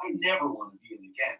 I never want to be in again.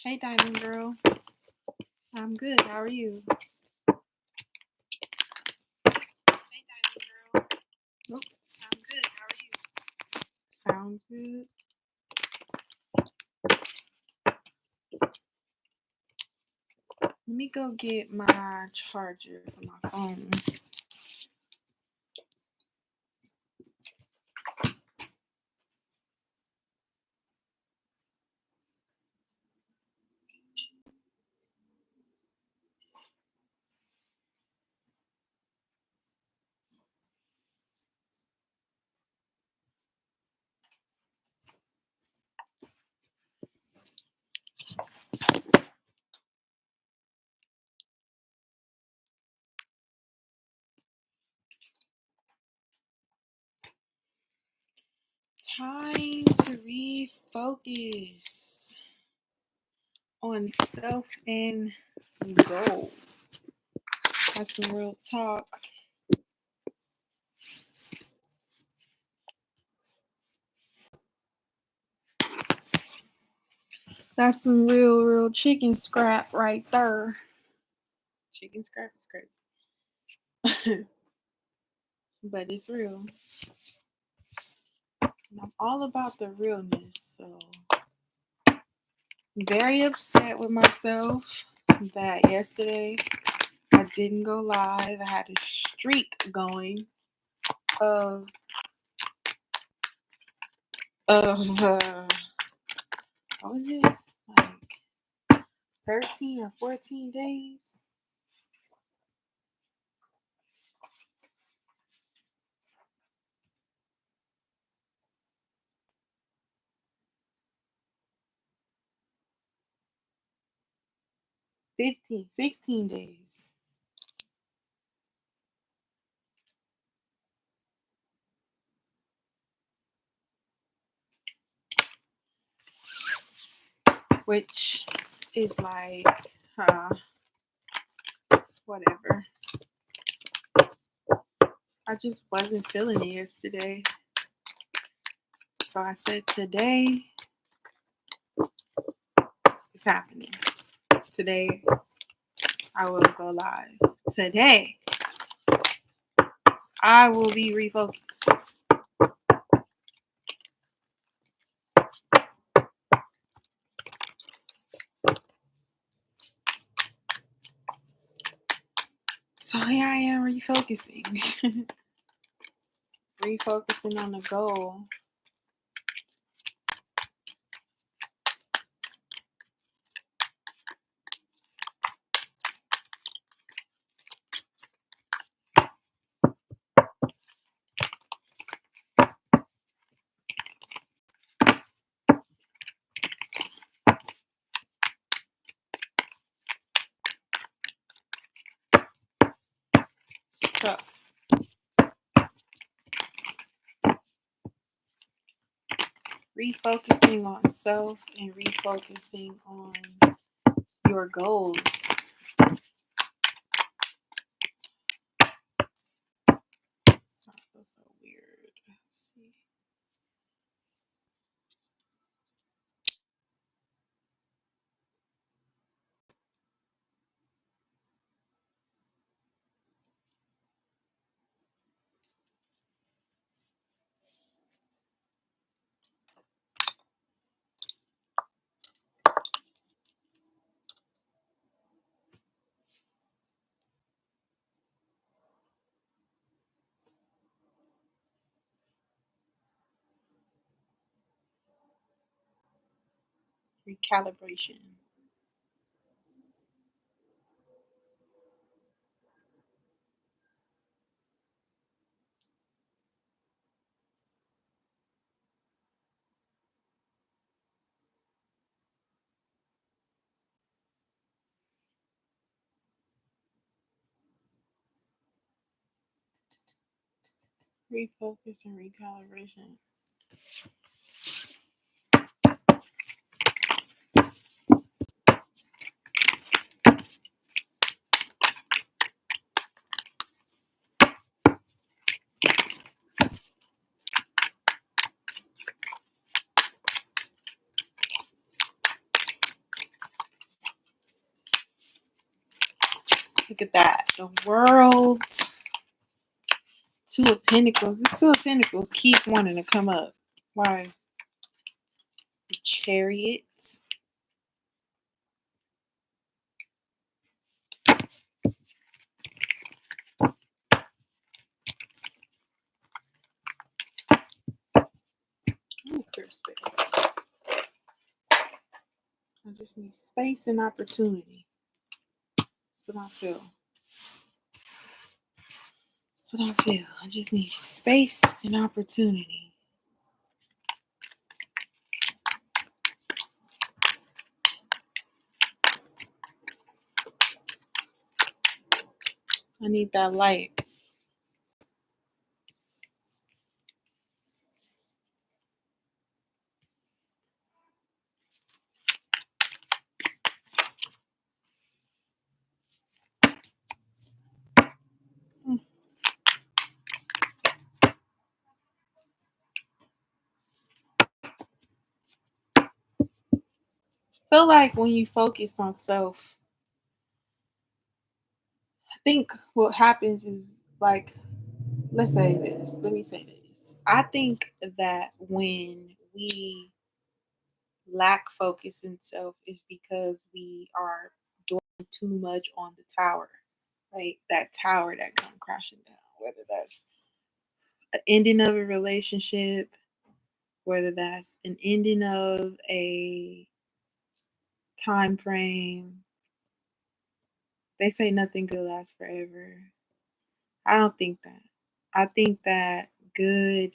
Hey, Diamond Girl. I'm good. How are you? Hey, Diamond Girl. Nope. I'm good. How are you? Sounds good. Let me go get my charger for my phone. Time to refocus on self and goals. That's some real talk. That's some real chicken scrap right there. Chicken scrap is crazy. But it's real. And I'm all about the realness, so I'm very upset with myself that yesterday I didn't go live. I had a streak going of what was it? Like 13 or 14 days. $15, 16 days. Which is like, whatever. I just wasn't feeling it yesterday. So I said, today it's happening. Today I will go live. Today I will be refocused. So here I am refocusing. Refocusing on the goal. So refocusing on self and refocusing on your goals. It's not so weird. Let's see. Recalibration. Refocus and recalibration. Look at that. The World. Two of Pentacles. This Two of Pentacles keep wanting to come up. Why? The Chariot. Clear space. I just need space and opportunity. That's what I feel. That's what I feel. I just need space and opportunity. I need that light. Feel like when you focus on self, I think what happens is like, let's say this. Let me say this. I think that when we lack focus in self is because we are doing too much on the tower, right? That tower that comes crashing down, whether that's an ending of a relationship, whether that's an ending of a time frame. They say nothing good lasts forever. I don't think that. I think that good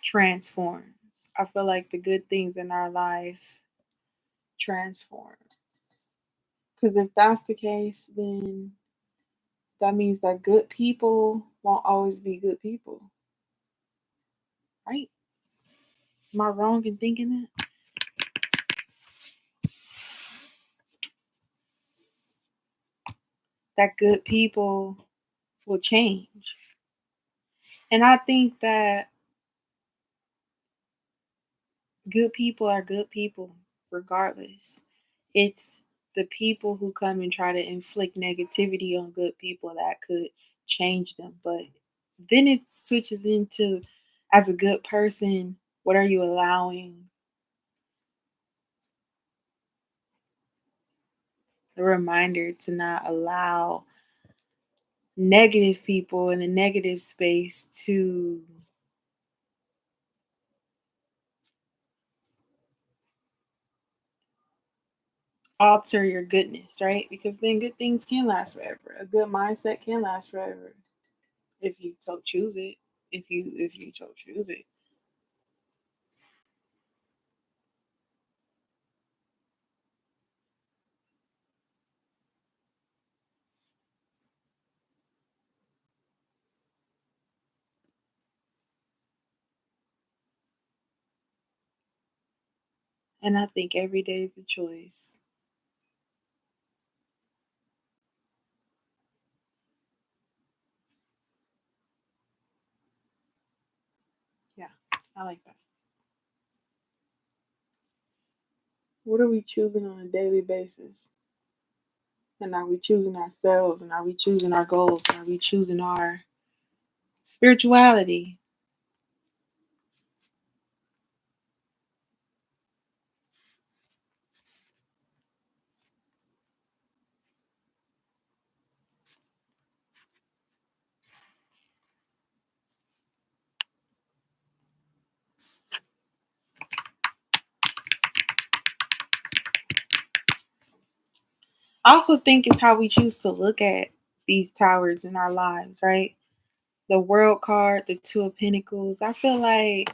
transforms. I feel like the good things in our life transform. Because if that's the case, then that means that good people won't always be good people. Right? Am I wrong in thinking that? That good people will change. And I think that good people are good people regardless. It's the people who come and try to inflict negativity on good people that could change them. But then it switches into, as a good person, what are you allowing? A reminder to not allow negative people in a negative space to alter your goodness, right? Because then good things can last forever. A good mindset can last forever if you so choose it. If you so choose it. And I think every day is a choice. Yeah, I like that. What are we choosing on a daily basis? And are we choosing ourselves? And are we choosing our goals? And are we choosing our spirituality? I also think it's how we choose to look at these towers in our lives, right? The World card, the Two of Pentacles. I feel like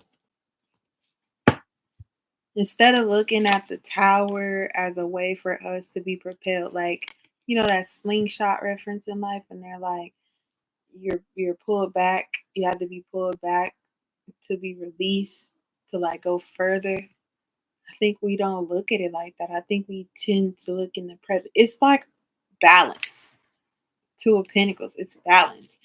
instead of looking at the tower as a way for us to be propelled, like, that slingshot reference in life, and they're like, you're pulled back, you have to be pulled back to be released to like go further. I think we don't look at it like that. I think we tend to look in the present. It's like balance. Two of Pentacles, it's balance.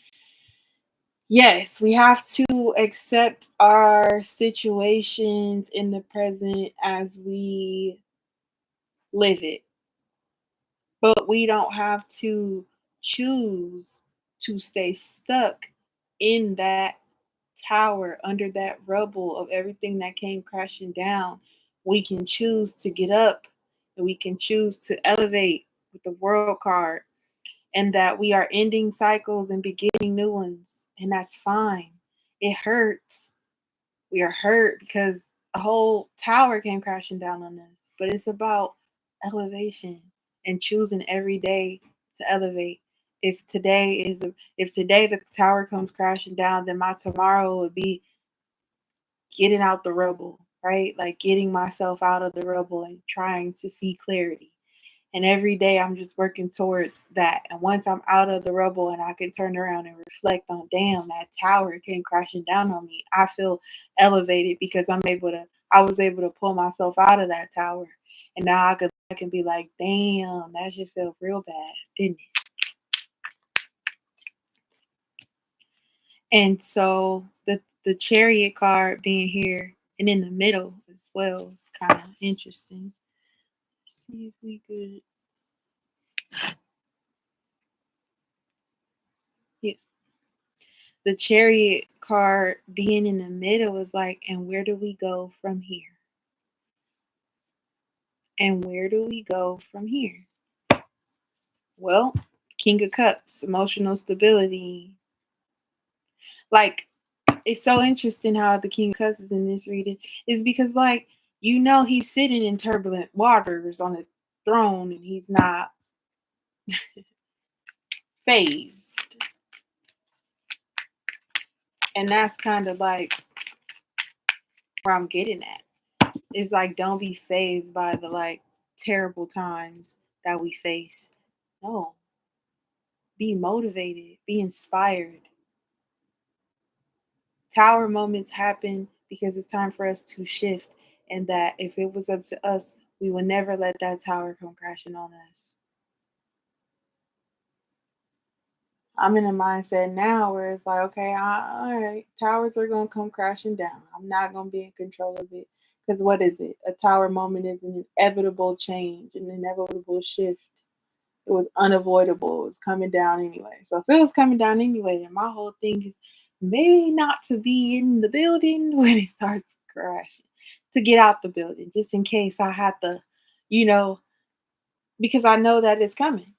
Yes, we have to accept our situations in the present as we live it. But we don't have to choose to stay stuck in that tower, under that rubble of everything that came crashing down. We can choose to get up, and we can choose to elevate with the world card, and that we are ending cycles and beginning new ones. And that's fine. It hurts. We are hurt because a whole tower came crashing down on us. But it's about elevation and choosing every day to elevate. If today the tower comes crashing down, then my tomorrow would be getting out the rubble, right? Like getting myself out of the rubble and trying to see clarity. And every day I'm just working towards that. And once I'm out of the rubble and I can turn around and reflect on, damn, that tower came crashing down on me, I feel elevated because I was able to pull myself out of that tower. And now I can be like, damn, that shit felt real bad, didn't it? And so the chariot card being here and in the middle as well is kind of interesting. Let's see if we could. Yeah. The chariot card being in the middle is like, and where do we go from here? And where do we go from here? Well, King of Cups, emotional stability. Like, it's so interesting how the King of Cups is in this reading, is because, like, he's sitting in turbulent waters on a throne and he's not phased. And that's kind of like where I'm getting at. It's like, don't be phased by the like terrible times that we face. No, be motivated, be inspired. Tower moments happen because it's time for us to shift, and that if it was up to us, we would never let that tower come crashing on us. I'm in a mindset now where it's like, okay, all right, towers are going to come crashing down. I'm not going to be in control of it. Because what is it? A tower moment is an inevitable change, an inevitable shift. It was unavoidable. It was coming down anyway. So if it was coming down anyway, then my whole thing is maybe not to be in the building when it starts crashing, to get out the building, just in case I had to, you know, because I know that it's coming.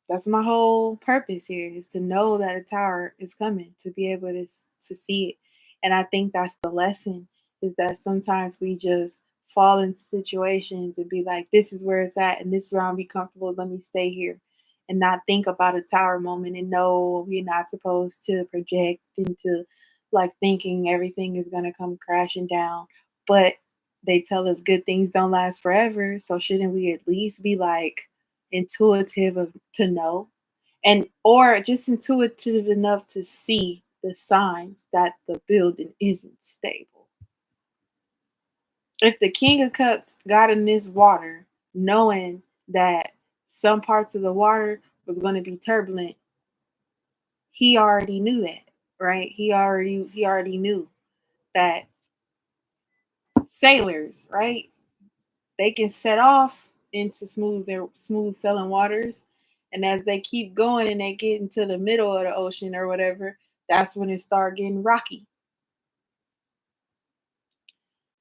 That's my whole purpose here, is to know that a tower is coming, to be able to see it. And I think that's the lesson, is that sometimes we just fall into situations and be like, this is where it's at and this is where I'll be comfortable. Let me stay here, and not think about a tower moment and know we're not supposed to project into like thinking everything is going to come crashing down. But they tell us good things don't last forever. So shouldn't we at least be like intuitive to know, and or just intuitive enough to see the signs that the building isn't stable? If the King of Cups got in this water knowing that some parts of the water was going to be turbulent, he already knew that, right? He already knew that sailors, right? They can set off into smooth sailing waters, and as they keep going and they get into the middle of the ocean or whatever, that's when it start getting rocky.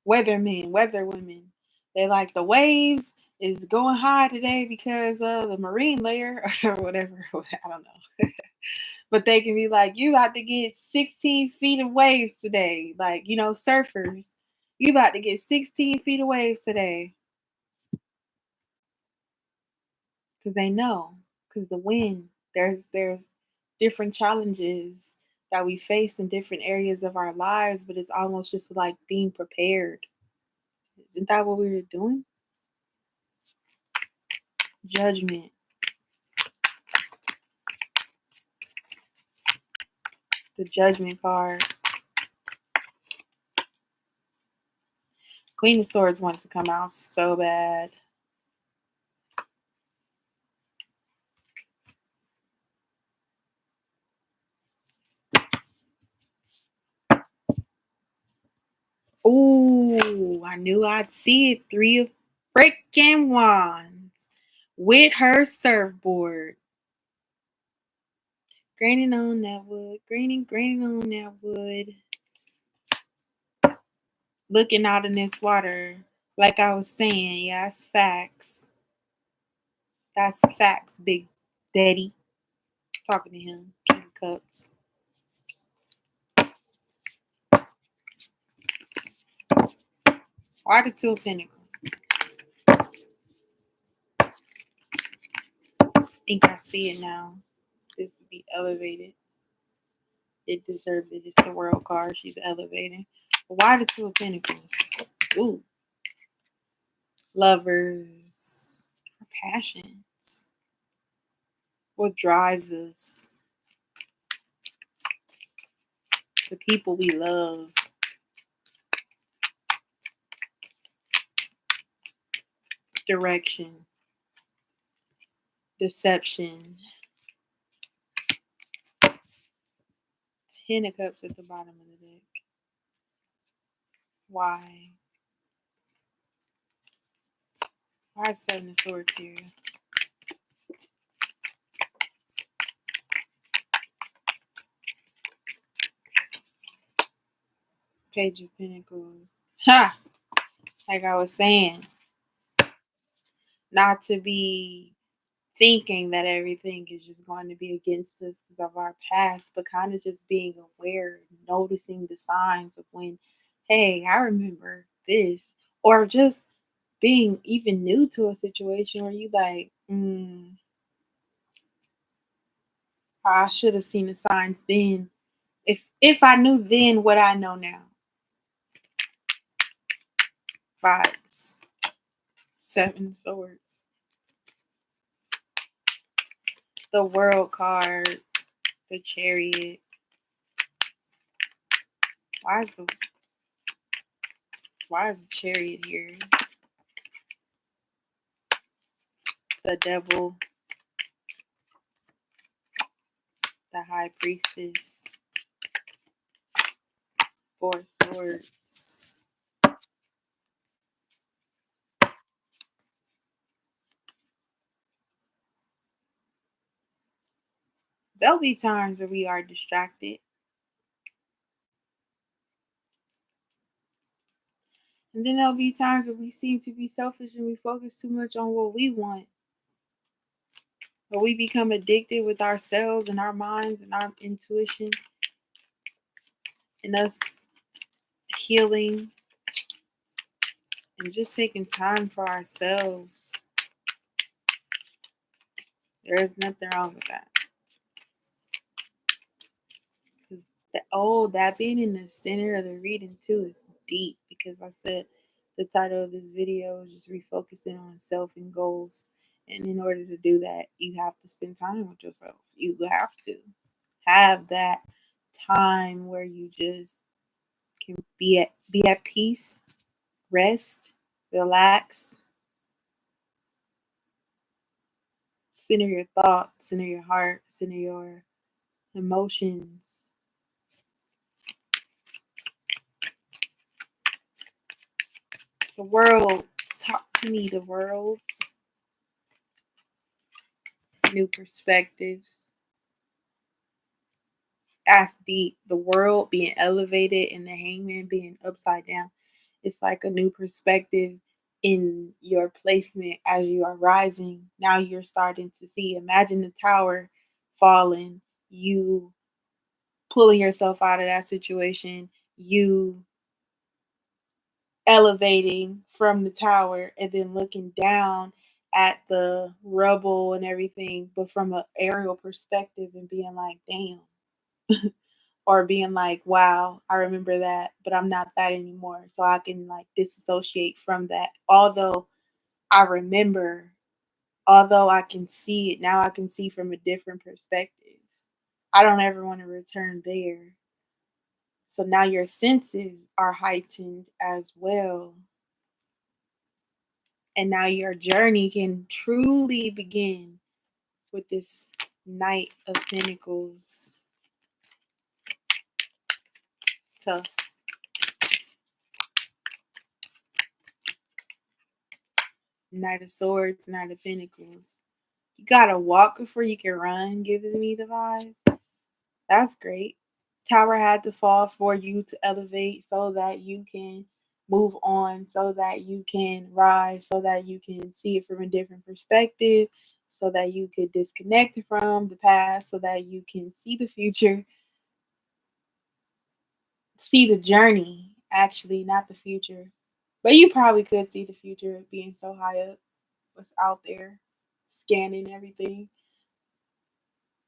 Weathermen, weatherwomen, they like, the waves is going high today because of the marine layer or whatever. I don't know. But they can be like, you about to get 16 feet of waves today. Like, surfers, you about to get 16 feet of waves today. Because they know, because the wind, there's different challenges that we face in different areas of our lives, but it's almost just like being prepared. Isn't that what we were doing? Judgment. The judgment card. Queen of Swords wants to come out so bad. Ooh, I knew I'd see it. 3 of freaking wands. with her surfboard. Graining on that wood, graining on that wood. Looking out in this water, like I was saying, yeah, that's facts. That's facts, Big Daddy. Talking to him, King Cups. Why the Two of Pentacles? I think I see it now. This would be elevated. It deserves it. It's the World card. She's elevating. Why the Two of Pentacles? Ooh. Lovers. Passions. What drives us? The people we love. Direction. Deception. Ten of Cups at the bottom of the deck. Why? Why is Seven of Swords here? Page of Pentacles. Ha! Like I was saying, not to be thinking that everything is just going to be against us because of our past, but kind of just being aware, noticing the signs of when, hey, I remember this, or just being even new to a situation where you like, I should have seen the signs then. If I knew then what I know now. Vibes. Seven of Swords. The World card. The Chariot. Why is the Chariot here? The Devil. The High Priestess. Four of Swords. There'll be times where we are distracted. And then there'll be times where we seem to be selfish and we focus too much on what we want. Or we become addicted with ourselves and our minds and our intuition and us healing and just taking time for ourselves. There is nothing wrong with that. That being in the center of the reading too is deep, because I said the title of this video is just refocusing on self and goals. And in order to do that, you have to spend time with yourself. You have to have that time where you just can be at peace, rest, relax, center your thoughts, center your heart, center your emotions. The world, talk to me, the world. New perspectives. That's deep. The world being elevated and the hangman being upside down. It's like a new perspective in your placement as you are rising. Now you're starting to see. Imagine the tower falling, you pulling yourself out of that situation, you elevating from the tower and then looking down at the rubble and everything, but from an aerial perspective and being like, damn. Or being like, wow, I remember that, but I'm not that anymore. So I can like disassociate from that. Although I remember, although I can see it, now I can see from a different perspective. I don't ever want to return there. So now your senses are heightened as well. And now your journey can truly begin with this Knight of Pentacles. Tough. Knight of Swords, Knight of Pentacles. You gotta walk before you can run, giving me the vibes. That's great. Tower had to fall for you to elevate so that you can move on, so that you can rise, so that you can see it from a different perspective, so that you could disconnect from the past, so that you can see the future, see the journey, actually, not the future. But you probably could see the future being so high up, what's out there, scanning everything.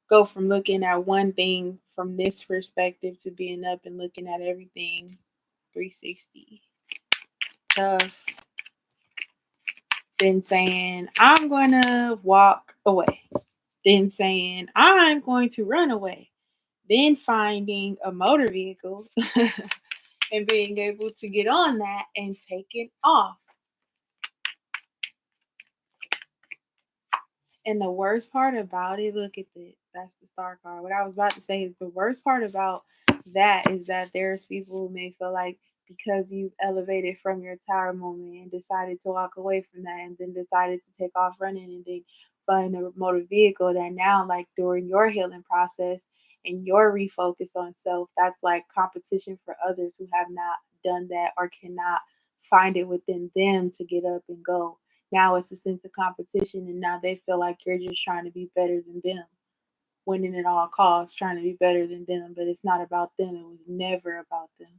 Go from looking at one thing from this perspective to being up and looking at everything 360. Tough. Then saying, I'm going to walk away. Then saying, I'm going to run away. Then finding a motor vehicle and being able to get on that and take it off. And the worst part about it, look at it. That's the star card. What I was about to say is the worst part about that is that there's people who may feel like because you've elevated from your tower moment and decided to walk away from that and then decided to take off running and then find a motor vehicle that now like during your healing process and your refocus on self, that's like competition for others who have not done that or cannot find it within them to get up and go. Now it's a sense of competition, and now they feel like you're just trying to be better than them, winning at all costs, trying to be better than them. But it's not about them. It was never about them.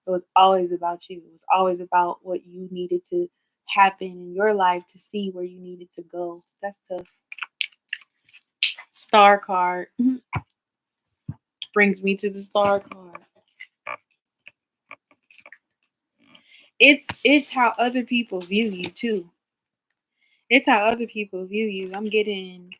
It was always about you. It was always about what you needed to happen in your life to see where you needed to go. That's tough. Star card brings me to the star card. It's how other people view you too. It's how other people view you. I'm getting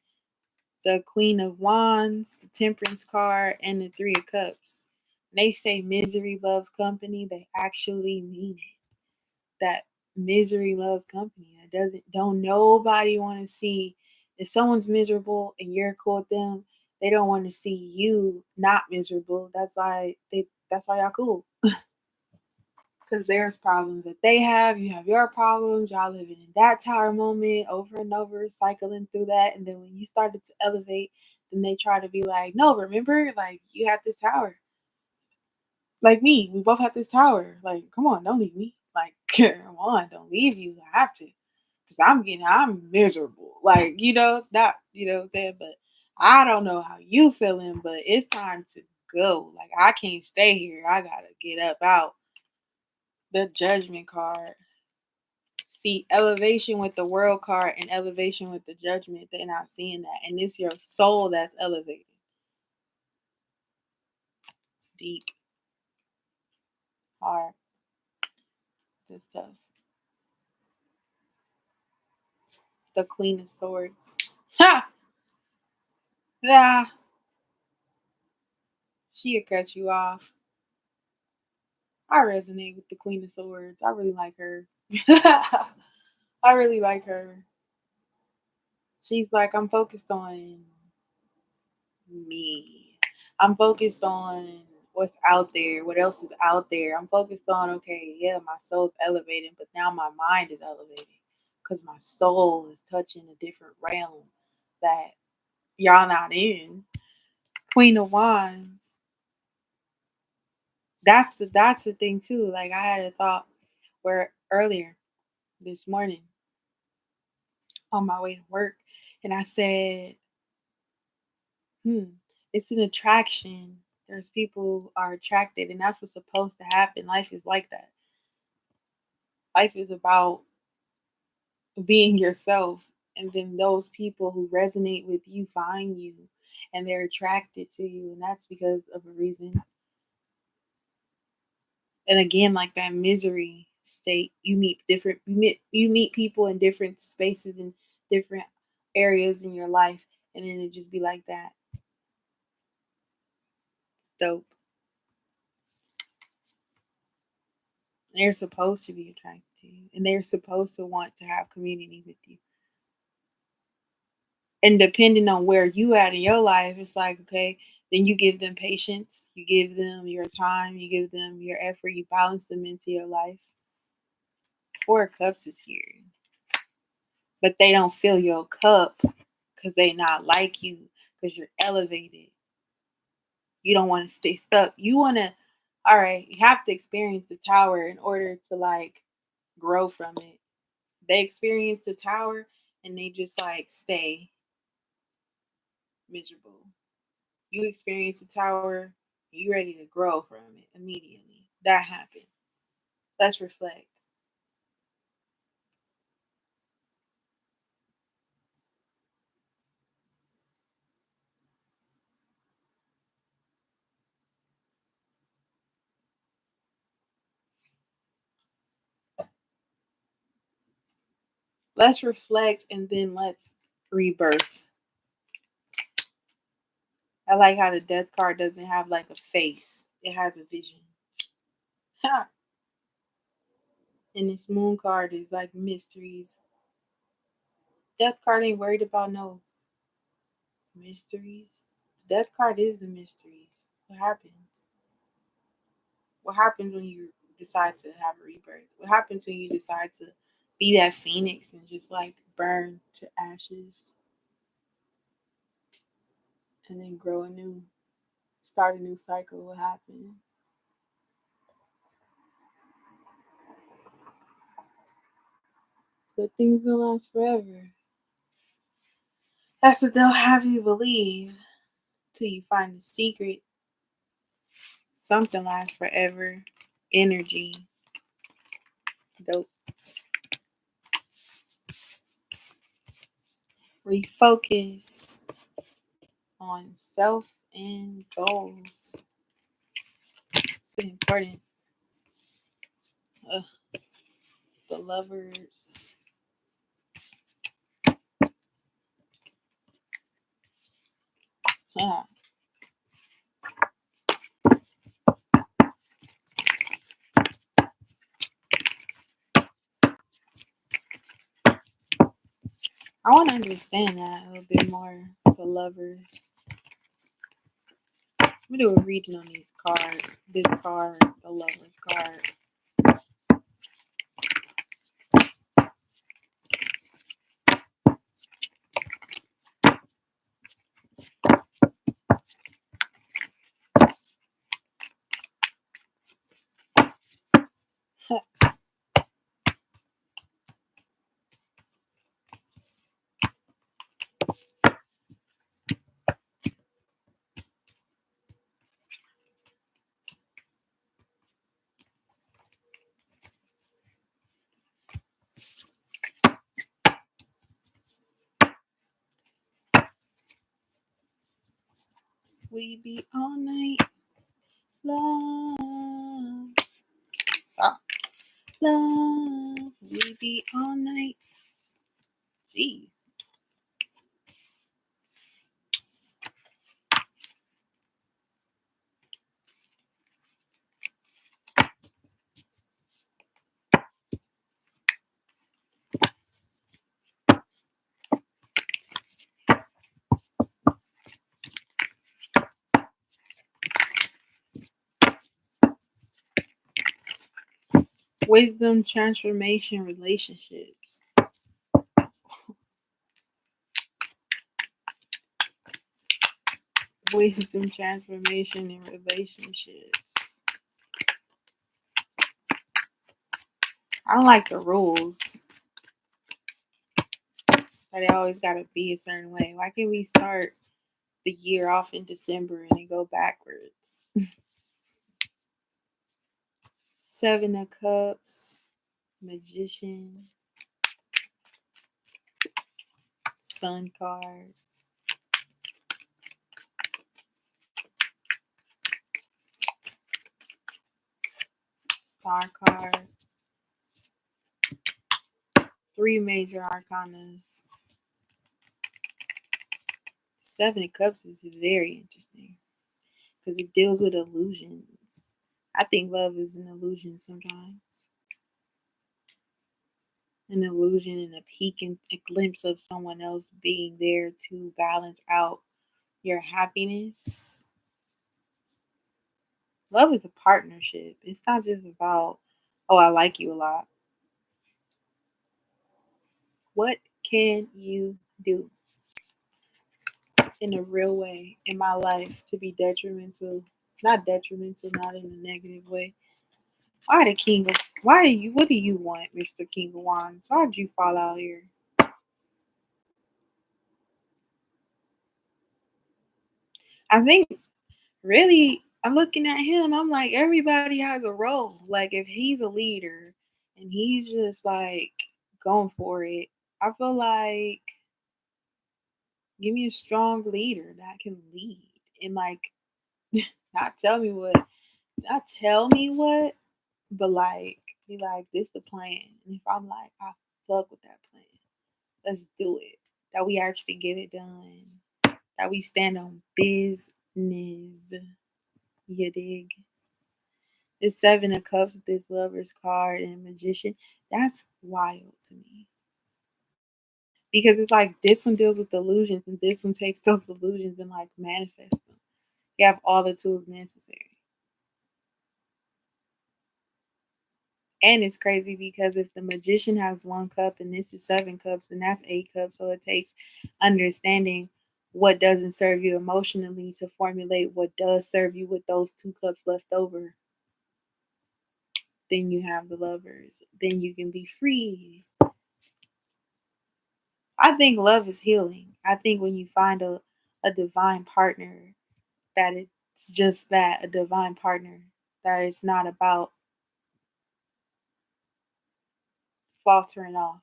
the Queen of Wands, the Temperance card, and the Three of Cups. When they say misery loves company, they actually mean it. That misery loves company. That don't nobody want to see if someone's miserable and you're cool with them, they don't want to see you not miserable. That's why y'all cool. Because there's problems that they have, you have your problems, y'all living in that tower moment over and over, cycling through that. And then when you started to elevate, then they try to be like, no, remember, like you had this tower. Like me, we both had this tower. Like, come on, don't leave me. Like, come on, don't leave you. I have to. Because I'm miserable. Like, what I'm saying? But I don't know how you feeling, but it's time to go. Like, I can't stay here. I got to get up out. The Judgment card. See, elevation with the World card and elevation with the Judgment, they're not seeing that. And it's your soul that's elevated. It's deep, hard, this stuff. The Queen of Swords. Ha! Yeah. She'll cut you off. I resonate with the Queen of Swords. I really like her. I really like her. She's like, I'm focused on me. I'm focused on what's out there, what else is out there. I'm focused on, okay, yeah, my soul's elevating, but now my mind is elevating because my soul is touching a different realm that y'all not in. Queen of Wands. That's the thing too. Like I had a thought where earlier this morning on my way to work, and I said, it's an attraction. There's people who are attracted, and that's what's supposed to happen. Life is like that. Life is about being yourself, and then those people who resonate with you find you, and they're attracted to you, and that's because of a reason. And again, like that misery state, you meet people in different spaces and different areas in your life, and then it just be like that. It's dope. They're supposed to be attracted to you, and they're supposed to want to have community with you. And depending on where you at in your life, it's like, okay, then you give them patience, you give them your time, you give them your effort, you balance them into your life. Four of Cups is here. but they don't fill your cup because they not like you because you're elevated. You don't want to stay stuck. You want to, all right, you have to experience the tower in order to like grow from it. They experience the tower and they just like stay miserable. You experience the tower, you ready to grow from it immediately. That happened. Let's reflect. Let's reflect and then let's rebirth. I like how the death card doesn't have like a face. It has a vision. And this moon card is like mysteries. Death card ain't worried about no mysteries. The death card is the mysteries. What happens? What happens when you decide to have a rebirth? What happens when you decide to be that phoenix and just like burn to ashes and then grow anew, start a new cycle? What happens? But things don't last forever. That's what they'll have you believe till you find the secret. Something lasts forever. Energy. Dope. Refocus on self and goals. It's important. The lovers. Yeah. I want to understand that a little bit more. The lovers. I'm gonna do a reading on these cards. This card, the lovers card. We be all night. Love. Ah. Love. We be all night. Jeez. Wisdom, transformation, relationships. Wisdom, transformation, and relationships. I don't like the rules. That it always gotta be a certain way. Why can't we start the year off in December and then go backwards? Seven of Cups, Magician, Sun card, Star card, three major arcanas. Seven of Cups is very interesting because it deals with illusions. I think love is an illusion sometimes. An illusion and a peek and a glimpse of someone else being there to balance out your happiness. Love is a partnership. It's not just about, oh, I like you a lot. What can you do in a real way in my life to be detrimental? Not detrimental, not in a negative way. What do you want, Mr. King of Wands? Why did you fall out here? I think really I'm looking at him, I'm like, everybody has a role. Like if he's a leader and he's just like going for it, I feel like give me a strong leader that can lead and like not tell me what, not tell me what, but like be like, this the plan. And if I'm like, I fuck with that plan, let's do it. That we actually get it done. That we stand on business. You dig? The Seven of Cups with this Lover's card and Magician. That's wild to me. Because it's like this one deals with illusions and this one takes those illusions and like manifests them. You have all the tools necessary. And it's crazy because if the Magician has one cup and this is 7 cups, and that's 8 cups. So it takes understanding what doesn't serve you emotionally to formulate what does serve you with those 2 cups left over. Then you have the Lovers. Then you can be free. I think love is healing. I think when you find a divine partner, that it's just that, a divine partner, that it's not about faltering off.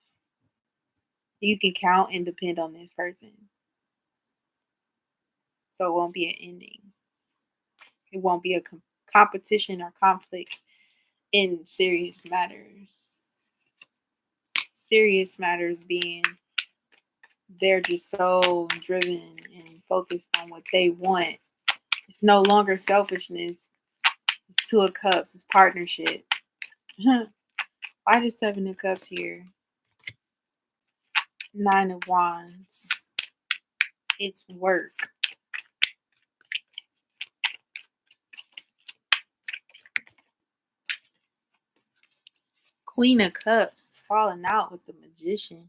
You can count and depend on this person. So it won't be an ending. It won't be a competition or conflict in serious matters. Serious matters being they're just so driven and focused on what they want. It's no longer selfishness. It's 2 of Cups. It's partnership. Why the 7 of Cups here? 9 of Wands. It's work. Queen of Cups falling out with the Magician.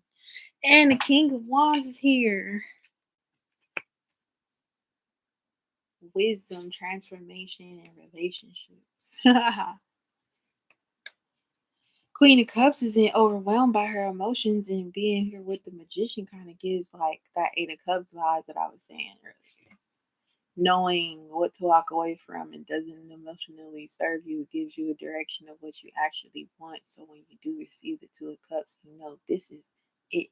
And the King of Wands is here. Wisdom, transformation, and relationships. Queen of Cups isn't overwhelmed by her emotions, and being here with the Magician kind of gives like that 8 of Cups vibes that I was saying earlier. Knowing what to walk away from and doesn't emotionally serve you gives you a direction of what you actually want. So when you do receive the 2 of Cups, you know this is it.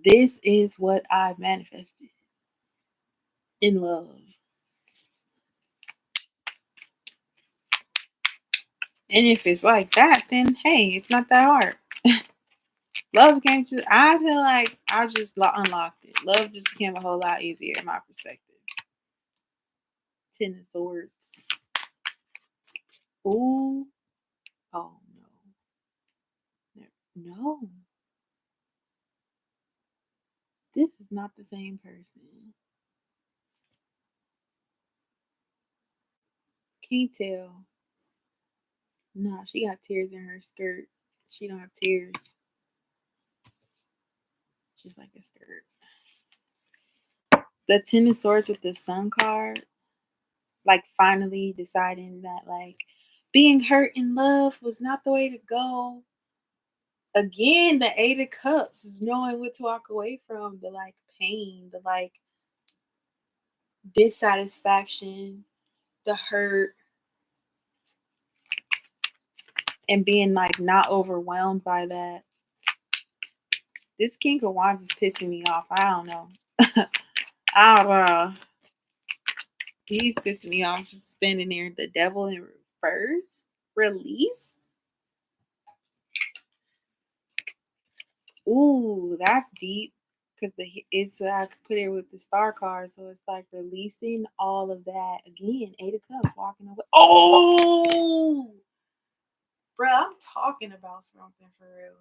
This is what I've manifested in love. And if it's like that, then hey, it's not that hard. Love came to, I feel like I just unlocked it. Love just became a whole lot easier in my perspective. 10 of Swords. Ooh. Oh, no. No. This is not the same person. Can't tell. Nah, she got tears in her skirt. She don't have tears. She's like a skirt. The 10 of Swords with the Sun card. Like finally deciding that like being hurt in love was not the way to go. Again, the 8 of Cups is knowing what to walk away from, the like pain, the like dissatisfaction, the hurt, and being like not overwhelmed by that. This King of Wands is pissing me off. I don't know. I don't know. He's pissing me off just standing there. The Devil in reverse. Release. Ooh, that's deep. Because it's I could put it with the star card, so it's like releasing all of that again. 8 of Cups, walking away. Oh, bro, I'm talking about something for real.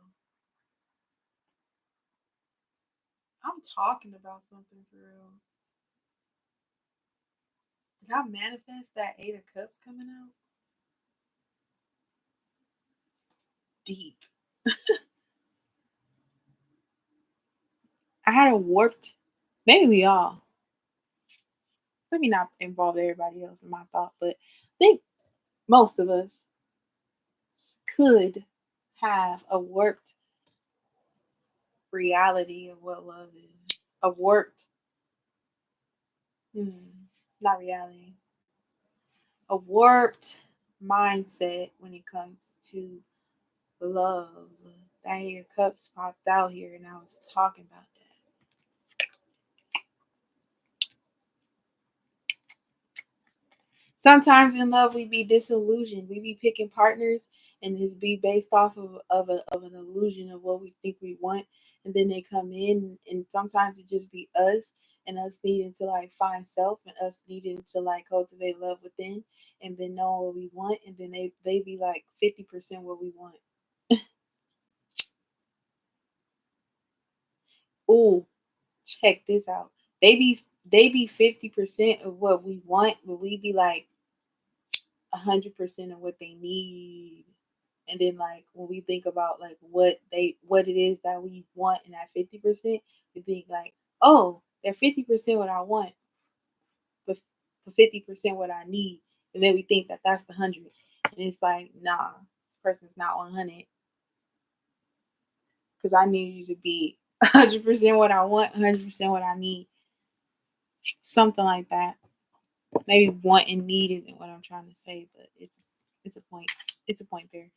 I'm talking about something for real. Did I manifest that 8 of Cups coming out? Deep. I had a warped, maybe we all, let me not involve everybody else in my thought, but I think most of us could have a warped reality of what love is. A warped, not reality, a warped mindset when it comes to love. That your cups popped out here, and I was talking about that. Sometimes in love we be disillusioned. We be picking partners and just be based off of an illusion of what we think we want, and then they come in, and sometimes it just be us and us needing to like find self and us needing to like cultivate love within and then know what we want, and then they be like 50% what we want. Ooh, check this out. They be 50% of what we want, but we be like 100% of what they need. And then like when we think about like what it is that we want in that 50%, we think like, oh, they're 50% what I want, but for 50% what I need. And then we think that that's the 100. And it's like, nah, this person's not 100. Because I need you to be 100% what I want, 100% what I need. Something like that. Maybe want and need isn't what I'm trying to say, but it's a point. It's a point there.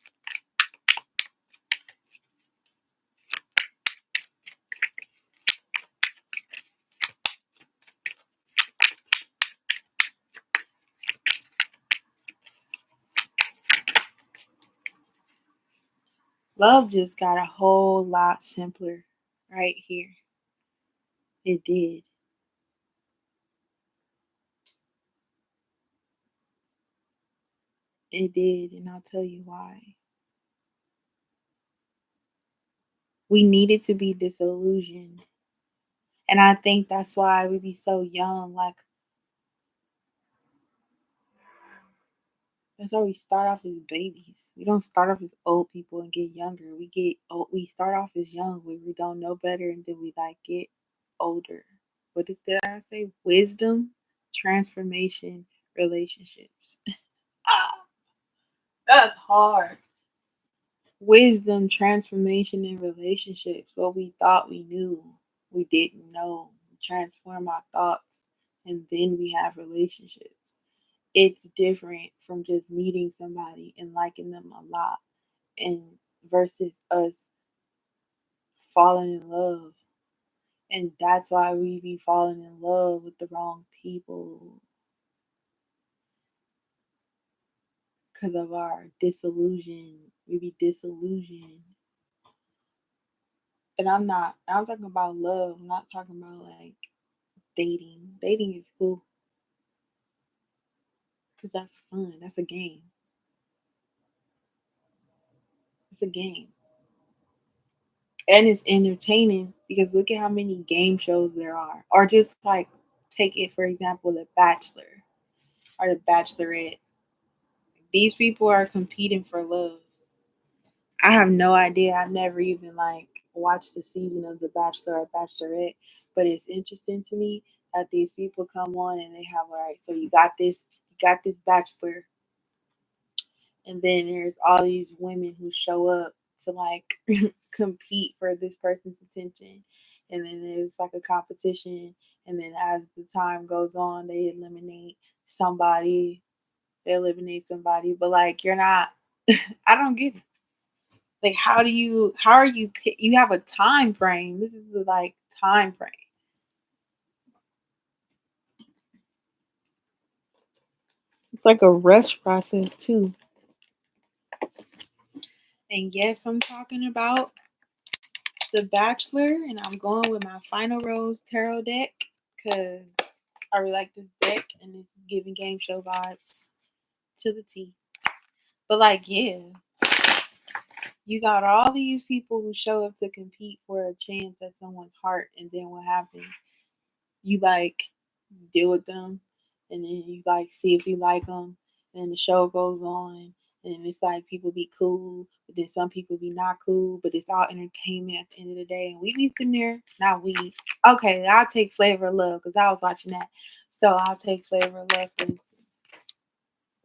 Love just got a whole lot simpler right here. It did. It did, and I'll tell you why. We needed to be disillusioned. And I think that's why we be so young. Like, that's why we start off as babies. We don't start off as old people and get younger. We get old. We start off as young when we don't know better, and then we like get older. What did I say? Wisdom, transformation, relationships. Ah, that's hard. Wisdom, transformation, and relationships. What we thought we knew, we didn't know. We transform our thoughts, and then we have relationships. It's different from just meeting somebody and liking them a lot, and versus us falling in love. And that's why we be falling in love with the wrong people because of our disillusion. We be disillusioned. And I'm talking about love. I'm not talking about like dating. Dating is cool because that's fun. That's a game. It's a game. And it's entertaining because look at how many game shows there are. Or just like take it for example, The Bachelor or The Bachelorette. These people are competing for love. I have no idea. I've never even like watched the season of The Bachelor or Bachelorette, but it's interesting to me that these people come on and they have all right. So you got this bachelor, and then there's all these women who show up to like compete for this person's attention, and then there's like a competition, and then as the time goes on, somebody, they eliminate somebody, but like you're not. I don't get it. Like how are you you have a time frame. This is the like time frame. It's like a rush process too. And yes, I'm talking about The Bachelor, and I'm going with my Final Rose tarot deck because I really like this deck, and this is giving game show vibes to the T. But like, yeah, you got all these people who show up to compete for a chance at someone's heart, and then what happens? You like deal with them, and then you like see if you like them, and the show goes on, And it's like people be cool, but then some people be not cool, but it's all entertainment at the end of the day. And we be sitting there, not we. Okay, I'll take Flavor of Love because I was watching that. So I'll take Flavor of Love for instance.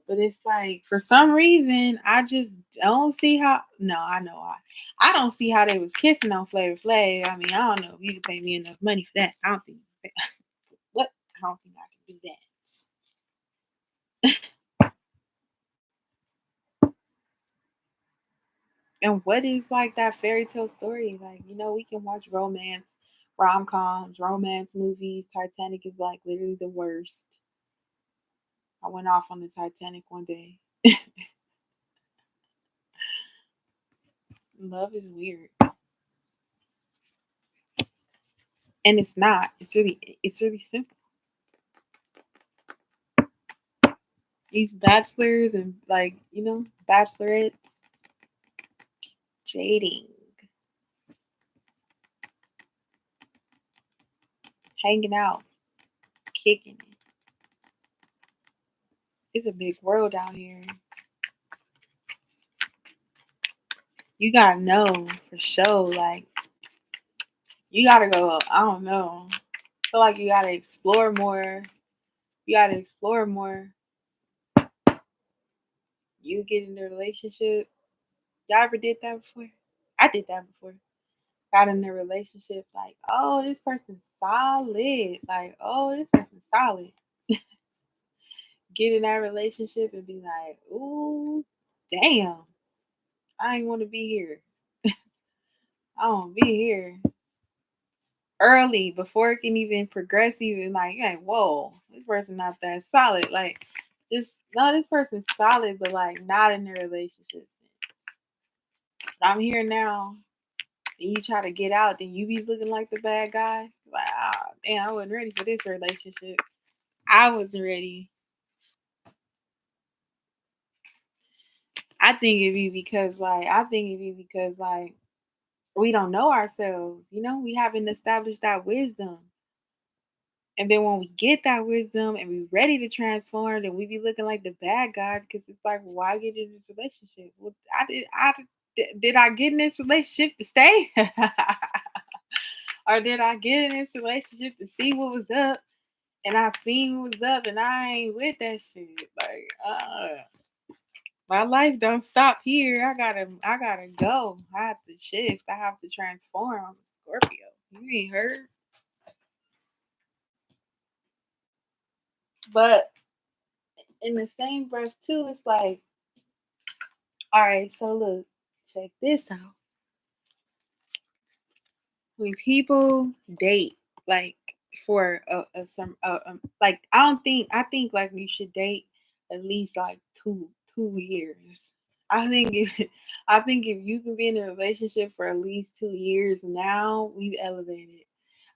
But it's like for some reason I just don't see how. No, I know why. I don't see how they was kissing on Flavor Flav. I mean, I don't know if you can pay me enough money for that. I don't think. What? I don't think I can do that. And what is like that fairy tale story? Like, we can watch romance, rom coms, romance movies. Titanic is like literally the worst. I went off on the Titanic one day. Love is weird. And it's not. It's really simple. These bachelors and bachelorettes dating, hanging out, kicking it. It's a big world out here. You gotta know for sure, like you gotta go, I don't know. I feel like you gotta explore more. You gotta explore more. You get in a relationship. Y'all ever did that before? I did that before. Got in a relationship, like, oh, this person's solid. Like, oh, this person's solid. Get in that relationship and be like, ooh, damn, I ain't want to be here. I don't be here early before it can even progress. Even like, hey, whoa, this person not that solid. Like, just no, this person's solid, but like not in the relationship. But I'm here now. And you try to get out, then you be looking like the bad guy. Like, ah, damn, I wasn't ready for this relationship. I wasn't ready. I think it'd be because we don't know ourselves. We haven't established that wisdom. And then when we get that wisdom and we ready to transform, then we be looking like the bad guy because it's like, why get in this relationship? Well, did I get in this relationship to stay, or did I get in this relationship to see what was up? And I seen what was up, and I ain't with that shit. Like, my life don't stop here. I gotta go. I have to shift. I have to transform. I'm a Scorpio. You ain't heard. But in the same breath too, it's like, all right, so look, check this out. When people date, like for like I think like we should date at least like 2 years. I think if I think if you can be in a relationship for at least 2 years, now we've elevated.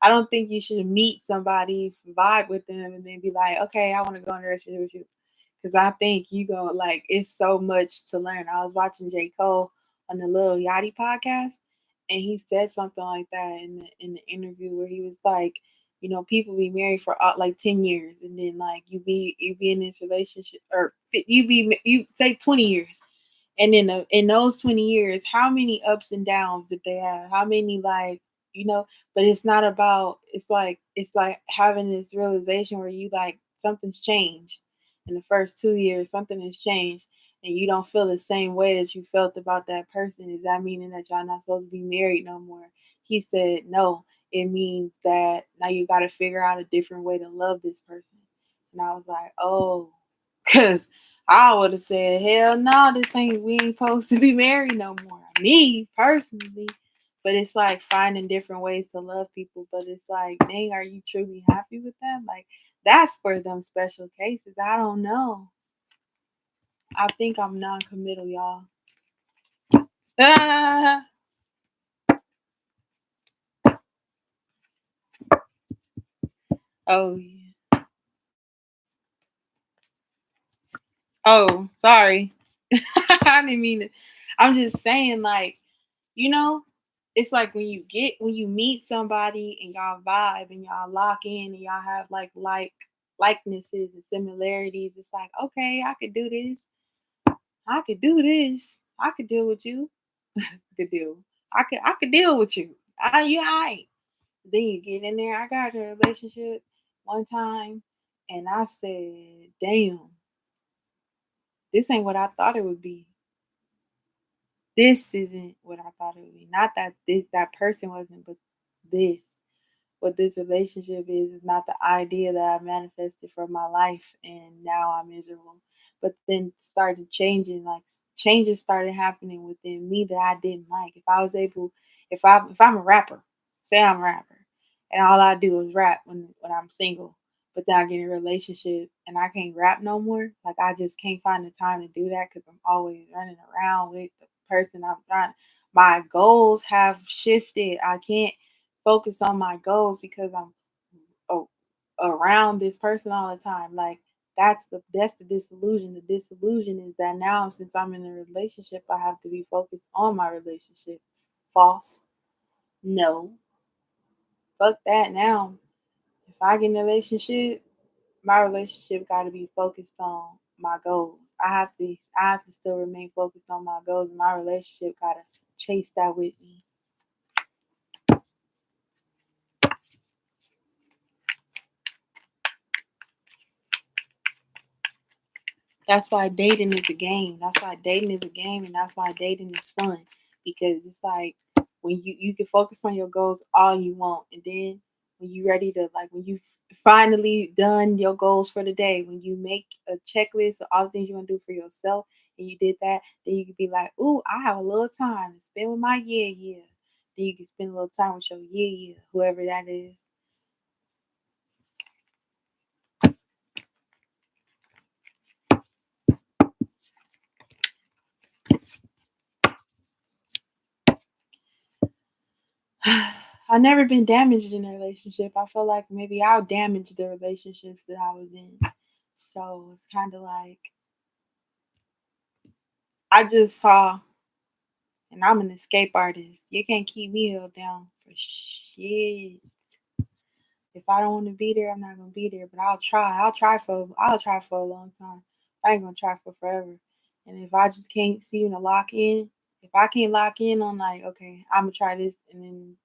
I don't think you should meet somebody, vibe with them, and then be like, okay, I want to go in a relationship with you. Because I think you go like it's so much to learn. I was watching J. Cole on the Lil Yachty podcast, and he said something like that in the interview where he was like, people be married for like 10 years, and then like you be in this relationship, or you say 20 years, and in those 20 years, how many ups and downs did they have? How many you know? But it's not about. It's like having this realization where you like something's changed in the first 2 years. Something has changed, and you don't feel the same way that you felt about that person. Is that meaning that y'all not supposed to be married no more? He said no. It means that now you got to figure out a different way to love this person. And I was like, oh, because I would have said, hell no, we ain't supposed to be married no more. Me personally. But it's like finding different ways to love people. But it's like, dang, are you truly happy with them? Like, that's for them special cases. I don't know. I think I'm non-committal, y'all. Ah! Oh, yeah. Oh, sorry. I didn't mean it. I'm just saying, like, you know, it's like when you meet somebody and y'all vibe and y'all lock in and y'all have likenesses and similarities. It's like, okay, I could do this. I could do this. I could deal with you. Could deal. I could deal with you. You alright. Then you get in there. I got in a relationship one time and I said, damn, this ain't what I thought it would be. This isn't what I thought it would be. Not that that person wasn't, but this. What this relationship is not the idea that I manifested for my life, and now I'm miserable. But then started changing, like changes started happening within me that I didn't like. If I was able, if I'm a rapper, say I'm a rapper, and all I do is rap when I'm single, but then I get in a relationship and I can't rap no more. Like I just can't find the time to do that because I'm always running around with the person I'm trying. My goals have shifted. I can't focus on my goals because I'm around this person all the time. Like that's the disillusion. The disillusion is that now since I'm in a relationship, I have to be focused on my relationship. False. No. Fuck that now. If I get in a relationship, my relationship got to be focused on my goals. I have to still remain focused on my goals, and my relationship got to chase that with me. That's why dating is a game. That's why dating is a game, and that's why dating is fun because it's like when you can focus on your goals all you want, and then when you ready to like when you finally done your goals for the day, when you make a checklist of all the things you want to do for yourself, and you did that, then you can be like, "Ooh, I have a little time to spend with my yeah." Then you can spend a little time with your yeah, whoever that is. I never been damaged in a relationship. I feel like maybe I'll damage the relationships that I was in. So it's kind of like I just saw, and I'm an escape artist. You can't keep me held down for shit. If I don't want to be there, I'm not gonna be there. But I'll try. I'll try for a long time. I ain't gonna try for forever. And if I just can't see to lock in, if I can't lock in on like, okay, I'm gonna try this, and then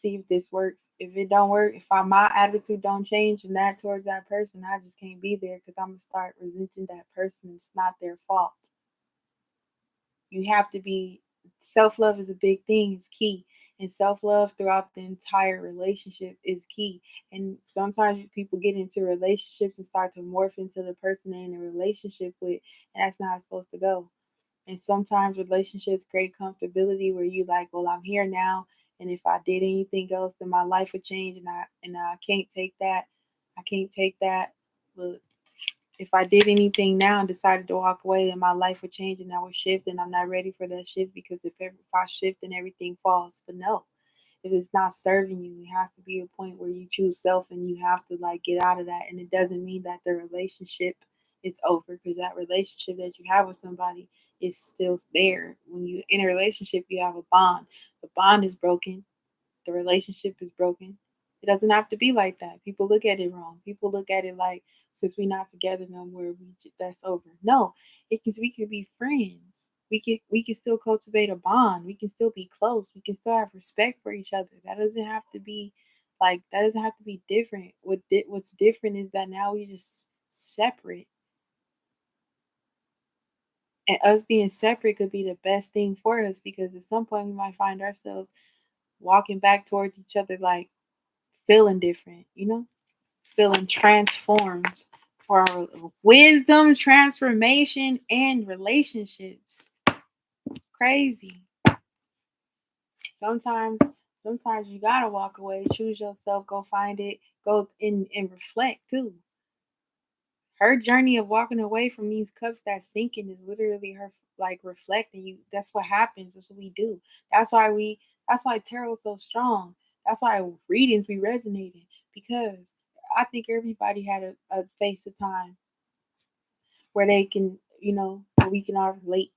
see if this works. If it don't work, if my attitude don't change and that towards that person, I just can't be there because I'm gonna start resenting that person. It's not their fault. You have to be self love is a big thing. It's key, and self love throughout the entire relationship is key. And sometimes people get into relationships and start to morph into the person they're in a relationship with, and that's not how it's supposed to go. And sometimes relationships create comfortability where you like, well, I'm here now, and if I did anything else, then my life would change, and I can't take that. I can't take that. Look, if I did anything now and decided to walk away, then my life would change and I would shift, and I'm not ready for that shift because if I shift, then everything falls. But no, if it's not serving you, it has to be a point where you choose self and you have to like get out of that. And it doesn't mean that the relationship is over because that relationship that you have with somebody is still there. When you in a relationship, you have a bond. The bond is broken, the relationship is broken. It doesn't have to be like that. People look at it wrong. People look at it like since we're not together no more, that's over. No, we can be friends. We can still cultivate a bond. We can still be close. We can still have respect for each other. That doesn't have to be that doesn't have to be different. What's different is that now we just separate. And us being separate could be the best thing for us because at some point we might find ourselves walking back towards each other like feeling different, feeling transformed for wisdom, transformation, and relationships. Crazy. Sometimes, sometimes you gotta walk away, choose yourself, go find it, go in and reflect too. Her journey of walking away from these cups that's sinking is literally her like reflecting you. That's what happens. That's what we do. That's why we. That's why tarot's so strong. That's why readings be resonating because I think everybody had a face of time where they can, where we can all relate.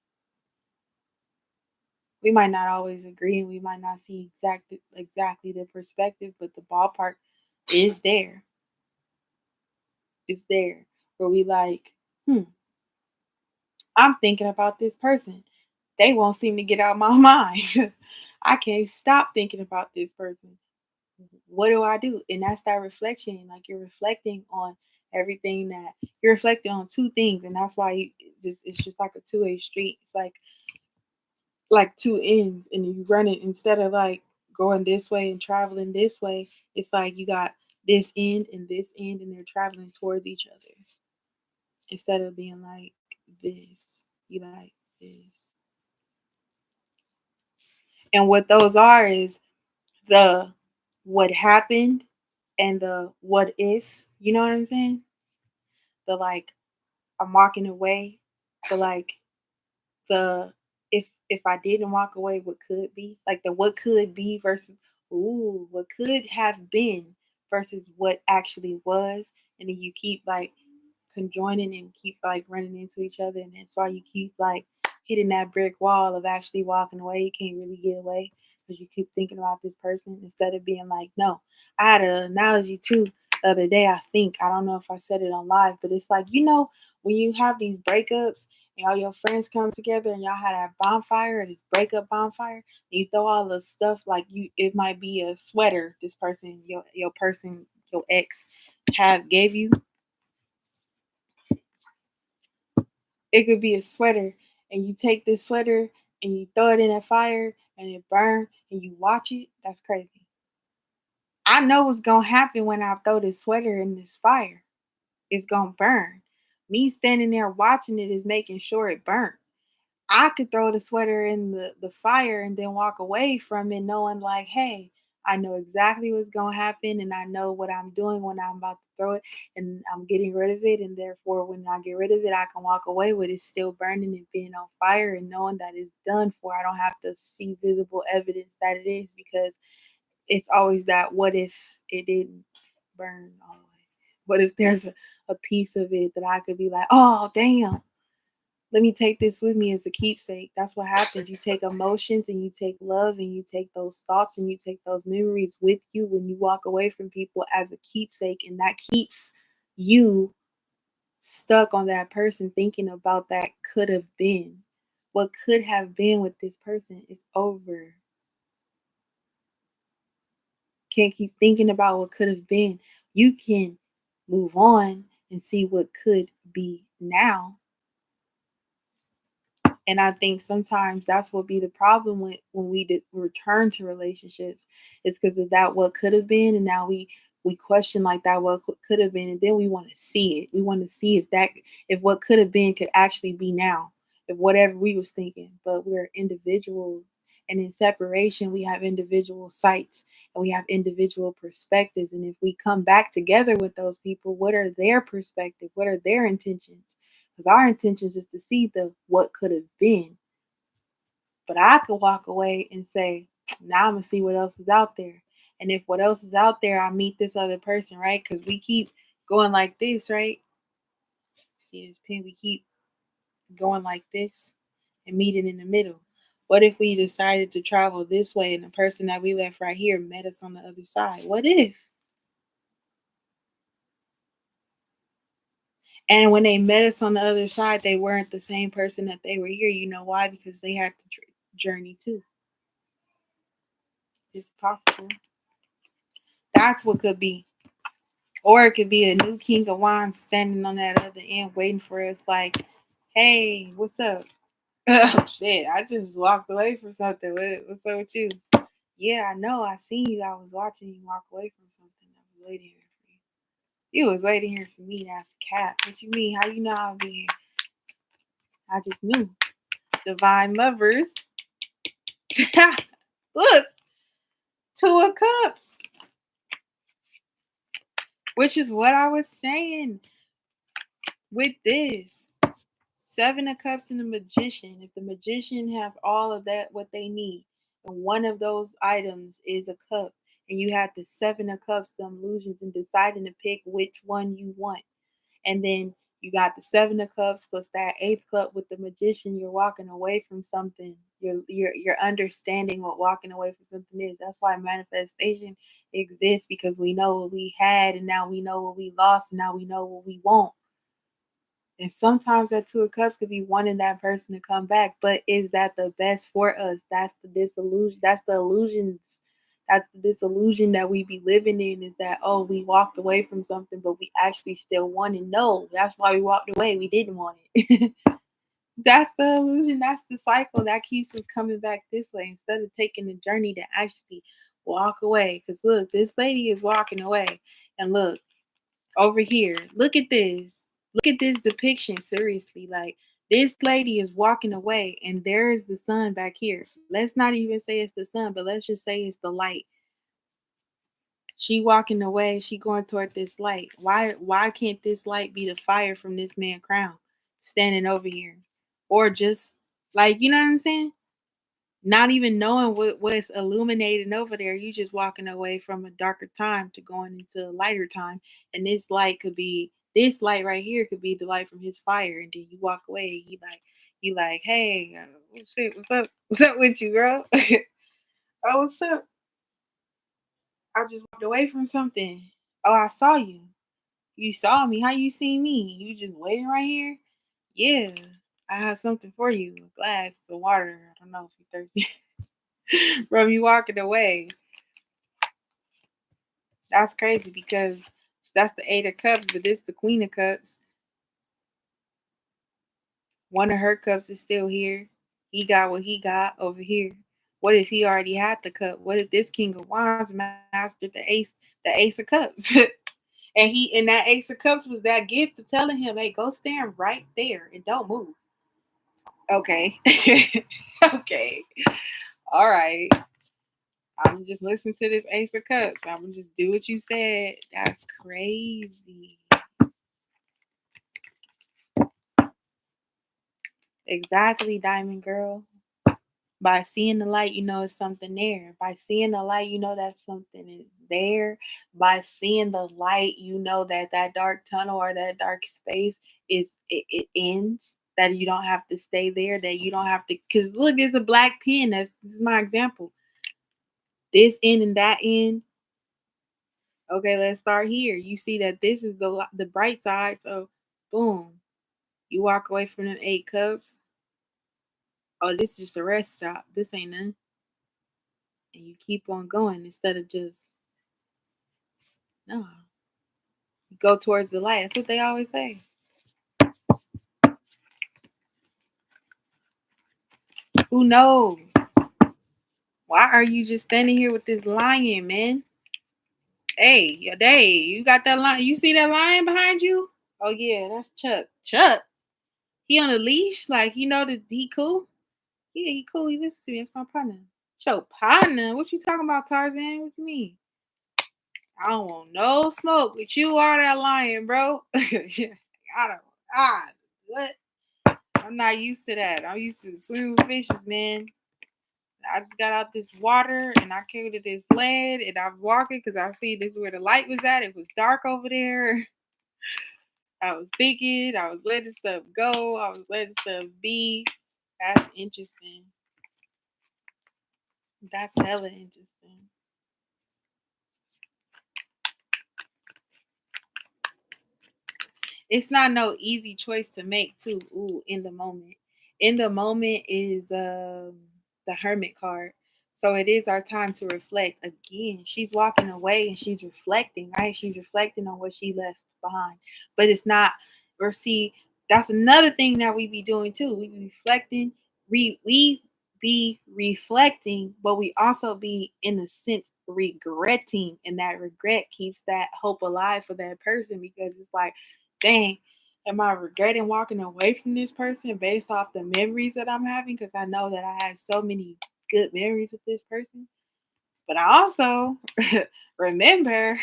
We might not always agree and we might not see exactly the perspective, but the ballpark is there. It's there where we like, hmm, I'm thinking about this person. They won't seem to get out my mind. I can't stop thinking about this person. What do I do? And that's that reflection. Like you're reflecting on everything that you're reflecting on two things, and that's why it's just like a two-way street. It's like two ends, and you run it instead of like going this way and traveling this way. It's like you got this end, and they're traveling towards each other instead of being like this. You like this, and what those are is the what happened and the what if. You know what I'm saying? The like I'm walking away, the like the if I didn't walk away, what could be? Like the what could be versus ooh, what could have been versus what actually was. And then you keep like conjoining and keep like running into each other, and that's why you keep like hitting that brick wall of actually walking away. You can't really get away because you keep thinking about this person instead of being like, no. I had an analogy too the other day. I don't know if I said it on live, but it's like, when you have these breakups and all your friends come together and y'all had a bonfire, this breakup bonfire, and you throw all the stuff like it might be a sweater this person, your ex have gave you. It could be a sweater, and you take this sweater and you throw it in that fire and it burn and you watch it. That's crazy. I know what's gonna happen when I throw this sweater in this fire. It's gonna burn. Me standing there watching it is making sure it burnt. I could throw the sweater in the fire and then walk away from it knowing like, hey, I know exactly what's gonna happen and I know what I'm doing when I'm about to throw it and I'm getting rid of it, and therefore when I get rid of it I can walk away with it still burning and being on fire and knowing that it's done for. I don't have to see visible evidence that it is, because it's always that what if it didn't burn all the way? What if there's a piece of it that I could be like, oh damn, let me take this with me as a keepsake. That's what happens. You take emotions and you take love and you take those thoughts and you take those memories with you when you walk away from people as a keepsake, and that keeps you stuck on that person thinking about that could have been. What could have been with this person is over. Can't keep thinking about what could have been. You can move on and see what could be now. And I think sometimes that's what be the problem when we return to relationships. It's because of that what could have been, and now we question like that what could have been, and then we want to see it. We want to see if what could have been could actually be now, if whatever we was thinking. But we're individuals, and in separation we have individual sights and we have individual perspectives. And if we come back together with those people, what are their perspective? What are their intentions? Because our intentions is to see the what could have been. But I could walk away and say, now I'm gonna see what else is out there. And if what else is out there, I meet this other person, right? Because we keep going like this, right? See this pin, we keep going like this and meeting in the middle. What if we decided to travel this way and the person that we left right here met us on the other side? What if? And when they met us on the other side, they weren't the same person that they were here. You know why? Because they had to journey too. It's possible. That's what could be. Or it could be a new king of wands standing on that other end waiting for us like, hey, what's up? Oh, shit, I just walked away from something. What's up with you? Yeah, I know. I seen you. I was watching you walk away from something. I was waiting here for you. You was waiting here for me. That's a cat. What you mean? How you know I'll be here? I just knew. Divine lovers. Look, two of cups. Which is what I was saying with this. Seven of Cups and the Magician. If the Magician has all of that, what they need, and one of those items is a cup, and you have the Seven of Cups, the illusions, and deciding to pick which one you want, and then you got the Seven of Cups plus that Eighth Cup with the Magician. You're walking away from something. You're understanding what walking away from something is. That's why manifestation exists, because we know what we had, and now we know what we lost, and now we know what we want. And sometimes that Two of Cups could be wanting that person to come back, but is that the best for us? That's the disillusion. That's the illusions. That's the disillusion that we be living in, is that, oh, we walked away from something, but we actually still want it. No, that's why we walked away. We didn't want it. That's the illusion. That's the cycle that keeps us coming back this way instead of taking the journey to actually walk away. Because look, this lady is walking away. And look, over here, look at this. Look at this depiction. Seriously, like, this lady is walking away, and there is the sun back here. Let's not even say it's the sun, but let's just say it's the light. She walking away, she going toward this light. Why can't this light be the fire from this man crown standing over here? Or just, like, you know what I'm saying? Not even knowing what's illuminating over there. You just walking away from a darker time to going into a lighter time. And this light right here could be the light from his fire. And then you walk away, you like, hey, shit, what's up? What's up with you, girl? Oh, what's up? I just walked away from something. Oh, I saw you. You saw me. How you see me? You just waiting right here? Yeah. I have something for you. A glass of water. I don't know if you're thirsty. From you walking away. That's crazy because that's the Eight of Cups, but this the Queen of Cups. One of her cups is still here. He got what he got over here. What if he already had the cup? What if this King of Wands mastered the Ace of Cups? And that Ace of Cups was that gift of telling him, hey, go stand right there and don't move. Okay. Okay. All right. I'm just listen to this Ace of Cups. I'm gonna just do what you said. That's crazy. Exactly, Diamond Girl. By seeing the light, you know it's something there. By seeing the light, you know that something is there. By seeing the light, you know that that dark tunnel or that dark space it ends. That you don't have to stay there. That you don't have to. Cause look, there's a black pen. This is my example. This end and that end. Okay, let's start here. You see that this is the bright side. So, boom, you walk away from them 8 cups. Oh, this is just a rest stop. This ain't none. And you keep on going instead of just no. You go towards the light. That's what they always say. Who knows? Why are you just standing here with this lion, man? Hey, your day. You got that lion? You see that lion behind you? Oh yeah, that's Chuck. Chuck. He on a leash, like you know that he cool. Yeah, he cool. He listens to me. That's my partner. Show partner. What you talking about, Tarzan? What you mean? I don't want no smoke with you or that lion, bro. I don't. What? I'm not used to that. I'm used to swimming with fishes, man. I just got out this water and I came to this land and I'm walking because I see this is where the light was at. It was dark over there. I was thinking, I was letting stuff go, I was letting stuff be. That's interesting. That's hella interesting. It's not no easy choice to make too. Ooh, in the moment. In the moment is the Hermit card. So it is our time to reflect. Again, she's walking away and she's reflecting, right? She's reflecting on what she left behind. But it's not, or see, that's another thing that we be doing too. We be reflecting, we be reflecting, but we also be in a sense regretting. And that regret keeps that hope alive for that person because it's like, dang, am I regretting walking away from this person based off the memories that I'm having? Because I know that I had so many good memories with this person. But I also remember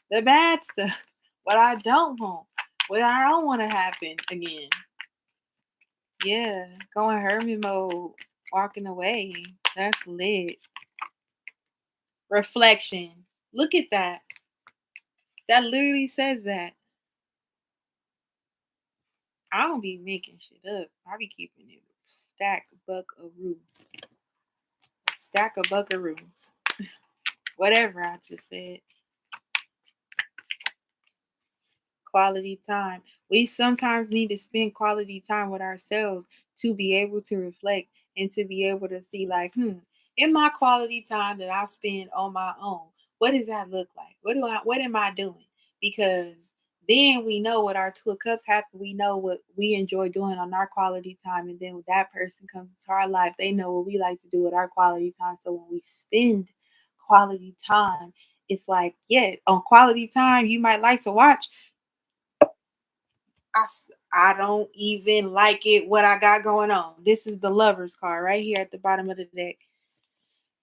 the bad stuff, what I don't want, what I don't want to happen again. Yeah, going hermit mode, walking away. That's lit. Reflection. Look at that. That literally says that. I don't be making shit up. I be keeping it stack buckaroo. A stack of buckaroos. Whatever I just said. quality time. We sometimes need to spend quality time with ourselves to be able to reflect and to be able to see, like, in my quality time that I spend on my own, what does that look like? What am I doing? Because then we know what our two of cups happen. We know what we enjoy doing on our quality time. And then when that person comes into our life, they know what we like to do with our quality time. So when we spend quality time, it's like, yeah, on quality time, you might like to watch. I don't even like it what I got going on. This is the lover's card right here at the bottom of the deck.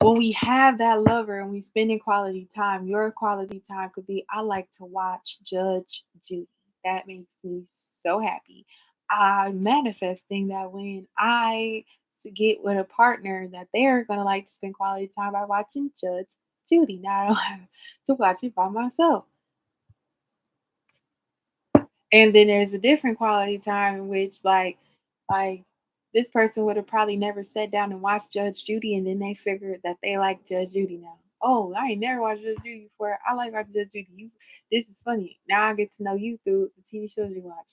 When we have that lover and we spending quality time, your quality time could be, I like to watch Judge Judy. That makes me so happy. I'm manifesting that when I get with a partner that they're gonna like to spend quality time by watching Judge Judy. Now I don't have to watch it by myself. And then there's a different quality time in which like this person would have probably never sat down and watched Judge Judy, and then they figured that they like Judge Judy now. Oh, I ain't never watched Judge Judy before. I like watching Judge Judy. This is funny. Now I get to know you through the TV shows you watch.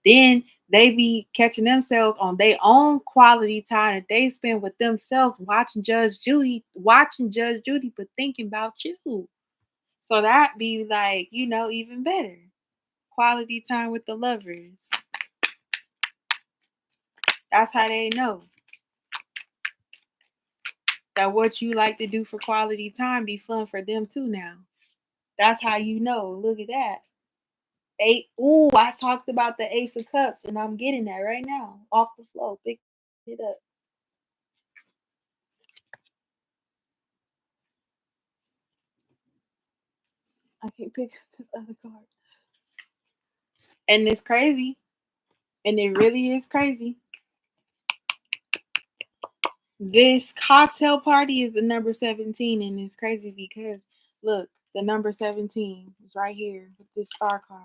Then they be catching themselves on their own quality time that they spend with themselves watching Judge Judy, but thinking about you. So that be like, even better. Quality time with the lovers. That's how they know that what you like to do for quality time be fun for them too now. That's how you know. Look at that. Eight. Ooh, I talked about the Ace of Cups and I'm getting that right now off the floor. Pick it up. I can't pick up this other card. And it's crazy. And it really is crazy. This cocktail party is the number 17, and it's crazy because look, the number 17 is right here with this star card.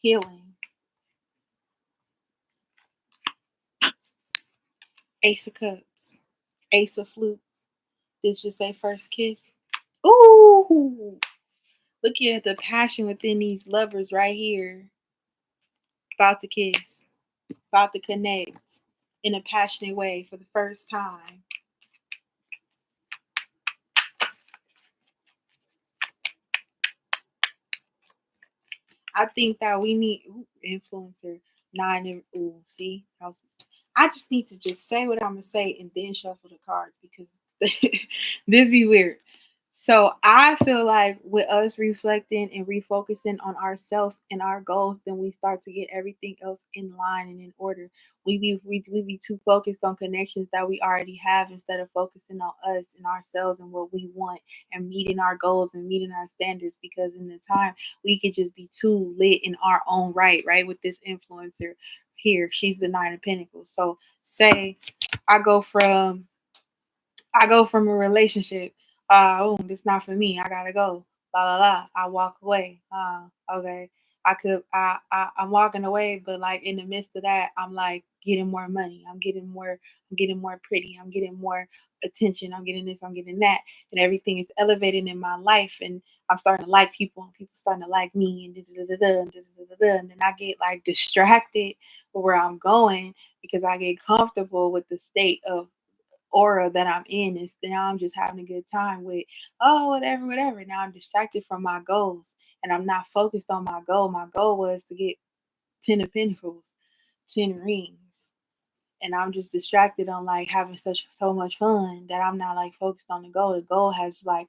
Healing. Ace of Cups. Ace of Flutes. This just say first kiss. Ooh. Looking at the passion within these lovers right here. About to kiss. About to connect in a passionate way for the first time. I think that we need influencer 9. See, I just need to just say what I'm gonna say and then shuffle the cards because this be weird. So I feel like with us reflecting and refocusing on ourselves and our goals, then we start to get everything else in line and in order. We be too focused on connections that we already have instead of focusing on us and ourselves and what we want and meeting our goals and meeting our standards. Because in the time we could just be too lit in our own right? With this influencer here, she's the 9 of Pentacles. So say I go from a relationship. This not for me. I gotta go. La la la. I walk away. Okay. I'm walking away, but like in the midst of that, I'm like getting more money. I'm getting more pretty. I'm getting more attention. I'm getting this, I'm getting that. And everything is elevating in my life. And I'm starting to like people and people starting to like me and and then I get like distracted with where I'm going because I get comfortable with the state of aura that I'm in. Is now I'm just having a good time with whatever. Now I'm distracted from my goals and I'm not focused on my goal. My goal was to get 10 of Pentacles, 10 rings. And I'm just distracted on like having so much fun that I'm not like focused on the goal. The goal has like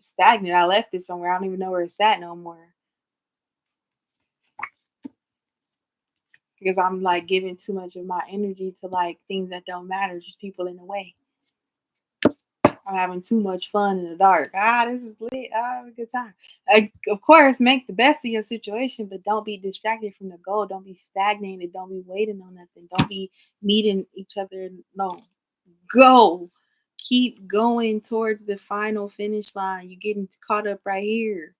stagnant. I left it somewhere. I don't even know where it's at no more. Because I'm like giving too much of my energy to like things that don't matter, just people in the way. I'm having too much fun in the dark. This is lit. Have a good time. Of course, make the best of your situation, but don't be distracted from the goal. Don't be stagnated. Don't be waiting on nothing. Don't be meeting each other. No, go. Keep going towards the final finish line. You're getting caught up right here.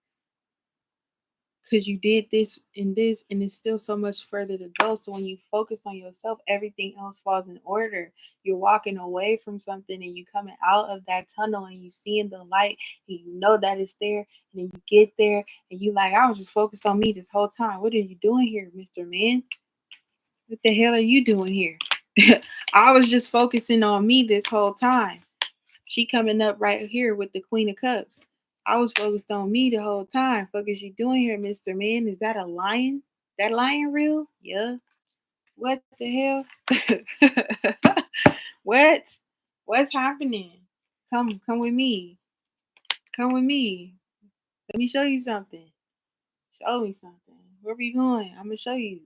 because you did this, and it's still so much further to go. So when you focus on yourself, everything else falls in order. You're walking away from something and you coming out of that tunnel and you seeing the light and you know that it's there, and then you get there and you like, I was just focused on me this whole time. What are you doing here, Mr. Man? What the hell are you doing here? I was just focusing on me this whole time. She coming up right here with the Queen of Cups. I was focused on me the whole time. Fuck is you doing here, Mr. Man? Is that a lion? That lion real? Yeah. What the hell? What? What's happening? Come with me. Come with me. Let me show you something. Show me something. Where we going? I'm gonna show you.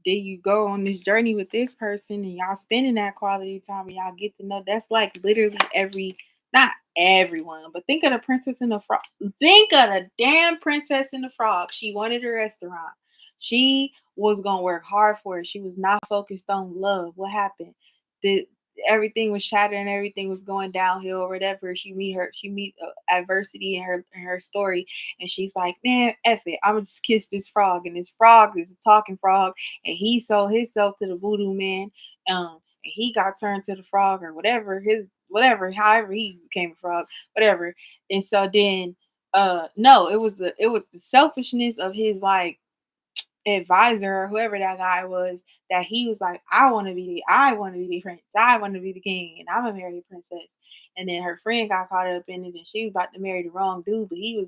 Then you go on this journey with this person and y'all spending that quality time and y'all get to know. That's like literally not everyone, but think of the princess and the frog. Think of the damn princess and the frog. She wanted a restaurant. She was gonna work hard for it. She was not focused on love. What happened? The Everything was shattered and everything was going downhill or whatever. She meet adversity in her story, and she's like, man, F it, I'm gonna just kiss this frog. And this frog is a talking frog, and he sold himself to the voodoo man, and he got turned to the frog or however he became a frog, whatever. And so then no, it was the selfishness of his like advisor or whoever that guy was, that he was like, I want to be the prince, I want to be the king, and I'm gonna marry the princess. And then her friend got caught up in it, and she was about to marry the wrong dude, but he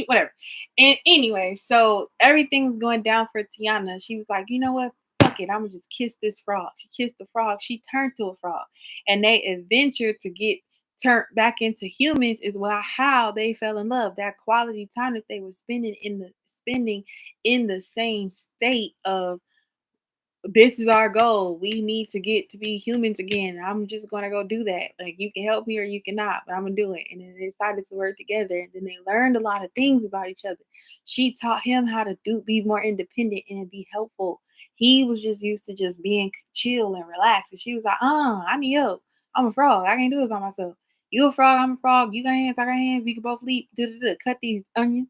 whatever. And anyway, so everything was going down for Tiana. She was like, you know what? Fuck it, I'm gonna just kiss this frog. She kissed the frog. She turned to a frog, and they adventured to get turned back into humans. Is how they fell in love. That quality time that they were spending in the same state of, this is our goal. We need to get to be humans again. I'm just gonna go do that. Like, you can help me or you cannot, but I'm gonna do it. And then they decided to work together. And then they learned a lot of things about each other. She taught him how to be more independent and be helpful. He was just used to just being chill and relaxed. And she was like, I need help. I'm a frog. I can't do it by myself. You a frog, I'm a frog. You got hands, I got hands. We can both leap. Cut these onions.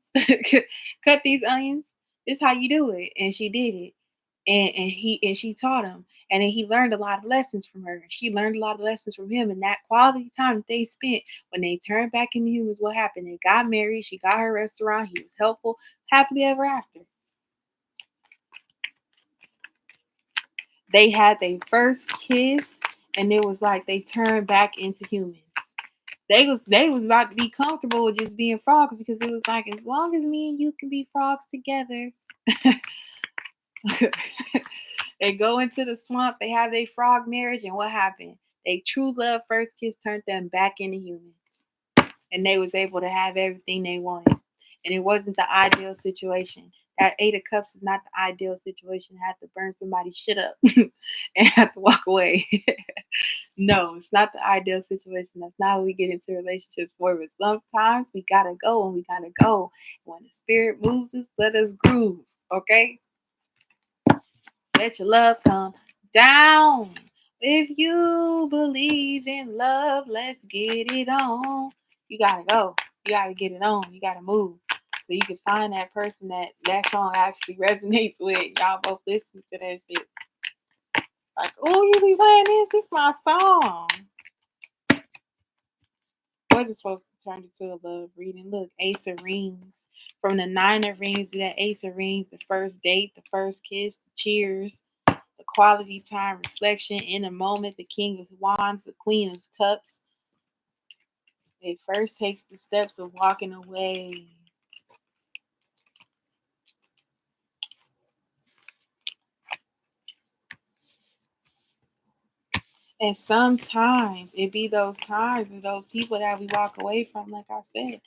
Cut these onions. This is how you do it. And she did it. And she taught him, and then he learned a lot of lessons from her. She learned a lot of lessons from him, and that quality time that they spent, when they turned back into humans, what happened? They got married. She got her restaurant. He was helpful, happily ever after. They had their first kiss, and it was like they turned back into humans. They was about to be comfortable with just being frogs, because it was like, as long as me and you can be frogs together. They go into the swamp, they have their frog marriage, and what happened? They true love first kiss turned them back into humans. And they was able to have everything they wanted. And it wasn't the ideal situation. That 8 of Cups is not the ideal situation. Have to burn somebody's shit up and have to walk away. No, it's not the ideal situation. That's not what we get into relationships for. But sometimes we gotta go, and we gotta go. When the spirit moves us, let us groove. Okay? Let your love come down. If you believe in love, let's get it on. You gotta go. You gotta get it on. You gotta move. So you can find that person that song actually resonates with. Y'all both listen to that shit. Like, oh, you be playing this? This is my song. Wasn't supposed to turn into a love reading. Look, Ace of Rings. From the 9 of Rings to that Ace of Rings, the first date, the first kiss, the cheers, the quality time, reflection in a moment, the King of Wands, the Queen of Cups. It first takes the steps of walking away. And sometimes it be those times with those people that we walk away from, like I said.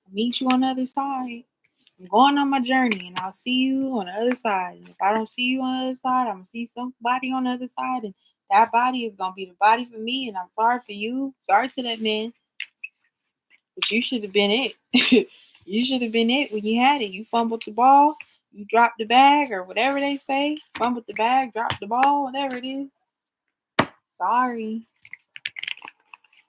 I'll meet you on the other side. I'm going on my journey, and I'll see you on the other side. And if I don't see you on the other side, I'm going to see somebody on the other side. And that body is going to be the body for me. And I'm sorry for you. Sorry to that man. But you should have been it. You should have been it when you had it. You fumbled the ball. You dropped the bag, or whatever they say. Fumbled the bag, dropped the ball, whatever it is. Sorry.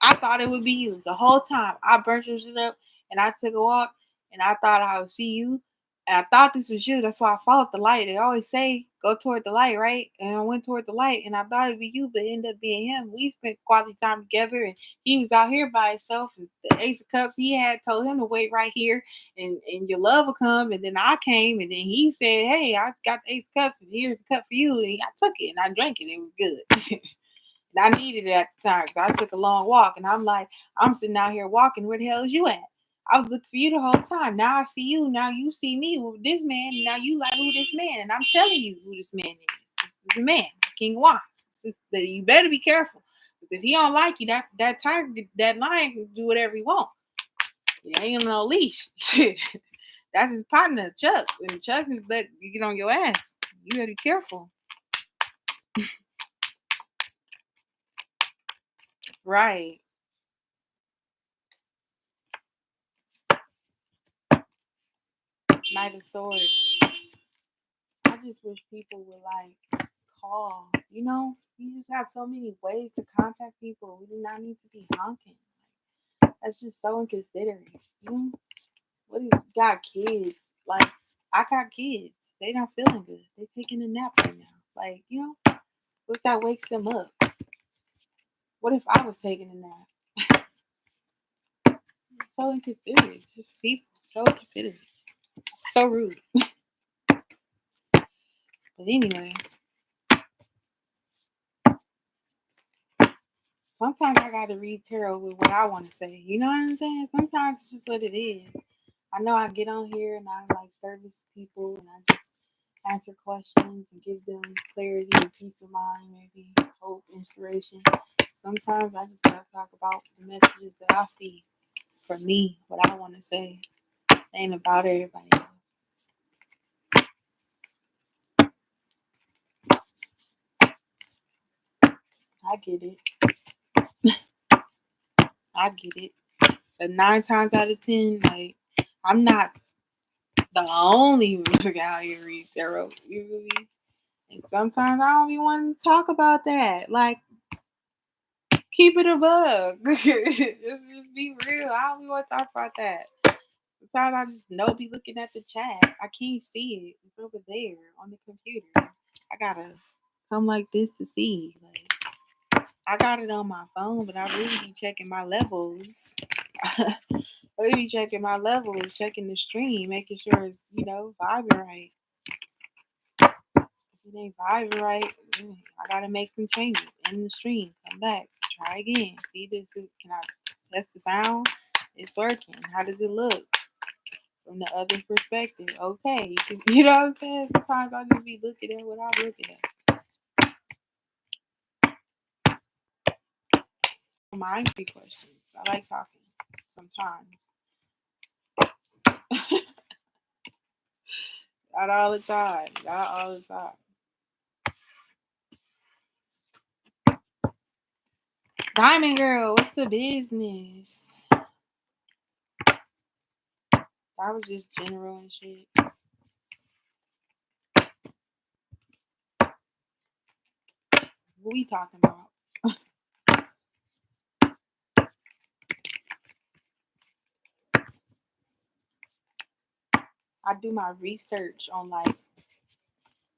I thought it would be you the whole time. I burnt your shit up, and I took a walk, and I thought I would see you. And I thought this was you. That's why I followed the light. They always say go toward the light, right? And I went toward the light, and I thought it'd be you, but it ended up being him. We spent quality time together, and he was out here by himself. And the Ace of Cups, he had told him to wait right here, and your love will come. And then I came, and then he said, "Hey, I got the Ace of Cups, and here's a cup for you." And I took it, and I drank it. It was good. And I needed it at the time because I took a long walk, and I'm like, I'm sitting out here walking. Where the hell is you at? I was looking for you the whole time. Now I see you. Now you see me with this man. And now you like who this man. And I'm telling you who this man is. This is the man, King of Wands. You better be careful. Because if he don't like you, that tiger, that lion can do whatever he want. He ain't on no leash. That's his partner, Chuck. And Chuck is let you get on your ass. You better be careful. Right. Knight of Swords. I just wish people would like call. You just have so many ways to contact people. We do not need to be honking. That's just so inconsiderate. What do you got kids? Like I got kids. They not feeling good. They taking a nap right now. Like, what that wakes them up? What if I was taking a nap? So inconsiderate. It's just people. So inconsiderate. So rude. But anyway. Sometimes I gotta read tarot with what I want to say. You know what I'm saying? Sometimes it's just what it is. I know I get on here and I like service people and I just answer questions and give them clarity and peace of mind, maybe hope, inspiration. Sometimes I just gotta talk about the messages that I see for me, what I want to say. It ain't about everybody else. I get it. I get it. But 9 times out of 10, like I'm not the only one out here read tarot. You really. And sometimes I don't be wanting to talk about that. Like, keep it above. Just be real. I don't be want to talk about that. Sometimes I just be looking at the chat. I can't see it. It's over there on the computer. I gotta come like this to see. Like, I got it on my phone, but I really be checking my levels. I really be checking my levels, checking the stream, making sure it's, vibing right. If it ain't vibing right, I gotta make some changes in the stream. Come back, try again. See this? Can I test the sound? It's working. How does it look from the other perspective? Okay, you know what I'm saying. Sometimes I just be looking at what I'm looking at. Mind free questions. I like talking sometimes. Not all the time. Not all the time. Diamond Girl, what's the business? That was just general and shit. What we talking about? I do my research on like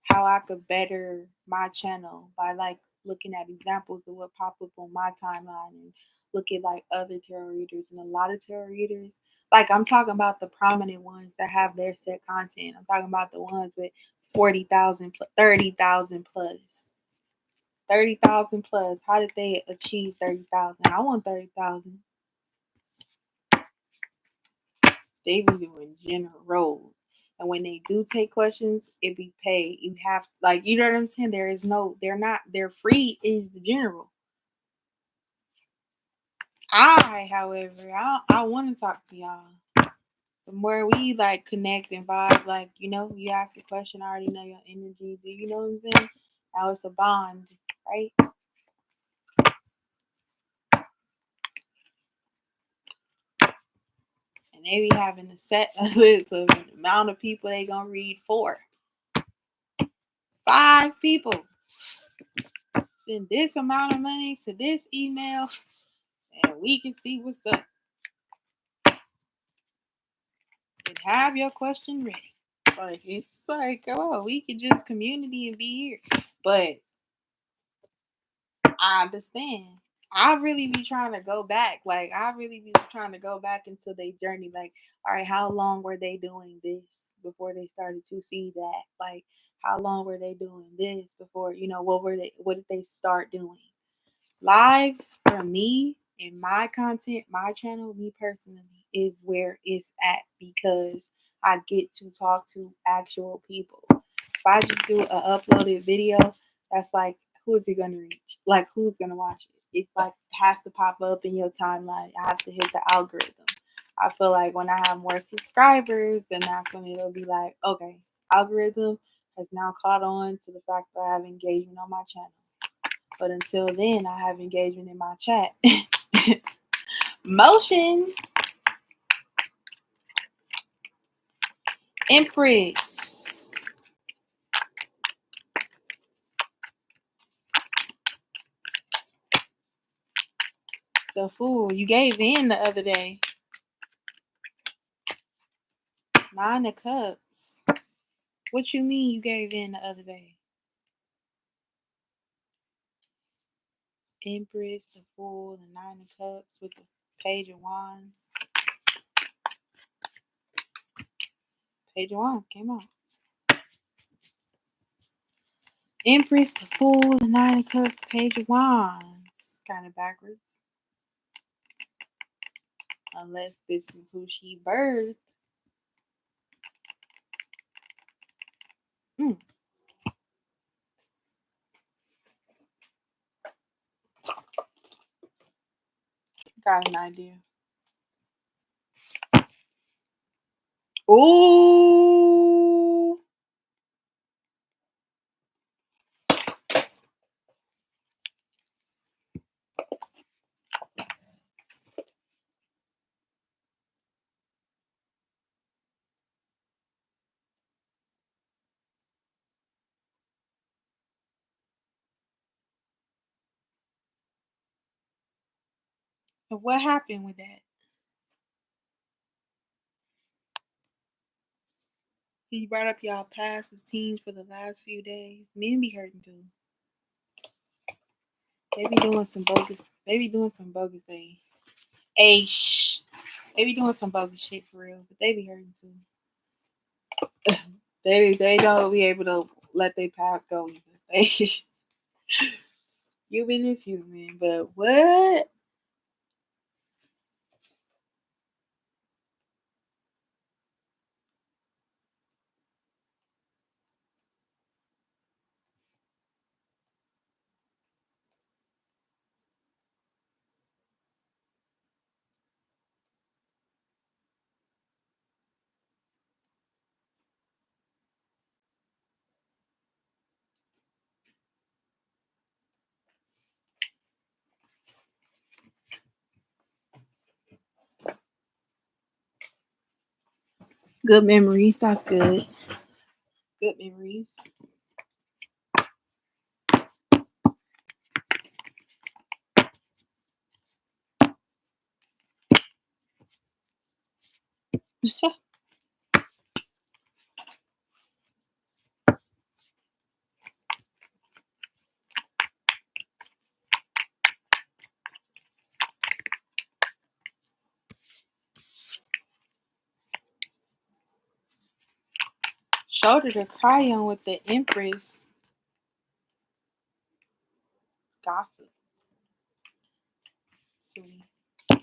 how I could better my channel by like looking at examples of what pop up on my timeline and look at like other tarot readers, and a lot of tarot readers, like I'm talking about the prominent ones that have their set content. I'm talking about the ones with 40,000 30,000 plus. 30,000 plus. How did they achieve 30,000? I want 30,000. They be doing general roles. And when they do take questions, it be paid. You have like, you know what I'm saying? They're free is the general. However, I want to talk to y'all. The more we like connect and vibe, like, you ask a question, I already know your energy. Do you know what I'm saying? Now it's a bond, right? And they be having a list of the amount of people they gonna read for. 5 people. Send this amount of money to this email and we can see what's up. And have your question ready. Like it's like, oh, we could just community and be here. But I understand. I really be trying to go back. Like I really be trying to go back into their journey. Like, all right, how long were they doing this before they started to see that? Like, how long were they doing this before, what did they start doing? Lives for me and my content, my channel, me personally, is where it's at because I get to talk to actual people. If I just do an uploaded video, that's like, who is it gonna reach? Like, who's gonna watch it? It's like it has to pop up in your timeline. I have to hit the algorithm. I feel like when I have more subscribers, then that's when it'll be like, okay, algorithm has now caught on to the fact that I have engagement on my channel. But until then, I have engagement in my chat. Motion. Empress. The Fool. You gave in the other day. Nine of Cups. What you mean you gave in the other day? Empress, the Fool, the Nine of Cups with the Page of Wands. Page of Wands came out. Empress, the Fool, the Nine of Cups, the Page of Wands. Kind of backwards. Unless this is who she birthed. Got an idea. Ooh. So what happened with that? He brought up y'all past as teens for the last few days. Men be hurting too. They be doing some bogus. They be doing some bogus. They be doing some bogus shit for real, but they be hurting too. They don't be able to let their past go either. They human is human, but what? Good memories. That's good. Good memories. Shoulder to cry on with the Empress. Gossip. See. A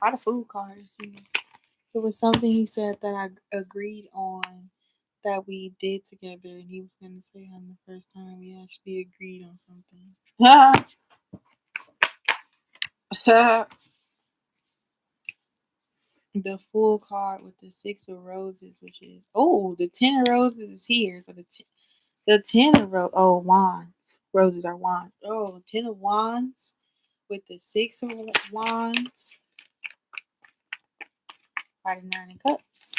lot of food cards here. It was something he said that I agreed on that we did together, and he was going to say on the first time we actually agreed on something. The Fool card with the Six of Roses, which is the 10 of Roses is here. So the 10 of wands. Roses are wands. Oh, 10 of Wands with the 6 of Wands. By the 9 of Cups.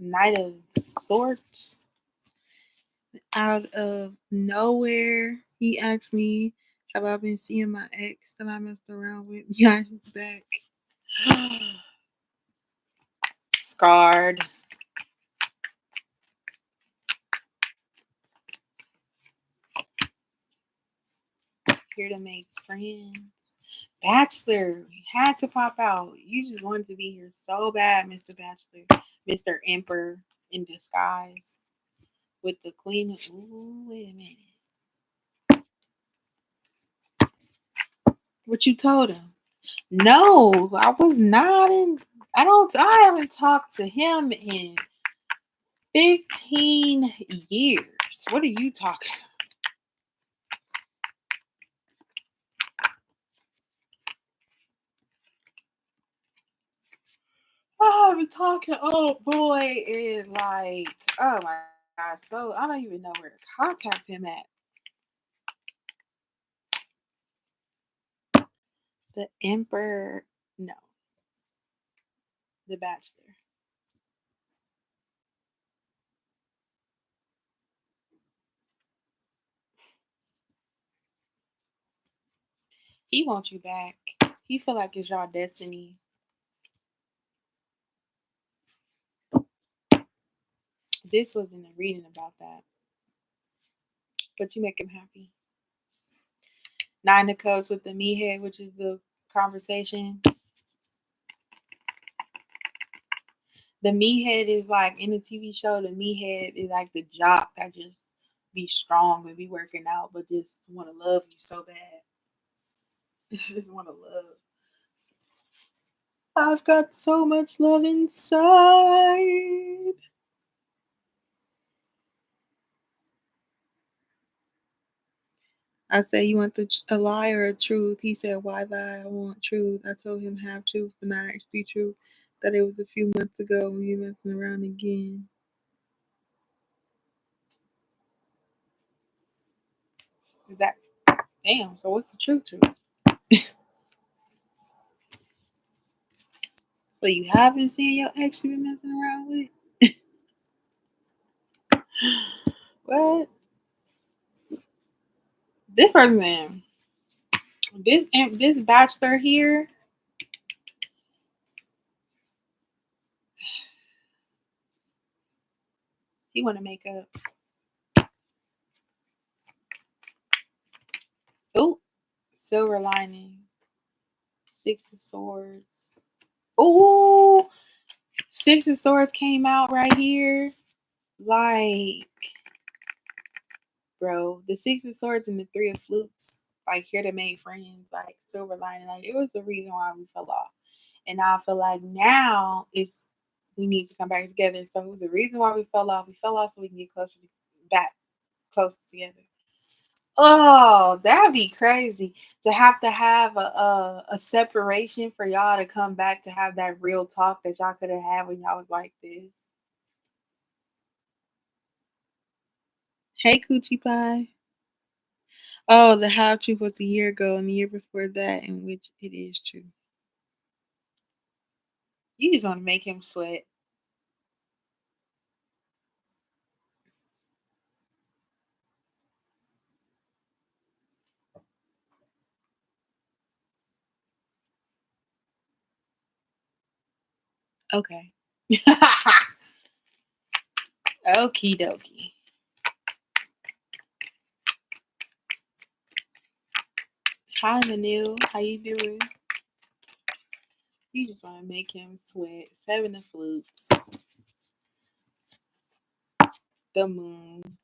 Knight of Swords. Out of nowhere, he asked me, Have I been seeing my ex that I messed around with behind his back? Scarred. Here to make friends. Bachelor had to pop out. You just wanted to be here so bad, Mr. Bachelor. Mr. Emperor in disguise. With the queen. Ooh, wait a minute. What you told him? No, I was not in. I haven't talked to him in 15 years. What are you talking about? I've been talking, oh boy, is like, oh my god, so I don't even know where to contact him at. The Emperor, no. The Bachelor. He wants you back. He feel like it's y'all destiny. This wasn't a reading about that. But you make him happy. Nine of Cups with the me head, which is the conversation. The me head is like in the TV show, the me head is like the jock that just be strong and be working out, but just want to love you so bad. Just want to love. I've got so much love inside. I said, you want a lie or a truth? He said, why lie? I want truth. I told him half truth, but not actually true. That it was a few months ago when you messing around again. Is that damn? So what's the truth? So you haven't seen your ex you been messing around with? What? This person, this bachelor here, he want to make up. Oh, silver lining, 6 of Swords. Oh, 6 of Swords came out right here. Like, bro, the 6 of Swords and the 3 of Flutes, like, here to make friends, like, silver lining. Like, it was the reason why we fell off. And I feel like now we need to come back together. So it was the reason why we fell off. We fell off so we can get back close together. Oh, that'd be crazy to have a separation for y'all to come back to have that real talk that y'all could have had when y'all was like this. Hey, Coochie Pie. Oh, the half truth was a year ago and the year before that, in which it is true. You just want to make him sweat. Okay. Okie dokie. Hi, Manil. How you doing? You just want to make him sweat. 7 of Flutes. The Moon.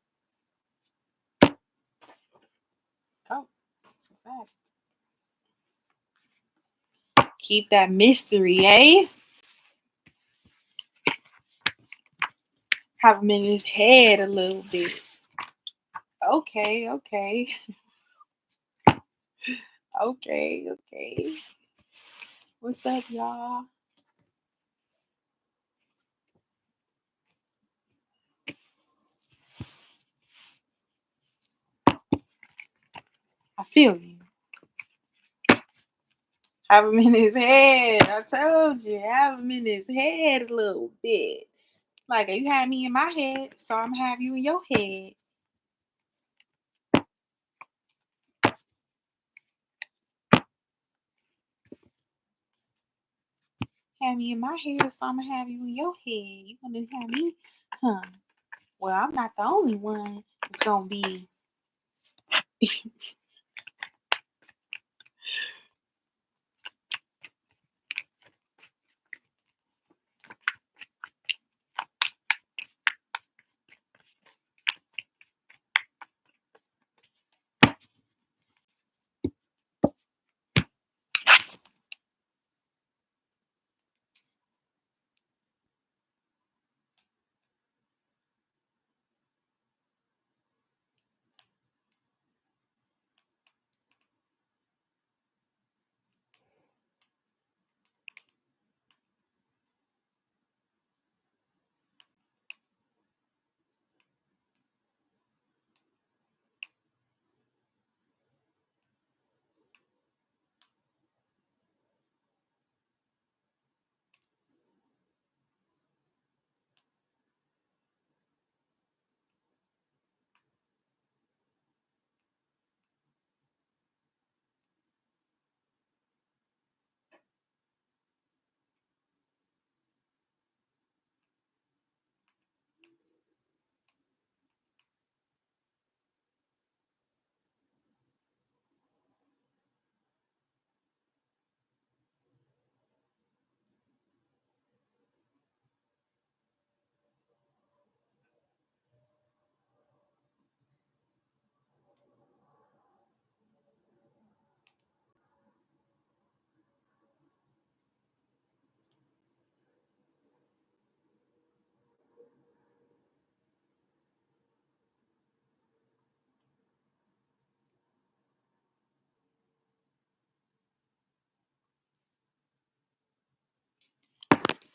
Oh, it's a fact. Keep that mystery, eh? Have him in his head a little bit. Okay. Okay. What's up, y'all? I feel you. Have him in his head. I told you. Have him in his head a little bit. Like, you had me in my head, so I'm going to have you in your head. have me in my head, so I'm gonna have you in your head. You gonna have me, huh? Well, I'm not the only one that's gonna be.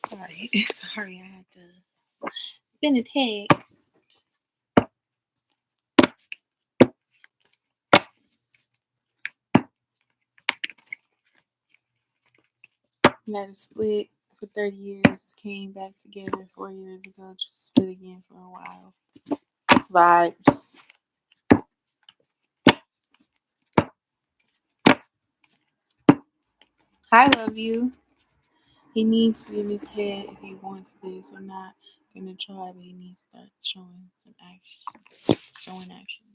Sorry, sorry, I had to send a text. That is split for 30 years, came back together 4 years ago, just split again for a while. Vibes. I love you. He needs it in his head if he wants this. We're not gonna try, but he needs to start showing some action. Showing action.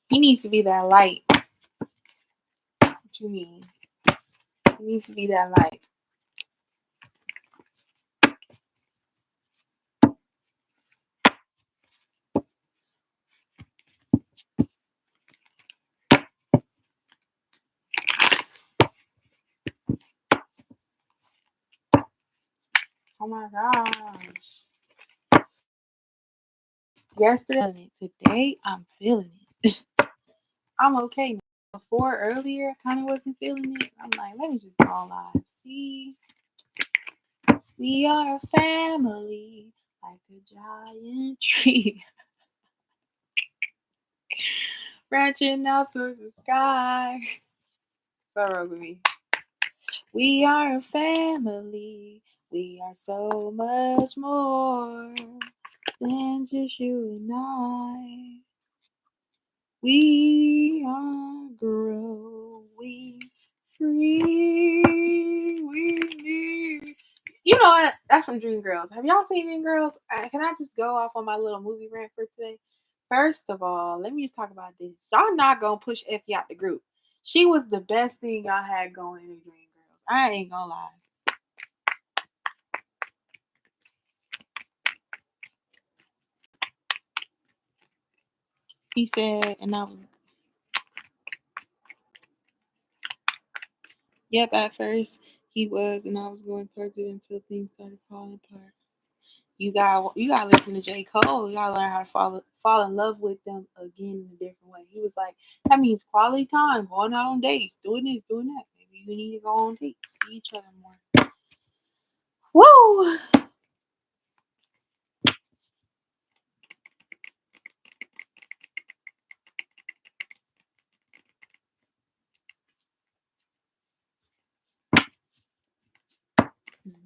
He needs to be that light. What you mean? He needs to be that light. Oh my gosh. Yesterday, today, I'm feeling it. I'm okay now. Before, earlier, I kind of wasn't feeling it. I'm like, let me just go live. See, we are a family, like a giant tree, branching out towards the sky. So wrong with me. We are a family. We are so much more than just you and I. We are growing free. We need. You know what? That's from Dream Girls. Have y'all seen Dream Girls? Can I just go off on my little movie rant for today? First of all, let me just talk about this. Y'all not gonna push Effie out the group. She was the best thing y'all had going in Dream Girls. I ain't gonna lie. He said, and I was, yep, at first he was, and I was going towards it until things started falling apart. You gotta listen to J. Cole. You gotta learn how to fall in love with them again in a different way. He was like, that means quality time, going out on dates, doing this, doing that. Maybe you need to go on dates, see each other more. Woo!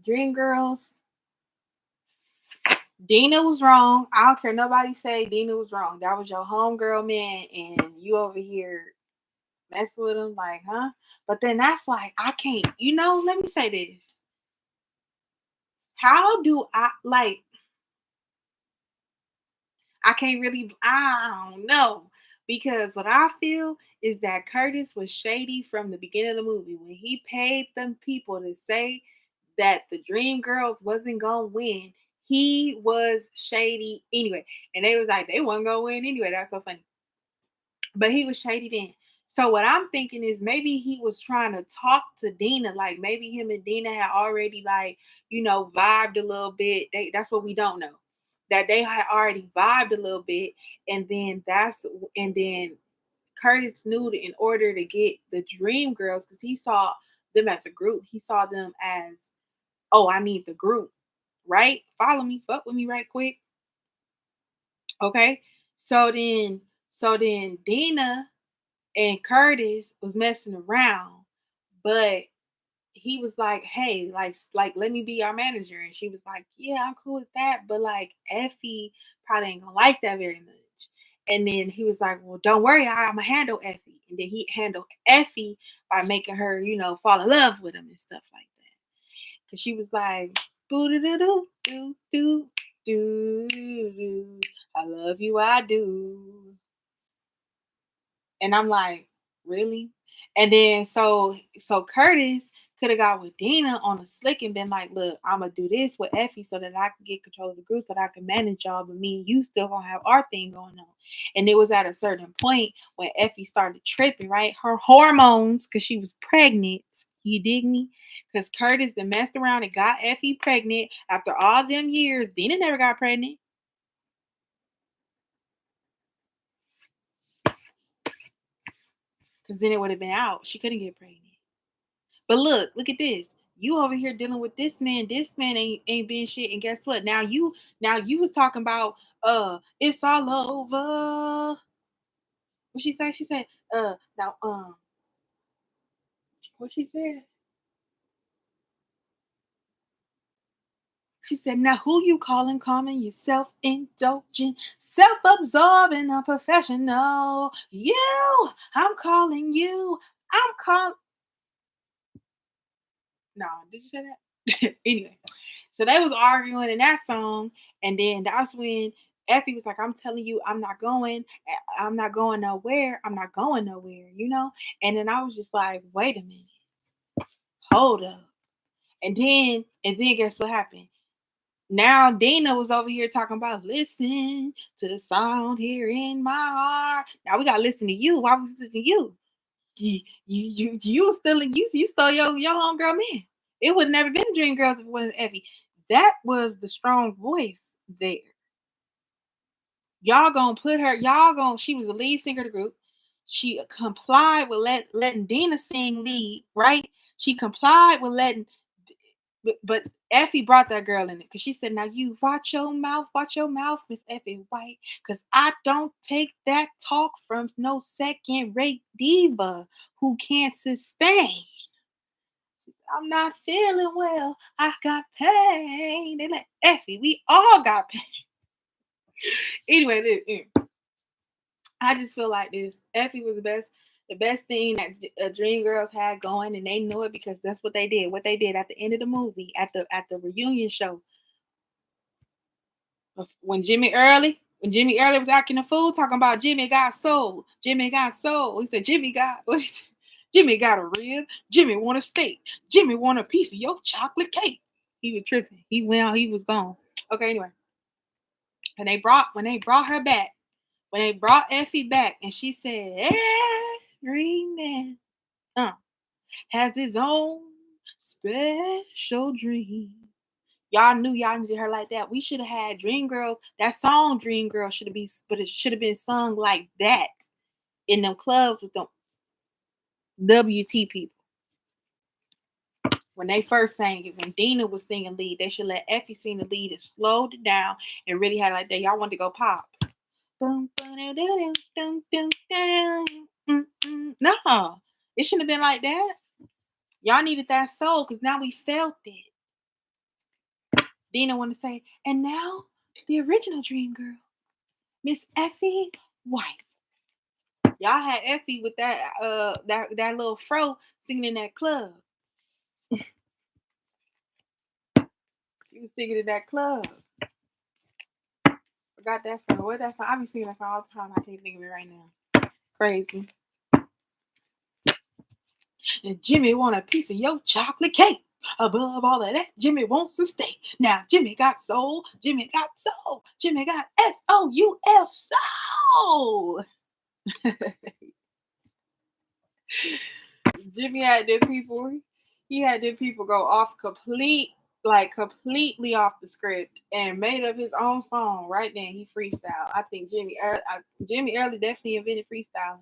Dream Girls. Dina was wrong. I don't care nobody say Dina was wrong. That was your homegirl, man, and you over here mess with him, like, huh? But then that's like, I can't, let me say this. How do I, like, I can't really, I don't know. Because what I feel is that Curtis was shady from the beginning of the movie. When he paid them people to say that the Dream Girls wasn't going to win, he was shady anyway. And they was like, they wasn't going to win anyway. That's so funny. But he was shady then. So what I'm thinking is maybe he was trying to talk to Dina. Like maybe him and Dina had already like, vibed a little bit. That's what we don't know. That they had already vibed a little bit. And then Curtis knew that in order to get the Dream Girls, because he saw them as a group, he saw them as, oh, I need the group. Right? Follow me, fuck with me right quick. Okay. So then Dina and Curtis was messing around, but he was like, "Hey, like, let me be our manager," and she was like, "Yeah, I'm cool with that, but like, Effie probably ain't gonna like that very much." And then he was like, "Well, don't worry, I'm gonna handle Effie," and then he handled Effie by making her, fall in love with him and stuff like that, because she was like, "Boo doo doo doo doo doo doo, I love you, I do." And I'm like, really? And then so Curtis could have got with Dina on a slick and been like, look, I'm gonna do this with Effie so that I can get control of the group so that I can manage y'all, but me and you still gonna have our thing going on. And it was at a certain point when Effie started tripping, right? Her hormones, because she was pregnant. You dig me? Because Curtis then messed around and got Effie pregnant. After all them years, Dina never got pregnant. Because then it would have been out. She couldn't get pregnant. But look at this. You over here dealing with this man. This man ain't been shit. And guess what? Now you was talking about it's all over. What she say? She said, now what she said? She said, now who you calling you self-indulgent, self-absorbing, unprofessional. You, I'm calling you. I'm calling. No, did you say that? Anyway, so they was arguing in that song, and then that's when Effie was like, "I'm telling you, I'm not going. I'm not going nowhere. I'm not going nowhere." And then I was just like, "Wait a minute, hold up." And then guess what happened? Now Dana was over here talking about listen to the sound here in my heart. Now we gotta listen to you. Why was listening to you? You was still you stole your homegirl man. It would never been Dream Girls if it wasn't Effie. That was the strong voice there. Y'all gonna put her. She was the lead singer of the group. She complied with letting Dina sing lead. Right. She complied with letting. But Effie brought that girl in it because she said, "Now you watch your mouth, Miss Effie White, because I don't take that talk from no second-rate diva who can't sustain. I'm not feeling well. I got pain." They like Effie, we all got pain. Anyway, I just feel like this. Effie was the best thing that Dream Girls had going, and they know it because that's what they did. What they did at the end of the movie, at the reunion show, when Jimmy Early was acting a fool, talking about Jimmy got soul. Jimmy got soul. He said Jimmy got what he said, Jimmy got a rib. Jimmy want a steak. Jimmy want a piece of your chocolate cake. He was tripping. He went out. He was gone. Okay, anyway. When they brought her back, when they brought Effie back, and she said, "Every man has his own special dream." Y'all knew y'all needed her like that. We should have had Dream Girls. That song Dream Girls but it should have been sung like that in them clubs with them WT people. When they first sang it, when Dina was singing lead, they should let Effie sing the lead and slowed it down and really had it like that. Y'all want to go pop. No, it shouldn't have been like that. Y'all needed that soul because now we felt it. Dina want to say, and now the original Dream Girl, Miss Effie White. Y'all had Effie with that that little fro singing in that club. She was singing in that club. Forgot that song. What that song? I be singing that song all the time. I can't think of it right now. Crazy. And Jimmy want a piece of your chocolate cake. Above all of that, Jimmy wants some steak. Now Jimmy got soul. Jimmy got soul. Jimmy got SOUL soul. Jimmy had them people. He had them people go off completely off the script and made up his own song right then. He freestyle. I think Jimmy Early definitely invented freestyle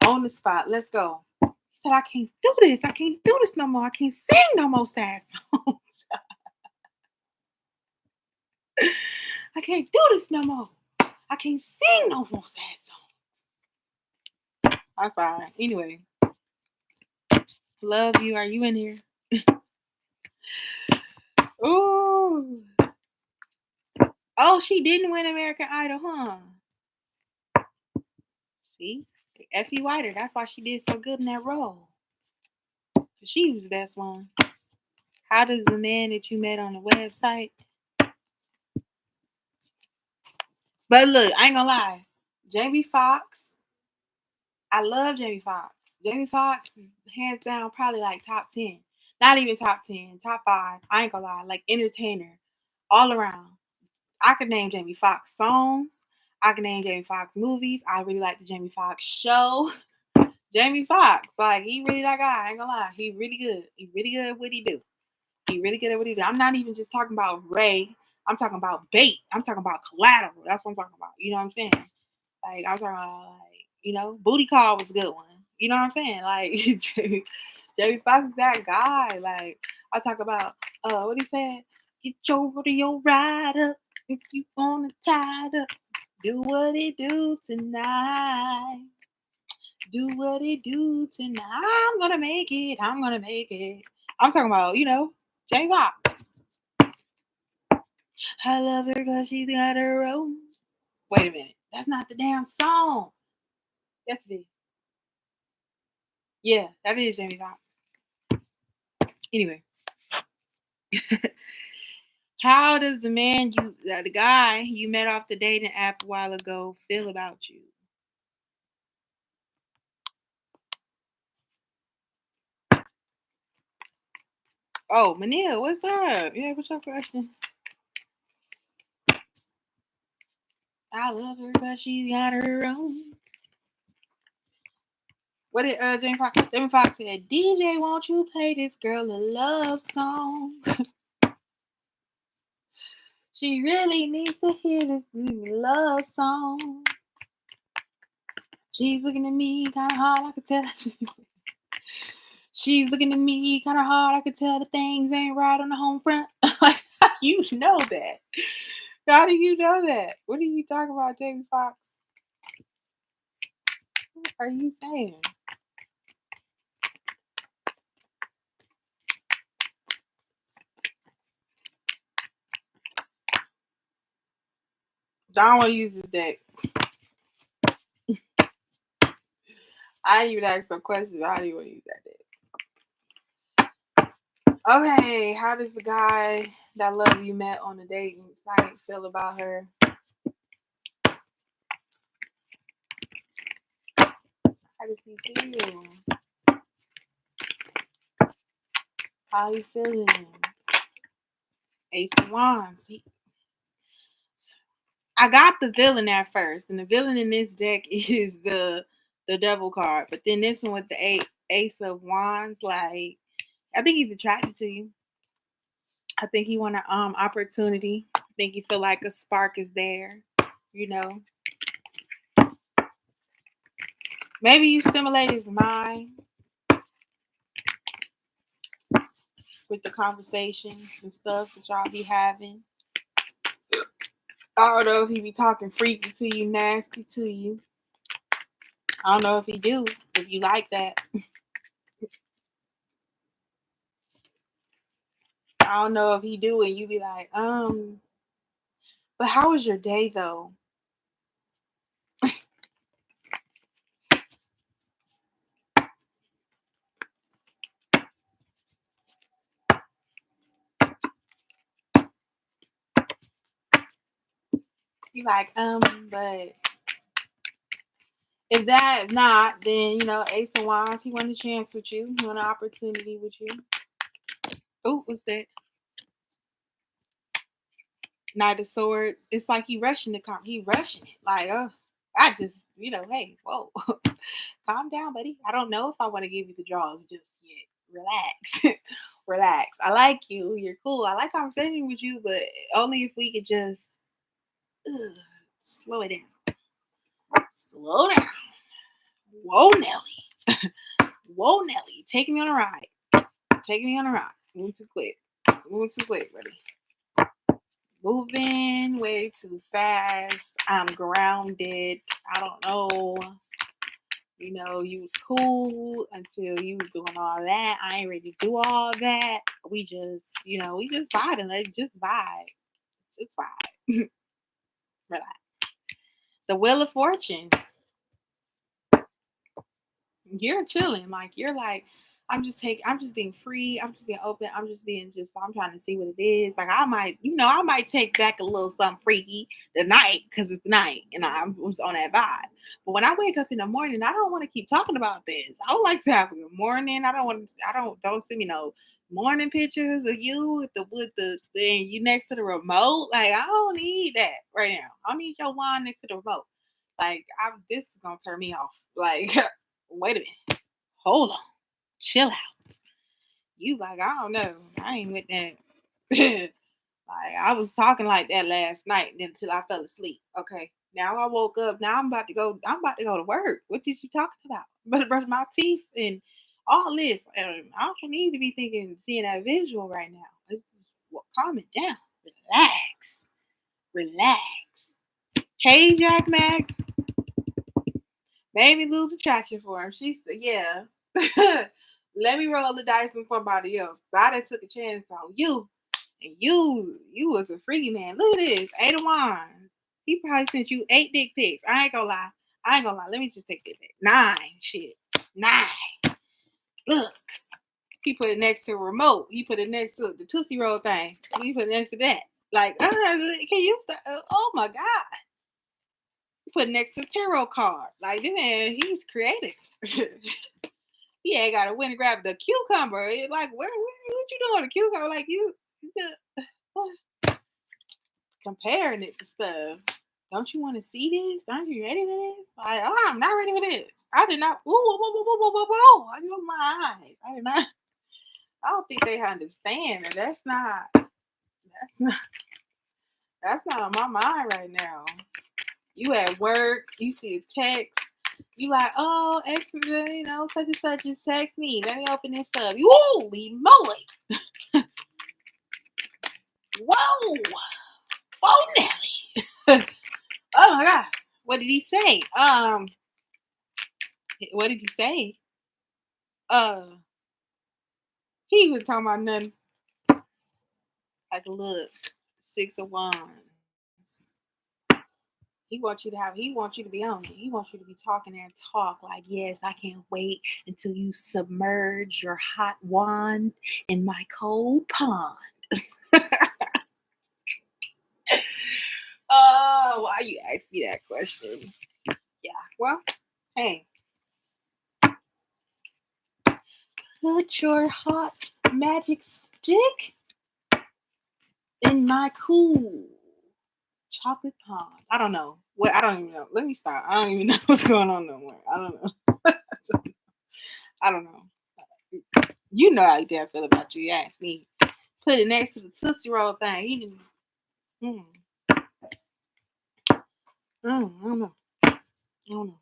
on the spot. Let's go. He said, "I can't do this. I can't do this no more. I can't sing no more sad songs. I can't do this no more. I can't sing no more sad songs." I'm sorry. Anyway, love you. Are you in here? Ooh. Oh, she didn't win American Idol, huh? See? Effie Whiter. That's why she did so good in that role. She was the best one. How does the man that you met on the website? But look, I ain't gonna lie. Jamie Foxx. I love Jamie Foxx. Jamie Foxx is hands down probably like top 10. Not even top 10, top 5. I ain't gonna lie. Like entertainer. All around. I could name Jamie Foxx songs. I can name Jamie Foxx movies. I really like the Jamie Foxx show. Jamie Foxx, like he really that guy. I ain't gonna lie. He really good. He really good at what he do. He really good at what he do. I'm not even just talking about Ray. I'm talking about Bait. I'm talking about Collateral. That's what I'm talking about. You know what I'm saying? Like I'm talking about Booty Call was a good one. You know what I'm saying? Like Jamie Foxx is that guy. Like I talk about what he said. Get your rodeo ride up if you wanna tie up. Do what it do tonight. Do what it do tonight. I'm gonna make it. I'm gonna make it. I'm talking about, Jamie Foxx. I love her because she's got her own. Wait a minute. That's not the damn song. Yes, it is. Yeah, that is Jamie Foxx. Anyway. How does the guy you met off the dating app a while ago feel about you? Oh, Manil, what's up? Yeah, what's your question? I love her because she's got her own. What did Jamie Foxx? Jamie Foxx said, "DJ, won't you play this girl a love song? She really needs to hear this love song. She's looking at me kind of hard, I could tell." She's looking at me kind of hard, I could tell the things ain't right on the home front. Like, how you know that? How do you know that? What are you talking about, Jamie Foxx? What are you saying? I don't want to use this deck. I didn't even ask some questions. I don't even want to use that deck. Okay, how does the guy that love you met on the dating site feel about her? How does he feel? How you feeling? Ace of Wands. I got the villain at first, and the villain in this deck is the devil card. But then this one with the Ace of Wands, like I think he's attracted to you. I think he want an opportunity. I think you feel like a spark is there. Maybe you stimulate his mind with the conversations and stuff that y'all be having. I don't know if he be talking freaky to you, nasty to you. I don't know if he do, if you like that. I don't know if he do and you be like, but how was your day though? You like, but if not, then you know, Ace of Wands, he want a chance with you, he want an opportunity with you. Oh, what's that? Knight of Swords. It's like he rushing the he rushing it. Like, I just, you know, hey, whoa, calm down, buddy. I don't know if I want to give you the draws just yet. Relax, relax. I like you. You're cool. I like conversating with you, but only if we could just slow it down. Slow down. Whoa, Nelly. Whoa, Nelly. Take me on a ride. Take me on a ride. Move too quick. Move too quick, buddy. Moving way too fast. I'm grounded. I don't know. You know, you was cool until you was doing all that. I ain't ready to do all that. We just, you know, we just vibing. Like, just vibe. Just vibe. Relax. The Wheel of Fortune. You're chilling. Like, you're like, I'm just being free. I'm just being open. I'm trying to see what it is. Like, I might take back a little something freaky tonight because it's night and I was on that vibe. But when I wake up in the morning, I don't want to keep talking about this. I would like to have a good morning. Don't send me no morning pictures of you with the then you next to the remote. Like, I don't need that right now. I don't need your wine next to the remote. Like, this is gonna turn me off. Like, wait a minute. Hold on. Chill out. You like, I don't know. I ain't with that. Like, I was talking like that last night until I fell asleep. Okay. Now I woke up. Now I'm about to go to work. What did you talking about? I'm about to brush my teeth and all this. I don't need to be seeing that visual right now. It's just, calm it down. Relax. Relax. Hey, Jack Mac. Made me lose attraction for him. She said, yeah. Let me roll the dice on somebody else. I done took a chance on you. And you was a freaky man. Look at this. 8 of Wands. He probably sent you 8 dick pics. I ain't gonna lie. Let me just take it back. 9. Shit. 9. Look. He put it next to a remote. He put it next to the Tootsie Roll thing. He put it next to that. Like, can you stop? Oh my God. He put it next to a tarot card. Like, this man, he was creative. He ain't got to win and grab the cucumber. It's like, what you doing? A cucumber? Like, you comparing it to stuff. Don't you want to see this? Aren't you ready for this? Like, oh, I'm not ready for this. I did not. Whoa. I know my eyes. I did not. I don't think they understand. And that's not on my mind right now. You at work. You see a text. You like, oh, you know, such and such just text me. Let me open this up. Holy moly. Whoa, Nelly. Oh my God. What did he say? What did he say? He was talking about nothing. Like, look, 6 of Wands. He wants you to be on it. He wants you to be talking and talk like, yes, I can't wait until you submerge your hot wand in my cold pond. Oh, why you ask me that question? Yeah, well, hey. Put your hot magic stick in my cool chocolate pond. I don't know. I don't even know. Let me stop. I don't even know what's going on no more. I don't know. I don't know. You know how I feel about you. You asked me. Put it next to the Tootsie Roll thing. He didn't. I don't know.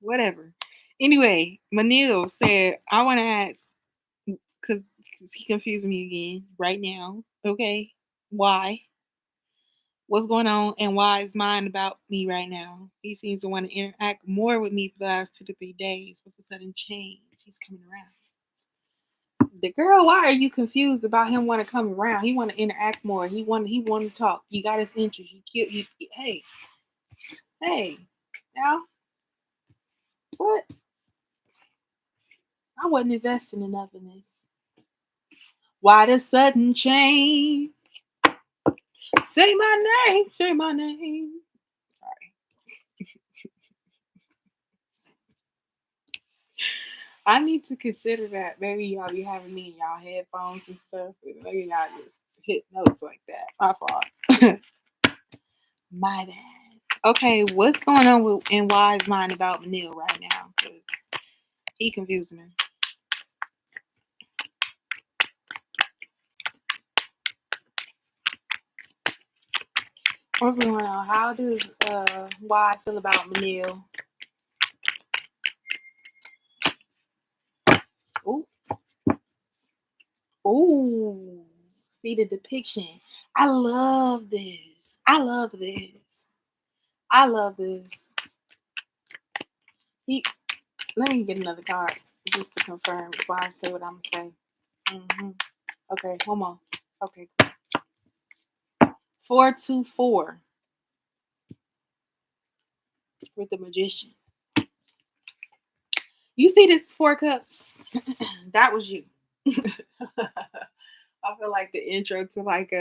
Whatever. Anyway, Manil said, I want to ask, because he confused me again right now. Okay. Why? What's going on and why is mine about me right now? He seems to want to interact more with me for the last 2 to 3 days. What's the sudden change? He's coming around. The girl, why are you confused about him want to come around? He want to interact more. He want to talk. You got his interest. Hey, now, what? I wasn't investing enough in this. Why the sudden change? Say my name. Say my name. Sorry. I need to consider that. Maybe y'all be having me in y'all headphones and stuff. And maybe not just hit notes like that. My fault. My bad. Okay, what's going on with in Wise mind about Manil right now? Because he confused me. What's going on? How does Wise feel about Manil? Ooh. Ooh. See the depiction. I love this. I love this. I love this. Let me get another card just to confirm before I say what I'm gonna say. Okay, hold on. Okay, 424 with the Magician. You see this 4 cups? That was you. I feel like the intro to like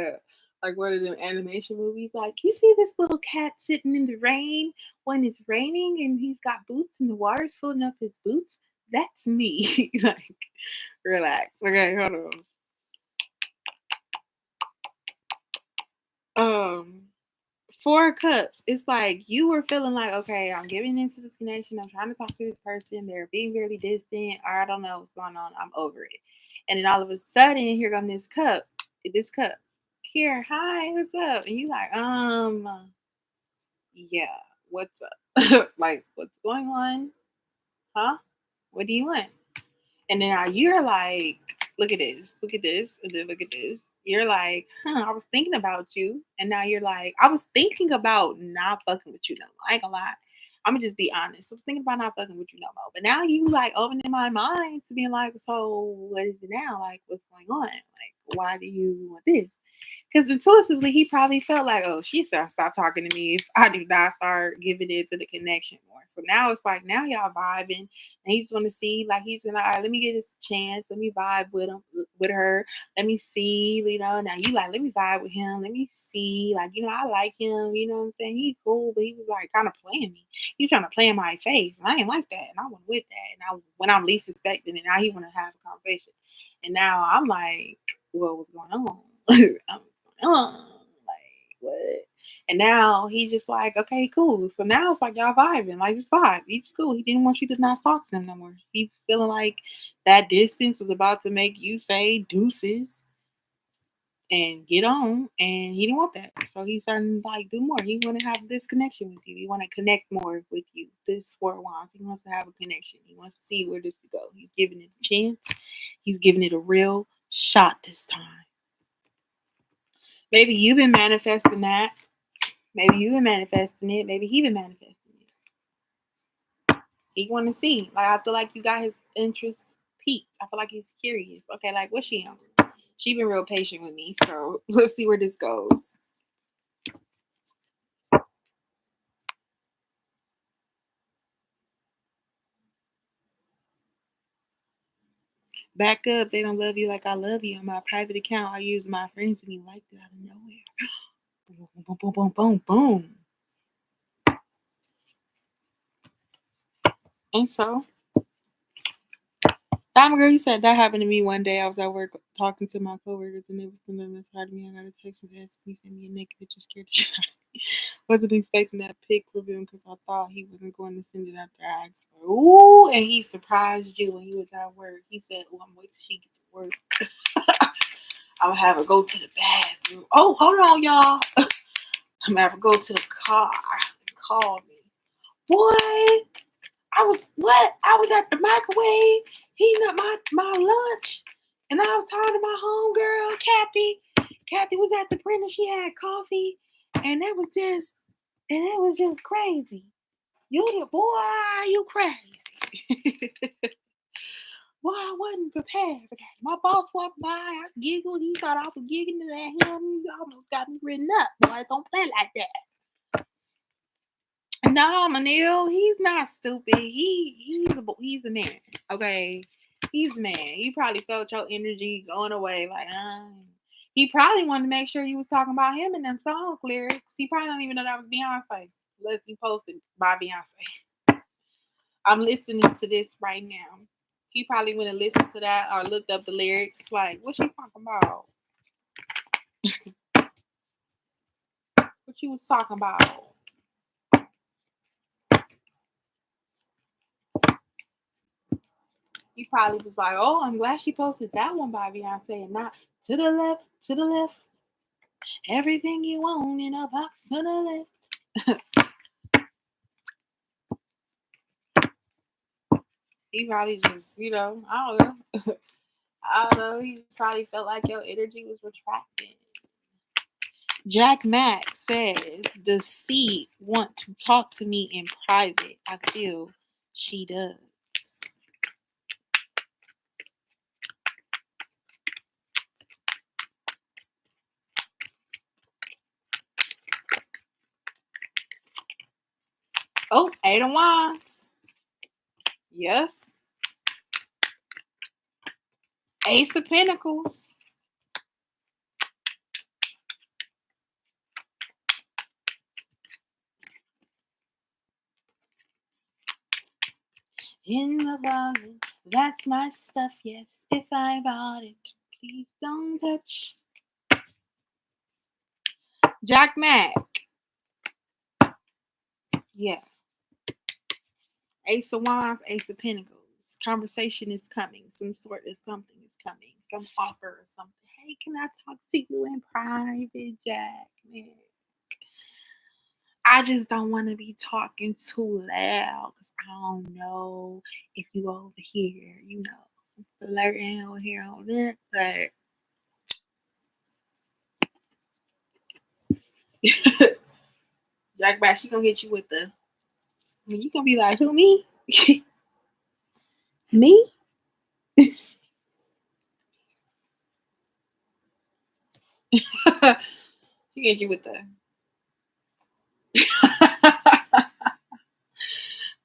one of them animation movies. Like, you see this little cat sitting in the rain when it's raining and he's got boots and the water's filling up his boots? That's me. Like, relax. Okay, hold on. 4 cups. It's like you were feeling like, okay, I'm giving into this connection. I'm trying to talk to this person. They're being really distant. Or I don't know what's going on. I'm over it. And then all of a sudden, here comes this cup. This cup. Here, hi, what's up? And you like, yeah, what's up? Like, what's going on? Huh? What do you want? And then now you're like, look at this, and then look at this. You're like, I was thinking about you. And now you're like, I was thinking about not fucking with you no more. I ain't gonna lie. I'm gonna just be honest. I was thinking about not fucking with you no more. But now you like opening my mind to being like, so what is it now? Like, what's going on? Like, why do you want this? Because intuitively, he probably felt like, oh, she's gonna stop talking to me if I do not start giving it to the connection more. So now it's like, now y'all vibing, and he just want to see, like, he's gonna, all right, let me get this chance, let me vibe with him, with her, let me see, you know. Now you like, let me vibe with him, let me see, like, you know, I like him, you know what I'm saying? He's cool, but he was like kind of playing me. He was trying to play in my face, and I ain't like that, and I went with that, and when I'm least expecting it, now he want to have a conversation, and now I'm like, well, what's going on? Like, what? And now he's just like, okay, cool. So now it's like y'all vibing, like, just vibe. He's cool. He didn't want you to not talk to him no more. He's feeling like that distance was about to make you say deuces and get on, and he didn't want that. So he's starting to like do more. He want to have this connection with you. He want to connect more with you. This 4 of Wands. He wants to have a connection. He wants to see where this could go. He's giving it a chance. He's giving it a real shot this time. Maybe you've been manifesting that. Maybe you've been manifesting it. Maybe he been manifesting it. He want to see. Like, I feel like you got his interest peaked. I feel like he's curious. Okay, like, what's she on? She been real patient with me. So let's see where this goes. Back up. They don't love you like I love you. On my private account, I use my friends and you liked it out of nowhere. Boom, boom, boom, boom, boom, boom. And so, Diamond Girl, you said that happened to me one day. I was at work talking to my coworkers and it was something that started me. I got a text and asked me, send me a naked picture, scared to shot. Wasn't expecting that pic from him because I thought he wasn't going to send it after I asked for it. Ooh, and he surprised you when he was at work. He said, oh, I'm waiting till she gets to work. I'm going to have her go to the bathroom. Oh, hold on, y'all. I'm going to have her go to the car and call me. Boy, I was at the microwave heating up my lunch, and I was talking to my homegirl, Kathy. Kathy was at the printer. She had coffee, and it was just crazy. You crazy. Boy, I wasn't prepared for that. My boss walked by, I giggled. He thought I was giggling at him. He almost got me written up. Boy, don't play like that. No, Manil, he's not stupid. He's a man. Okay, he's a man. He probably felt your energy going away. Like, He probably wanted to make sure you was talking about him in them song lyrics. He probably don't even know that was Beyonce. Unless he posted by Beyonce. I'm listening to this right now. He probably went and listened to that or looked up the lyrics. Like, what she talking about? What you was talking about? He probably was like, oh, I'm glad she posted that one by Beyonce and not to the left, to the left. Everything you want in a box to the left. He probably just, I don't know. I don't know. He probably felt like your energy was retracted. Jack Mack says, does C want to talk to me in private? I feel she does. Oh, 8 of Wands. Yes. Ace of Pentacles. In the closet, that's my stuff, yes. If I bought it, please don't touch. Jack Mack. Yeah. Ace of Wands, Ace of Pentacles. Conversation is coming. Some sort of something is coming. Some offer or something. Hey, can I talk to you in private, Jack Mack? I just don't want to be talking too loud because I don't know if you over here, flirting over here on there. But Jack Mack, she gonna hit you with the. You gonna be like, who, me? Me? She hit you with the.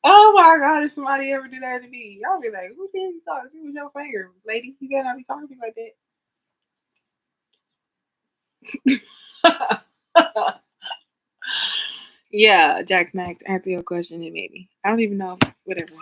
Oh my God, if somebody ever do that to me, y'all be like, who did you talk to with your finger? Lady, you better not be talking to me like that. Yeah, Jack Max, answer your question, then maybe. I don't even know. Whatever.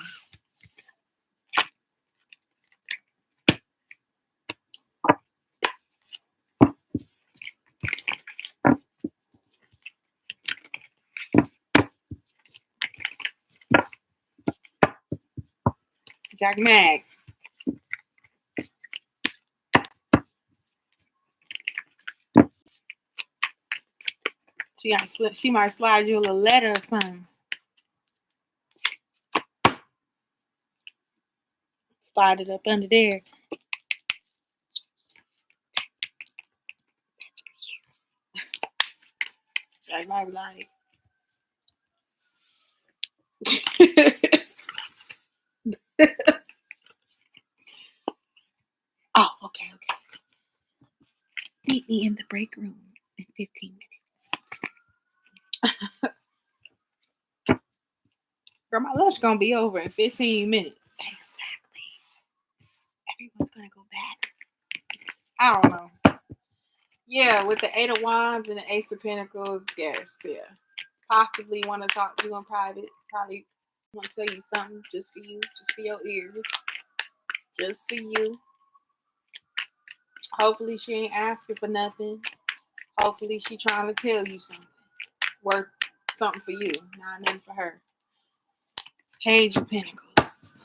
Jack Mac. She might slide you a little letter or something. Slide it up under there. Jack might be like. Oh, okay. Meet me in the break room in 15 minutes. Girl, my lunch gonna be over in 15 minutes. Exactly. Everyone's gonna go back. I don't know. Yeah, with the 8 of Wands and the Ace of Pentacles, yes, yeah. Possibly want to talk to you in private. Probably want to tell you something just for you, just for your ears. Just for you. Hopefully she ain't asking for nothing. Hopefully she trying to tell you something. Worth something for you, not nothing for her. Page of Pentacles.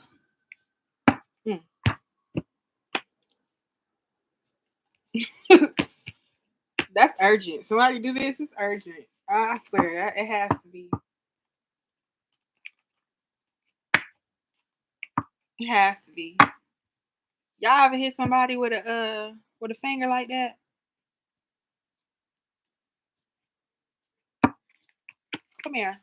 That's urgent. Somebody do this, it's urgent. I swear, it has to be. It has to be. Y'all ever hit somebody with a finger like that? Come here.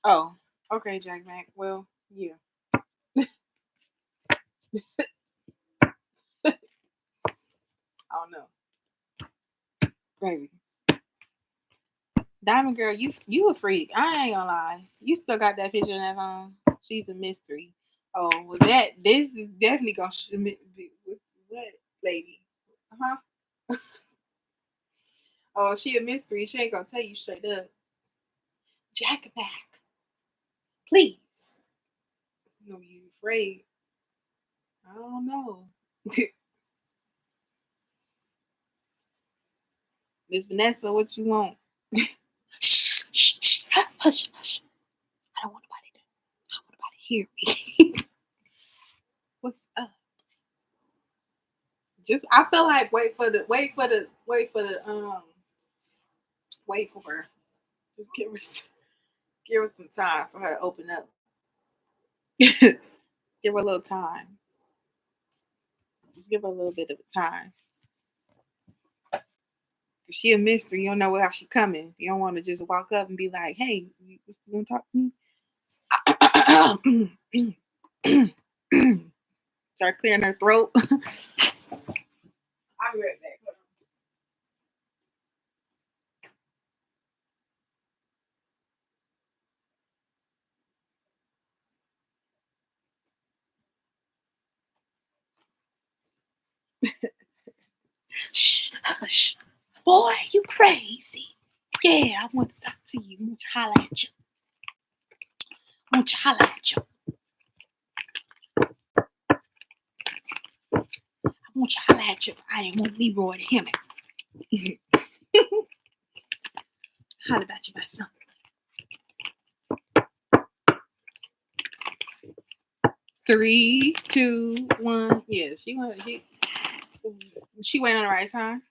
Oh, okay, Jack Mac. Well, yeah. I don't know. Baby. Diamond girl, you a freak. I ain't gonna lie. You still got that picture in that phone. She's a mystery. Oh, well, this is definitely gonna what lady? Huh? Oh, she a mystery. She ain't gonna tell you straight up. Jack back, please. You gonna be afraid? I don't know. Miss Vanessa, what you want? Shh, shh, shh, hush, hush. I don't want nobody to hear me. What's up? Just I feel like wait for her. Just give her some time for her to open up. Give her a little time. Just give her a little bit of a time. If she a mystery, you don't know how she coming. You don't want to just walk up and be like, "Hey, you want to talk to me?" Start clearing her throat. I'll be right back. Shh, hush. Boy, you crazy. Yeah, I want to talk to you. I want to holler at you. I want to holler at you. I want to holler at you. I ain't want Leroy to hear me. Holler about you about something. 3, 2, 1. Yeah, she went on the right time.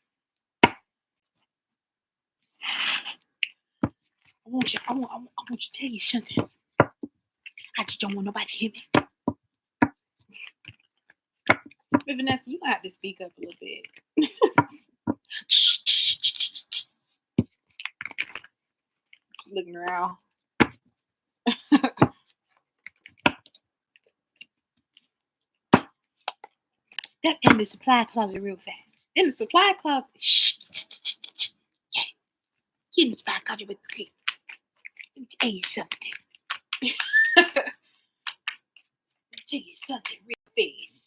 I want you to tell you something. I just don't want nobody to hear me. But Vanessa, you have to speak up a little bit. Looking around. Step in the supply closet real fast. In the supply closet. Yeah. Get in the supply closet real quick. Let me tell you something. Real fast.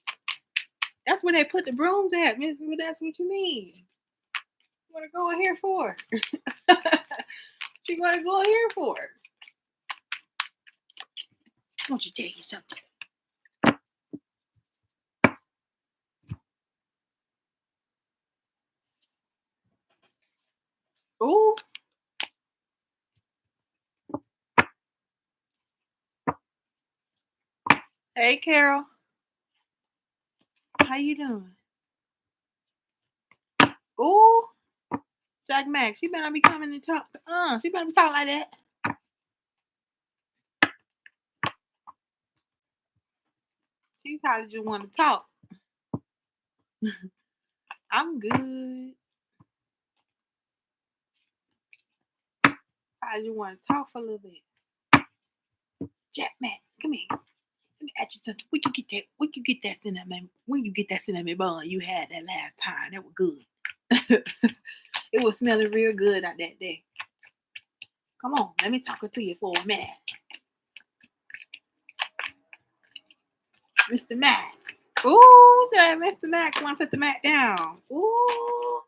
That's where they put the brooms at, Miss. That's what you mean. You want to go in here for? She want to go in here for? I want you to tell you something. Ooh. Hey, Carol. How you doing? Ooh. Jack Max, she better not be coming and talk. She better be talking like that. She probably just want to talk. I'm good. I just want to talk for a little bit. Jack Max, come here. Let me ask you something. Where you get that cinnamon? When you get that cinnamon bun you had that last time? That was good. It was smelling real good out that day. Come on, let me talk to you for a minute. Mr. Mac. Ooh, sorry, Mr. Mac. Want to put the Mac down. Ooh.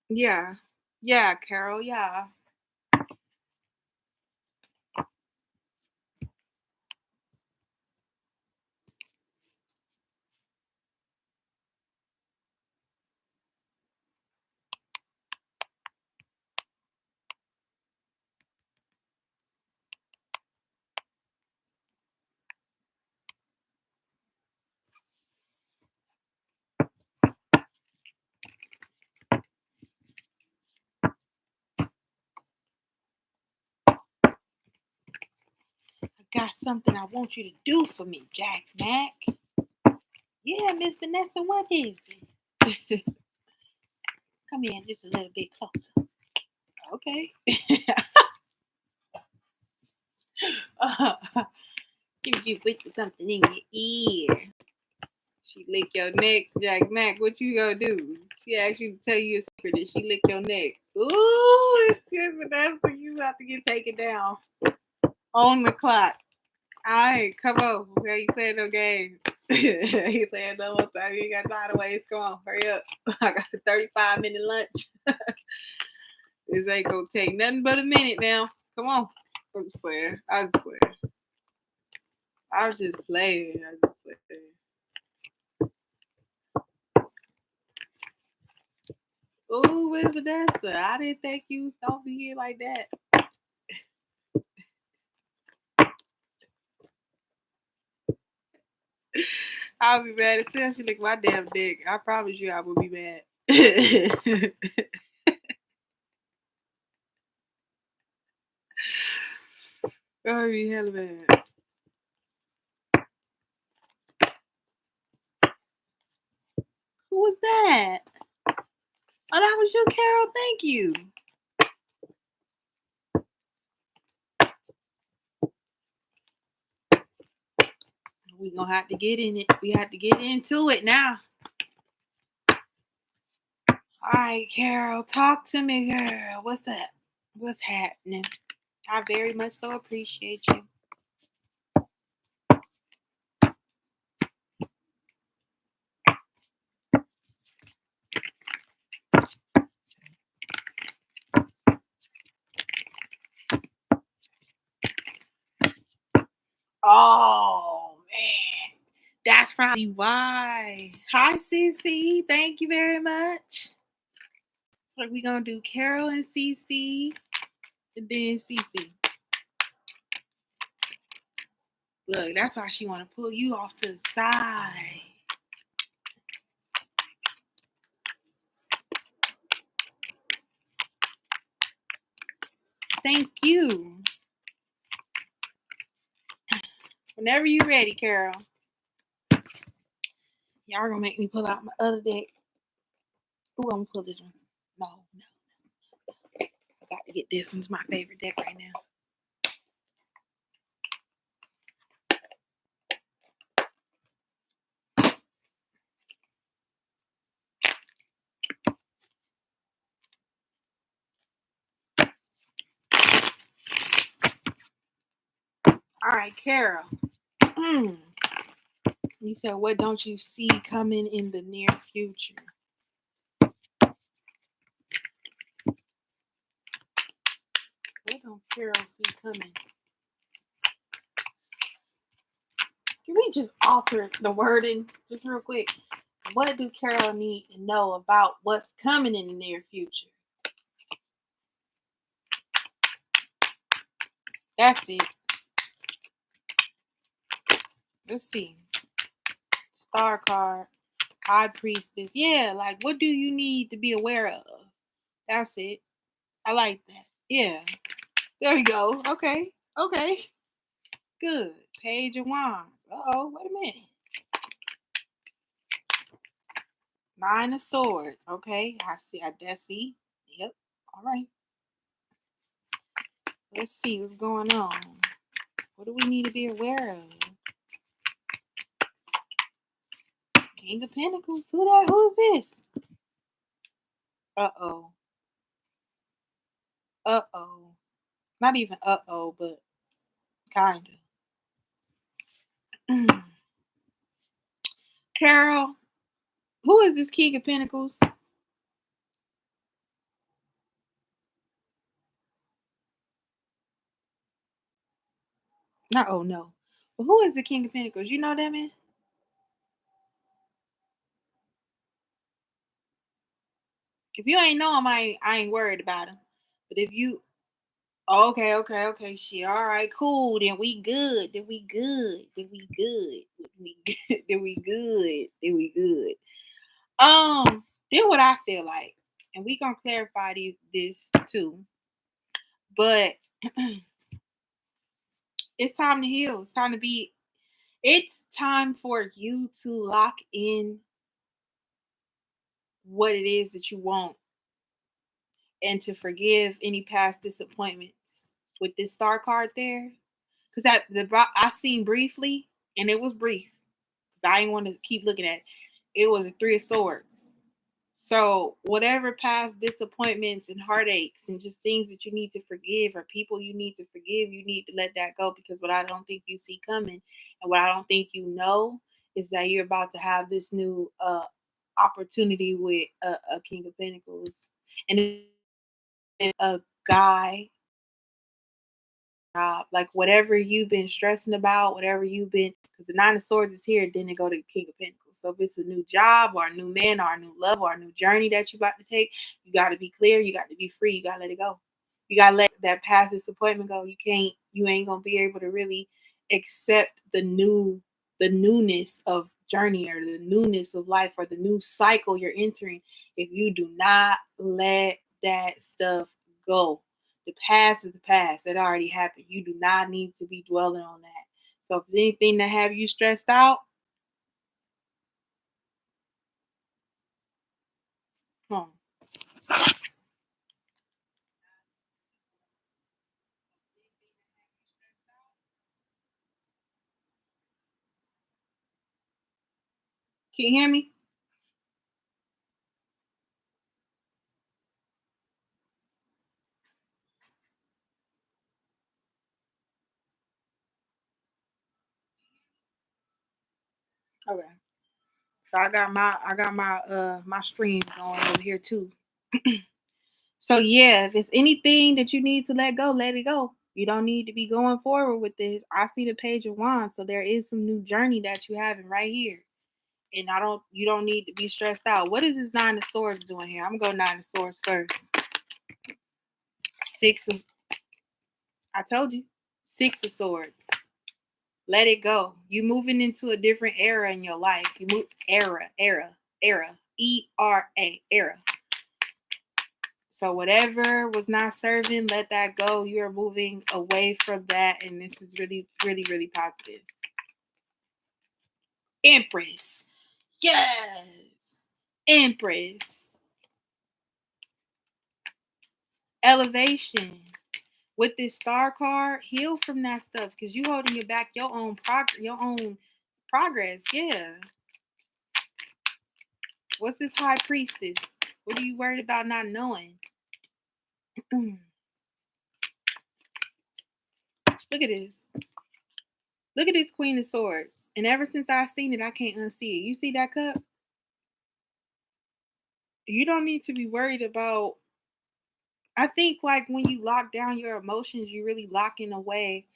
Yeah. Yeah, Carol, yeah. Got something I want you to do for me, Jack Mac. Yeah, Miss Vanessa, what is it? Come in just a little bit closer. Okay. Give you whisper something in your ear. She lick your neck, Jack Mac. What you gonna do? She asked you to tell you a secret. Did she lick your neck? Ooh, it's good, but that's when you have to get taken down on the clock. All right, come on. Okay, you playing no games. You playing no more time. You ain't got time to waste. Come on, hurry up. I got a 35-minute lunch. This ain't gonna take nothing but a minute now. Come on. I'm just playing. I was just playing. I was just playing. Ooh, where's Vanessa? I didn't think you was over here like that. I'll be mad as hell. She licked my damn dick. I promise you I will be mad. I'll be hella mad. Who was that? Oh, that was you, Carol. Thank you. We gonna have to get in it. We have to get into it now. All right, Carol, talk to me, girl. What's up? What's happening? I very much so appreciate you. Oh man, that's probably why. Hi, CiCi. Thank you very much. So we're gonna do Carol and CiCi, and then CiCi. Look, that's why she want to pull you off to the side. Thank you. Whenever you ready, Carol. Y'all gonna make me pull out my other deck. Ooh, I'm gonna pull this one. No. I got to get this one's my favorite deck right now. All right, Carol. You said, what don't you see coming in the near future? What don't Carol see coming? Can we just alter the wording just real quick? What do Carol need to know about what's coming in the near future? That's it. Let's see. Star card, High Priestess. Yeah, like what do you need to be aware of? That's it. I like that. Yeah. There we go. Okay. Good. Page of Wands. Uh-oh, wait a minute. Nine of Swords. Okay. I see. Yep. All right. Let's see what's going on. What do we need to be aware of? King of Pentacles. Who's this? Uh-oh. Not even uh-oh, but kind of. Carol, who is this King of Pentacles? Oh no. But who is the King of Pentacles? You know that man? If you ain't know him, I ain't worried about him. But if you okay, shit. All right, cool. Then we good. Then we good. Then what I feel like, and we gonna clarify this too. But it's time to heal. It's time for you to lock in what it is that you want and to forgive any past disappointments with this star card there. Because I seen briefly, and it was brief. Because I didn't want to keep looking at it. It was a 3 of Swords. So whatever past disappointments and heartaches and just things that you need to forgive or people you need to forgive, you need to let that go, because what I don't think you see coming and what I don't think you know is that you're about to have this new opportunity with a King of Pentacles, and a guy job, like whatever you've been stressing about, whatever you've been, because the Nine of Swords is here, then they go to the King of Pentacles. So if it's a new job or a new man or a new love or a new journey that you about to take, you got to be clear, you got to be free, you got to let it go. You got to let that past disappointment go. You ain't gonna be able to really accept the newness of journey or the newness of life or the new cycle you're entering if you do not let that stuff go. The past is the past. That already happened. You do not need to be dwelling on that. So if there's anything that have you stressed out, hmm. Can you hear me? Okay. So I got my stream going over here too. So yeah, if it's anything that you need to let go, let it go. You don't need to be going forward with this. I see the Page of Wands, so there is some new journey that you having right here. And you don't need to be stressed out. What is this Nine of Swords doing here? I'm gonna go Nine of Swords first. Six of I told you. Six of Swords. Let it go. You moving into a different era in your life. You move era. era. So whatever was not serving, let that go. You're moving away from that, and this is really, really, really positive. Empress. Yes. Empress. Elevation. With this star card, heal from that stuff because you holding it back your own progress. Yeah. What's this high priestess? What are you worried about not knowing? Look at this. Look at this Queen of Swords. And ever since I've seen it, I can't unsee it. You see that cup? You don't need to be worried about. I think like when you lock down your emotions, you really locking away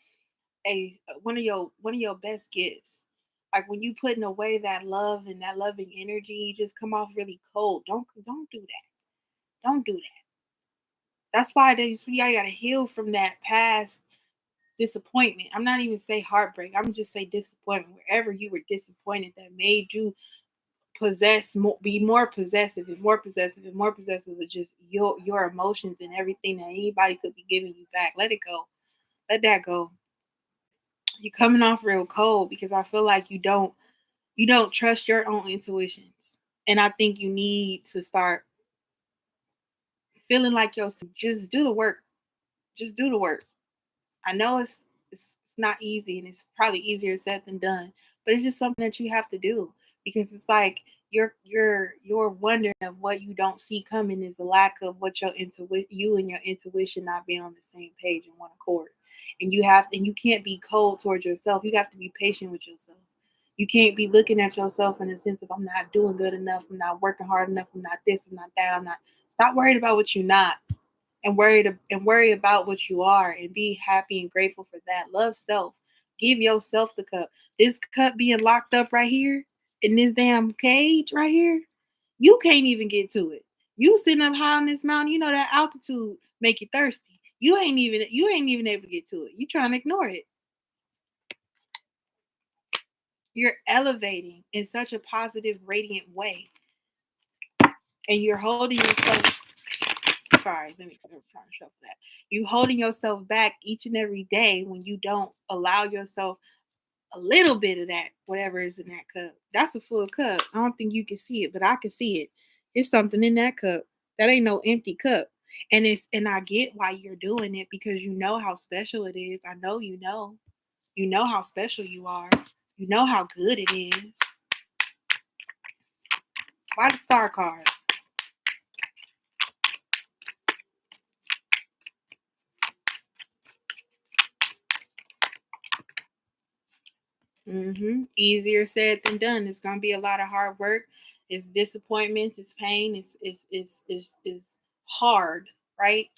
a one of your best gifts. Like when you putting away that love and that loving energy, you just come off really cold. Don't do that. Don't do that. That's why you gotta heal from that past disappointment. I'm not even say heartbreak. I'm just say disappointment. Wherever you were disappointed that made you be more possessive and more possessive and more possessive of just your emotions and everything that anybody could be giving you back. Let it go. Let that go. You're coming off real cold because I feel like you don't trust your own intuitions. And I think you need to start feeling like yourself. Just do the work. Just do the work. I know it's not easy and it's probably easier said than done, but it's just something that you have to do because it's like your wondering of what you don't see coming is a lack of what you and your intuition not being on the same page and one accord. And you can't be cold towards yourself. You have to be patient with yourself. You can't be looking at yourself in the sense of I'm not doing good enough, I'm not working hard enough, I'm not this, I'm not that, I'm not. Stop worried about what you're not and worry about what you are and be happy and grateful for that. Love self. Give yourself the cup. This cup being locked up right here in this damn cage right here, you can't even get to it. You sitting up high on this mountain, you know that altitude make you thirsty. You ain't even able to get to it. You trying to ignore it. You're elevating in such a positive, radiant way. And you're holding yourself. Sorry, I was trying to shuffle that. You holding yourself back each and every day when you don't allow yourself a little bit of that, whatever is in that cup. That's a full cup. I don't think you can see it, but I can see it. It's something in that cup. That ain't no empty cup. And I get why you're doing it because you know how special it is. I know you know. You know how special you are. You know how good it is. Why the star card? Easier said than done. It's gonna be a lot of hard work. It's disappointments. It's pain. It's hard, right?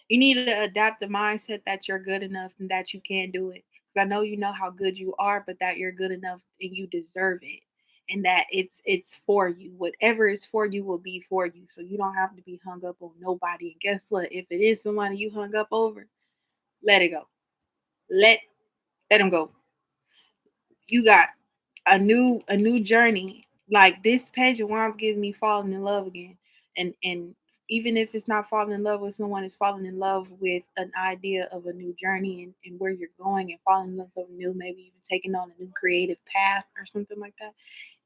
You need to adapt the mindset that you're good enough and that you can do it. Because I know you know how good you are, but that you're good enough and you deserve it. And that it's for you. Whatever is for you will be for you. So you don't have to be hung up on nobody. And guess what? If it is somebody you hung up over, let it go. Let let them go. You got a new journey. Like this page of wands gives me falling in love again. And even if it's not falling in love with someone, it's falling in love with an idea of a new journey and where you're going and falling in love with something new, maybe even taking on a new creative path or something like that.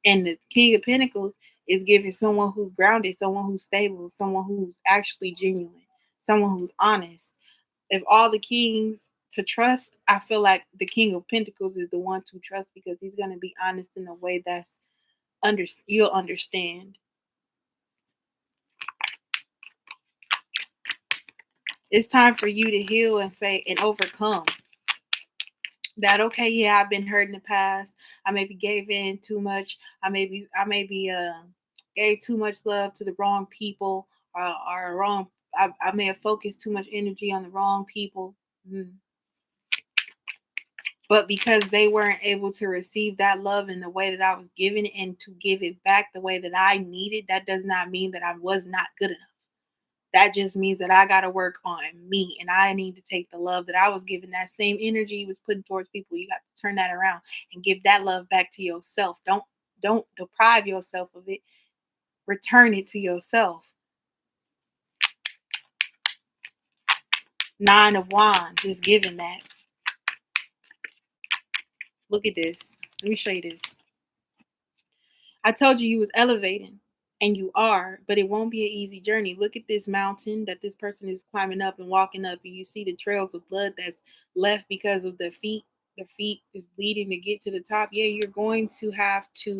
And the King of Pentacles is giving someone who's grounded, someone who's stable, someone who's actually genuine, someone who's honest. If all the kings to trust, I feel like the King of Pentacles is the one to trust because he's going to be honest in a way that's you'll understand. It's time for you to heal and say and overcome that. Okay, yeah, I've been hurt in the past. I maybe gave in too much. I maybe gave too much love to the wrong people or wrong. I may have focused too much energy on the wrong people. Mm. But because they weren't able to receive that love in the way that I was given and to give it back the way that I needed, that does not mean that I was not good enough. That just means that I got to work on me and I need to take the love that I was given, that same energy you was putting towards people. You got to turn that around and give that love back to yourself. Don't deprive yourself of it. Return it to yourself. Nine of Wands is giving that. Look at this. Let me show you this. I told you was elevating, and you are, but it won't be an easy journey. Look at this mountain that this person is climbing up and walking up, and you see the trails of blood that's left because of the feet. The feet is bleeding to get to the top. Yeah, you're going to have to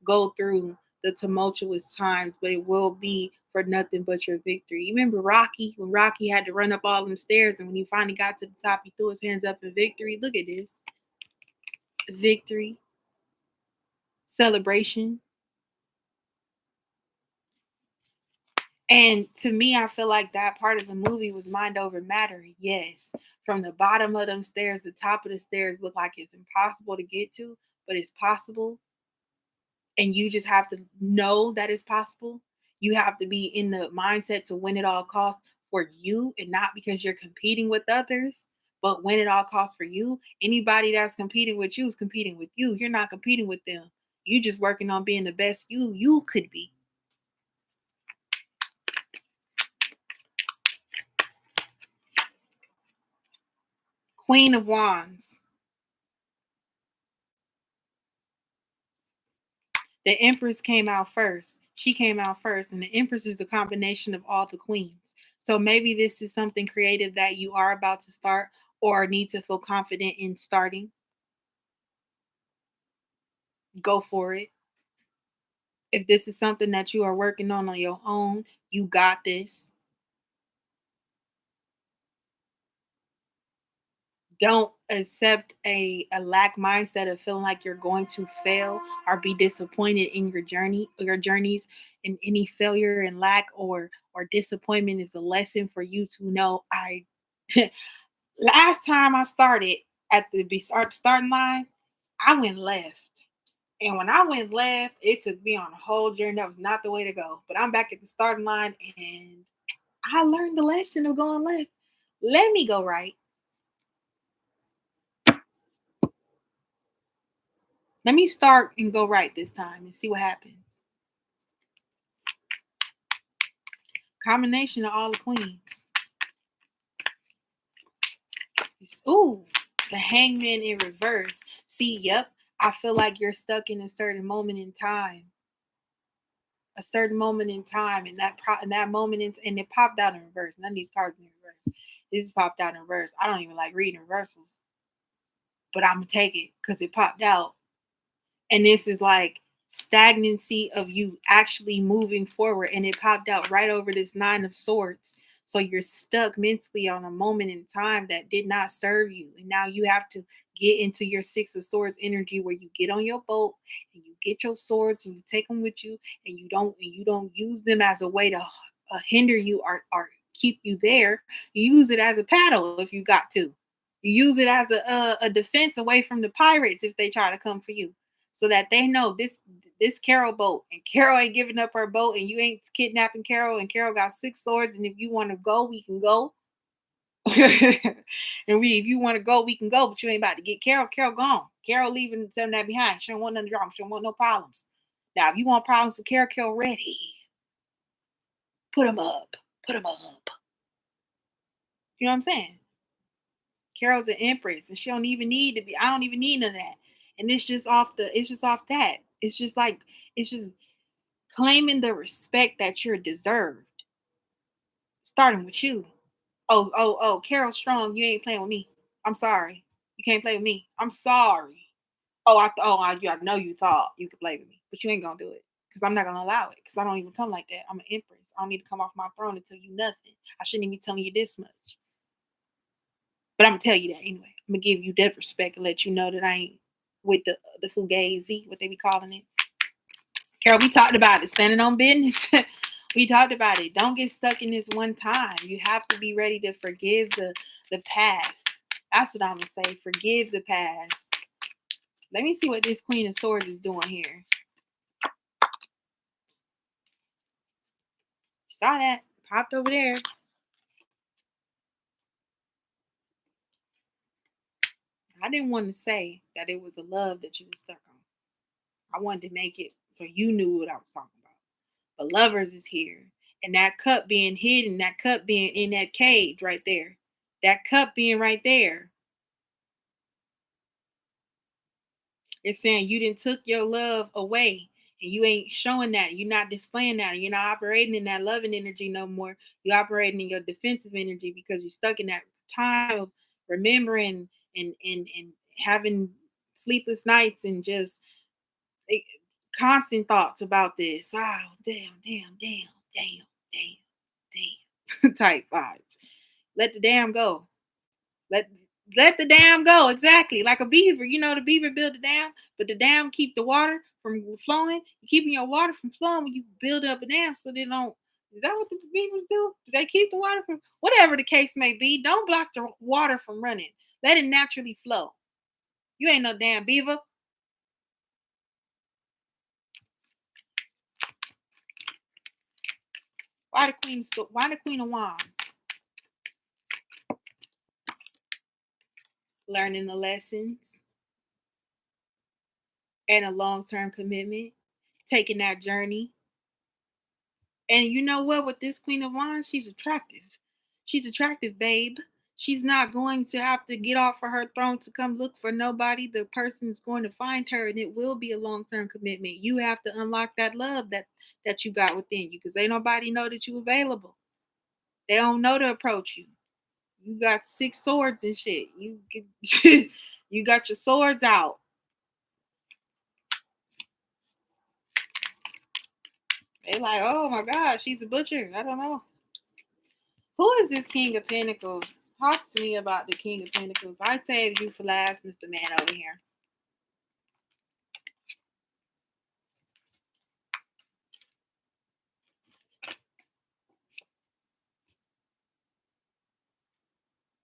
go through the tumultuous times, but it will be for nothing but your victory. You remember Rocky, when Rocky had to run up all them stairs, and when he finally got to the top, he threw his hands up in victory. Look at this. Victory, celebration. And to me, I feel like that part of the movie was mind over matter. Yes. From the bottom of them stairs, the top of the stairs look like it's impossible to get to, but it's possible. And you just have to know that it's possible. You have to be in the mindset to win at all costs for you and not because you're competing with others, but win at all costs for you. Anybody that's competing with you is competing with you. You're not competing with them. You just working on being the best you could be. Queen of Wands. The Empress came out first. She came out first, and the Empress is a combination of all the queens. So maybe this is something creative that you are about to start or need to feel confident in starting. Go for it. If this is something that you are working on your own, you got this. Don't accept a lack mindset of feeling like you're going to fail or be disappointed in your journeys. And any failure and lack or disappointment is a lesson for you to know. I last time I started at the starting line, I went left. And when I went left, it took me on a whole journey. That was not the way to go. But I'm back at the starting line and I learned the lesson of going left. Let me go right. Let me start and go right this time and see what happens. Combination of all the queens. Ooh, the Hangman in reverse. See, yep. I feel like you're stuck in a certain moment in time. A certain moment in time, and that moment and it popped out in reverse. None of these cards in reverse. This popped out in reverse. I don't even like reading reversals, but I'm gonna take it because it popped out. And this is like stagnancy of you actually moving forward, and it popped out right over this Nine of Swords. So you're stuck mentally on a moment in time that did not serve you. And now you have to get into your Six of Swords energy where you get on your boat and you get your swords and you take them with you, and you don't use them as a way to hinder you or keep you there. You use it as a paddle if you got to. You use it as a defense away from the pirates if they try to come for you, so that they know this Carol boat, and Carol ain't giving up her boat, and you ain't kidnapping Carol, and Carol got six swords, and if you want to go, we can go. And if you want to go, we can go, but you ain't about to get Carol. Carol gone. Carol leaving some that behind. She don't want none drama. She don't want no problems. Now, if you want problems with Carol, Carol ready. Put them up. Put them up. You know what I'm saying? Carol's an empress, and she don't even need to be. I don't even need none of that. And it's just off the. It's just off that. It's just like it's just claiming the respect that you're deserved, starting with you. Oh, Carol Strong, you ain't playing with me. I'm sorry. You can't play with me. I'm sorry. I know you thought you could play with me, but you ain't gonna do it because I'm not gonna allow it because I don't even come like that. I'm an empress. I don't need to come off my throne and tell you nothing. I shouldn't even be telling you this much. But I'm gonna tell you that anyway. I'm gonna give you that respect and let you know that I ain't with the fugazi, what they be calling it. Carol, we talked about it. Standing on business. We talked about it. Don't get stuck in this one time. You have to be ready to forgive the past. That's what I'm gonna say. Forgive the past. Let me see what this Queen of Swords is doing here. Saw that. Popped over there. I didn't want to say that it was a love that you were stuck on. I wanted to make it so you knew what I was talking about. But Lovers is here. And that cup being hidden, that cup being in that cage right there. That cup being right there. It's saying you didn't took your love away. And you ain't showing that. You're not displaying that. You're not operating in that loving energy no more. You're operating in your defensive energy because you're stuck in that time of remembering and having sleepless nights and just constant thoughts about this. Oh, damn, type vibes. Let the dam go. Let let the dam go. Exactly. Like a beaver. You know, the beaver build a dam, but the dam keep the water from flowing. You're keeping your water from flowing when you build up a dam so they don't. Is that what the beavers do? Do they keep the water from whatever the case may be? Don't block the water from running. Let it naturally flow. You ain't no damn beaver. Why the Queen of Wands? Learning the lessons and a long-term commitment, taking that journey. And you know what? With this Queen of Wands, she's attractive. She's attractive, babe. She's not going to have to get off of her throne to come look for nobody. The person is going to find her, and it will be a long-term commitment. You have to unlock that love that you got within you, because ain't nobody know that you available. They don't know to approach you. You got six swords and shit. You got your swords out. They like, oh my God, she's a butcher. I don't know. Who is this King of Pentacles? Talk to me about the King of Pentacles. I saved you for last, Mr. Man over here.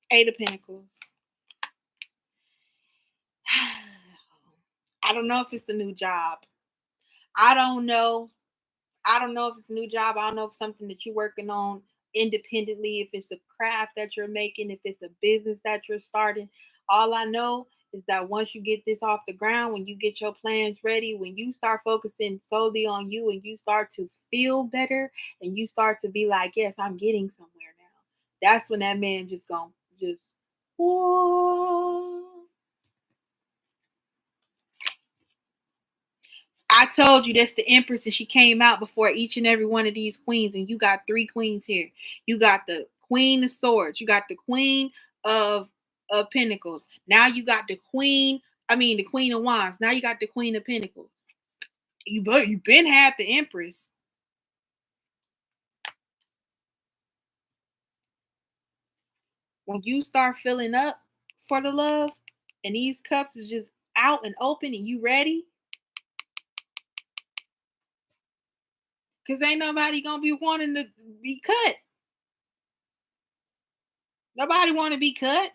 Eight of Pentacles. I don't know if it's a new job. I don't know. I don't know if it's a new job. I don't know if it's something that you're working on independently, if it's a craft that you're making, if it's a business that you're starting. All I know is that once you get this off the ground, when you get your plans ready, when you start focusing solely on you and you start to feel better and you start to be like, yes, I'm getting somewhere now. That's when that man just gonna just, whoa. I told you that's the Empress, and she came out before each and every one of these queens, and you got three queens here. You got the Queen of Swords, you got the Queen of Pentacles. Now you got the the Queen of Wands. Now you got the Queen of Pentacles. You been had the Empress. when you start filling up for the love and these cups is just out and open and you ready, because ain't nobody gonna be wanting to be cut. Nobody want to be cut.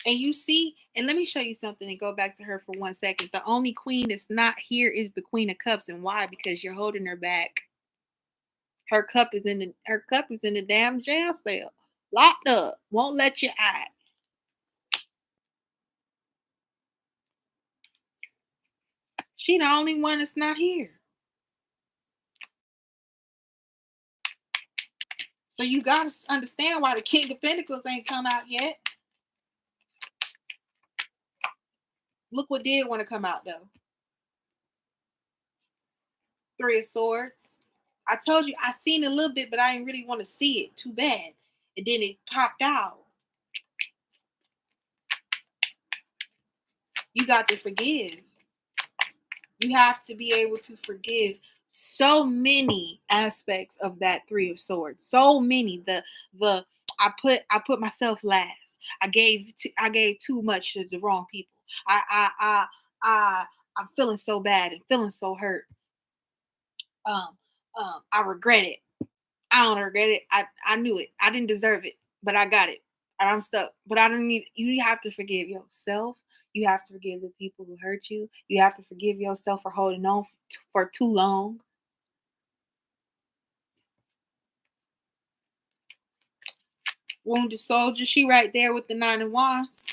And you see, and let me show you something and go back to her for 1 second. The only queen that's not here is the Queen of Cups. And why? Because you're holding her back. Her cup is in the damn jail cell. Locked up. Won't let you out. She the only one that's not here. So you gotta understand why the King of Pentacles ain't come out yet. Look what did want to come out though. Three of Swords. I told you I seen a little bit, but I didn't really want to see it too bad. And then it popped out. You got to forgive. You have to be able to forgive so many aspects of that Three of Swords. So many. I put myself last. I gave too much to the wrong people. I'm feeling so bad and feeling so hurt. I regret it. I don't regret it. I knew it. I didn't deserve it, but I got it. And I'm stuck. But I don't need. You have to forgive yourself. You have to forgive the people who hurt you. You have to forgive yourself for holding on for too long. Wounded soldier. She right there with the 9 of Wands.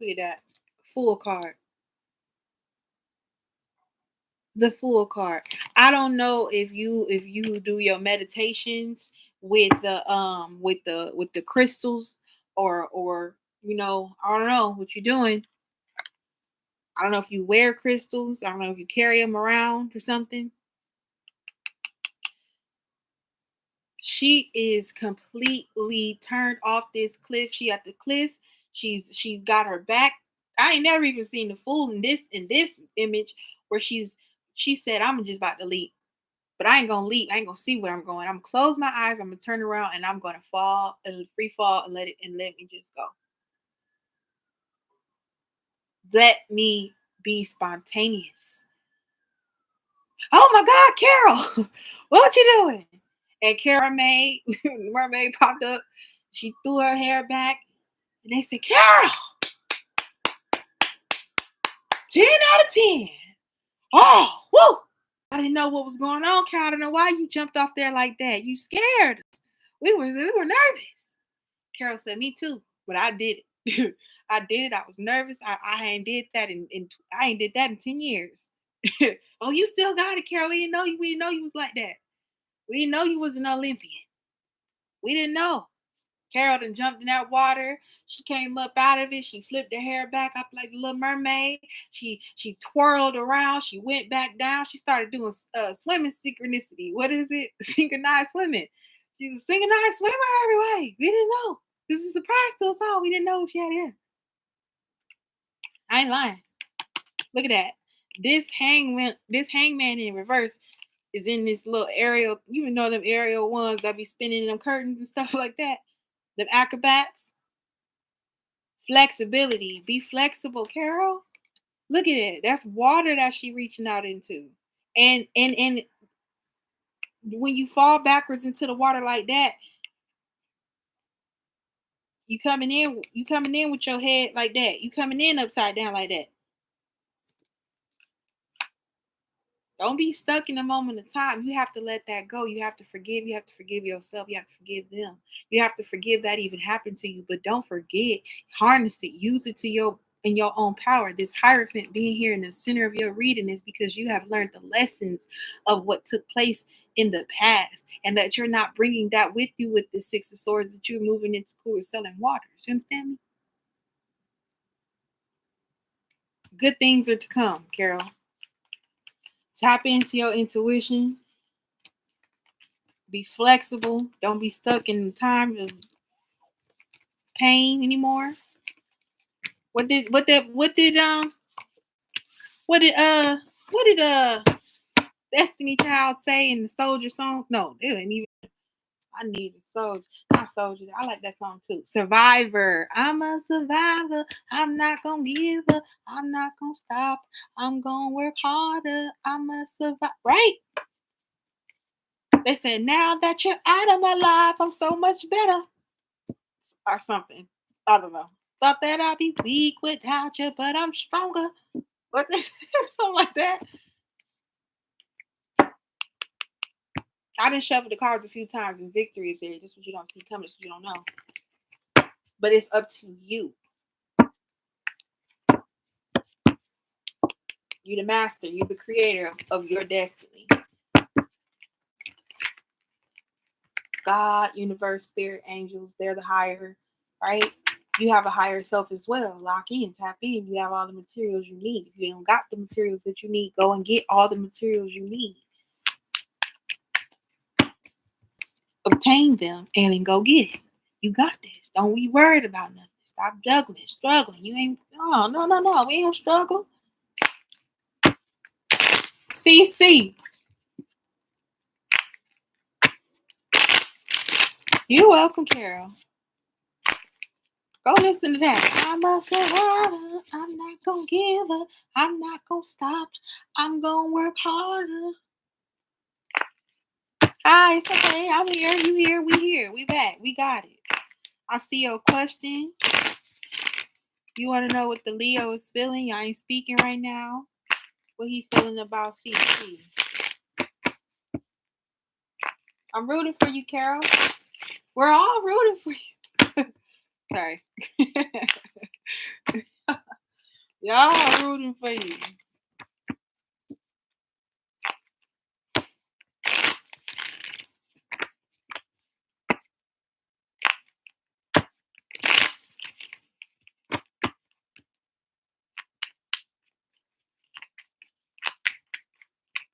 Look at that. Full card. The Fool card. I don't know if you do your meditations with the crystals or you know, I don't know what you're doing. I don't know if you wear crystals. I don't know if you carry them around or something. She is completely turned off this cliff. She at the cliff. She's got her back. I ain't never even seen the Fool in this image where she said, I'm just about to leap. But I ain't gonna leap. I ain't gonna see where I'm going. I'm gonna close my eyes. I'm gonna turn around and I'm gonna fall and free fall and let me just go. Let me be spontaneous. Oh my God, Carol, what you doing? And Carol mermaid popped up. She threw her hair back, and they said, Carol, 10 out of 10. Oh, woo! I didn't know what was going on, Carol. I don't know why you jumped off there like that. You scared us. We were nervous. Carol said, me too, but I did it. I did it. I was nervous. I ain't did that I ain't did that in 10 years. Oh, you still got it, Carol. We didn't know you was like that. We didn't know you was an Olympian. We didn't know. Carol done jumped in that water. She came up out of it. She flipped her hair back up like the Little Mermaid. She twirled around. She went back down. She started doing swimming synchronicity. What is it? Synchronized swimming. She's a synchronized swimmer every way. We didn't know. This is a surprise to us all. We didn't know she had hair. I ain't lying. Look at that. This hangman in reverse is in this little aerial. You know them aerial ones that be spinning them curtains and stuff like that. Them acrobats. Flexibility. Be flexible, Carol. Look at it. That's water that she reaching out into. And when you fall backwards into the water like that, you coming in with your head like that. You coming in upside down like that. Don't be stuck in a moment of time. You have to let that go. You have to forgive. You have to forgive yourself. You have to forgive them. You have to forgive that even happened to you. But don't forget, harness it. Use it in your own power. This Hierophant being here in the center of your reading is because you have learned the lessons of what took place in the past, and that you're not bringing that with you with the Six of Swords, that you're moving into cool selling waters. You understand me? Good things are to come, Carol. Tap into your intuition. Be flexible. Don't be stuck in time. pain anymore. What did Destiny Child say in the Soldier song? No, it ain't even. I need a soldier, not soldier. I like that song too. Survivor. I'm a survivor. I'm not gonna give up. I'm not gonna stop. I'm gonna work harder. I'm a survivor. Right? They said, now that you're out of my life, I'm so much better. Or something. I don't know. Thought that I'd be weak without you, but I'm stronger. What they something like that. I done shuffled the cards a few times and victory is there. This is what you don't see coming, this is what you don't know. But it's up to you. You the master, you the creator of your destiny. God, universe, spirit, angels, they're the higher, right? You have a higher self as well. Lock in, tap in. You have all the materials you need. If you don't got the materials that you need, go and get all the materials you need. Obtain them and then go get it. You got this. Don't be worried about nothing. Stop juggling, struggling. You ain't, no. We ain't struggle. CiCi. You're welcome, Carol. Go listen to that. I'm a survivor. I'm not gonna give up. I'm not gonna stop. I'm gonna work harder. Hi, it's okay. I'm here. You here? We here. We back. We got it. I see your question. You want to know what the Leo is feeling? I ain't speaking right now. What he feeling about CiCi? I'm rooting for you, Carol. We're all rooting for you. Sorry. Y'all are rooting for you.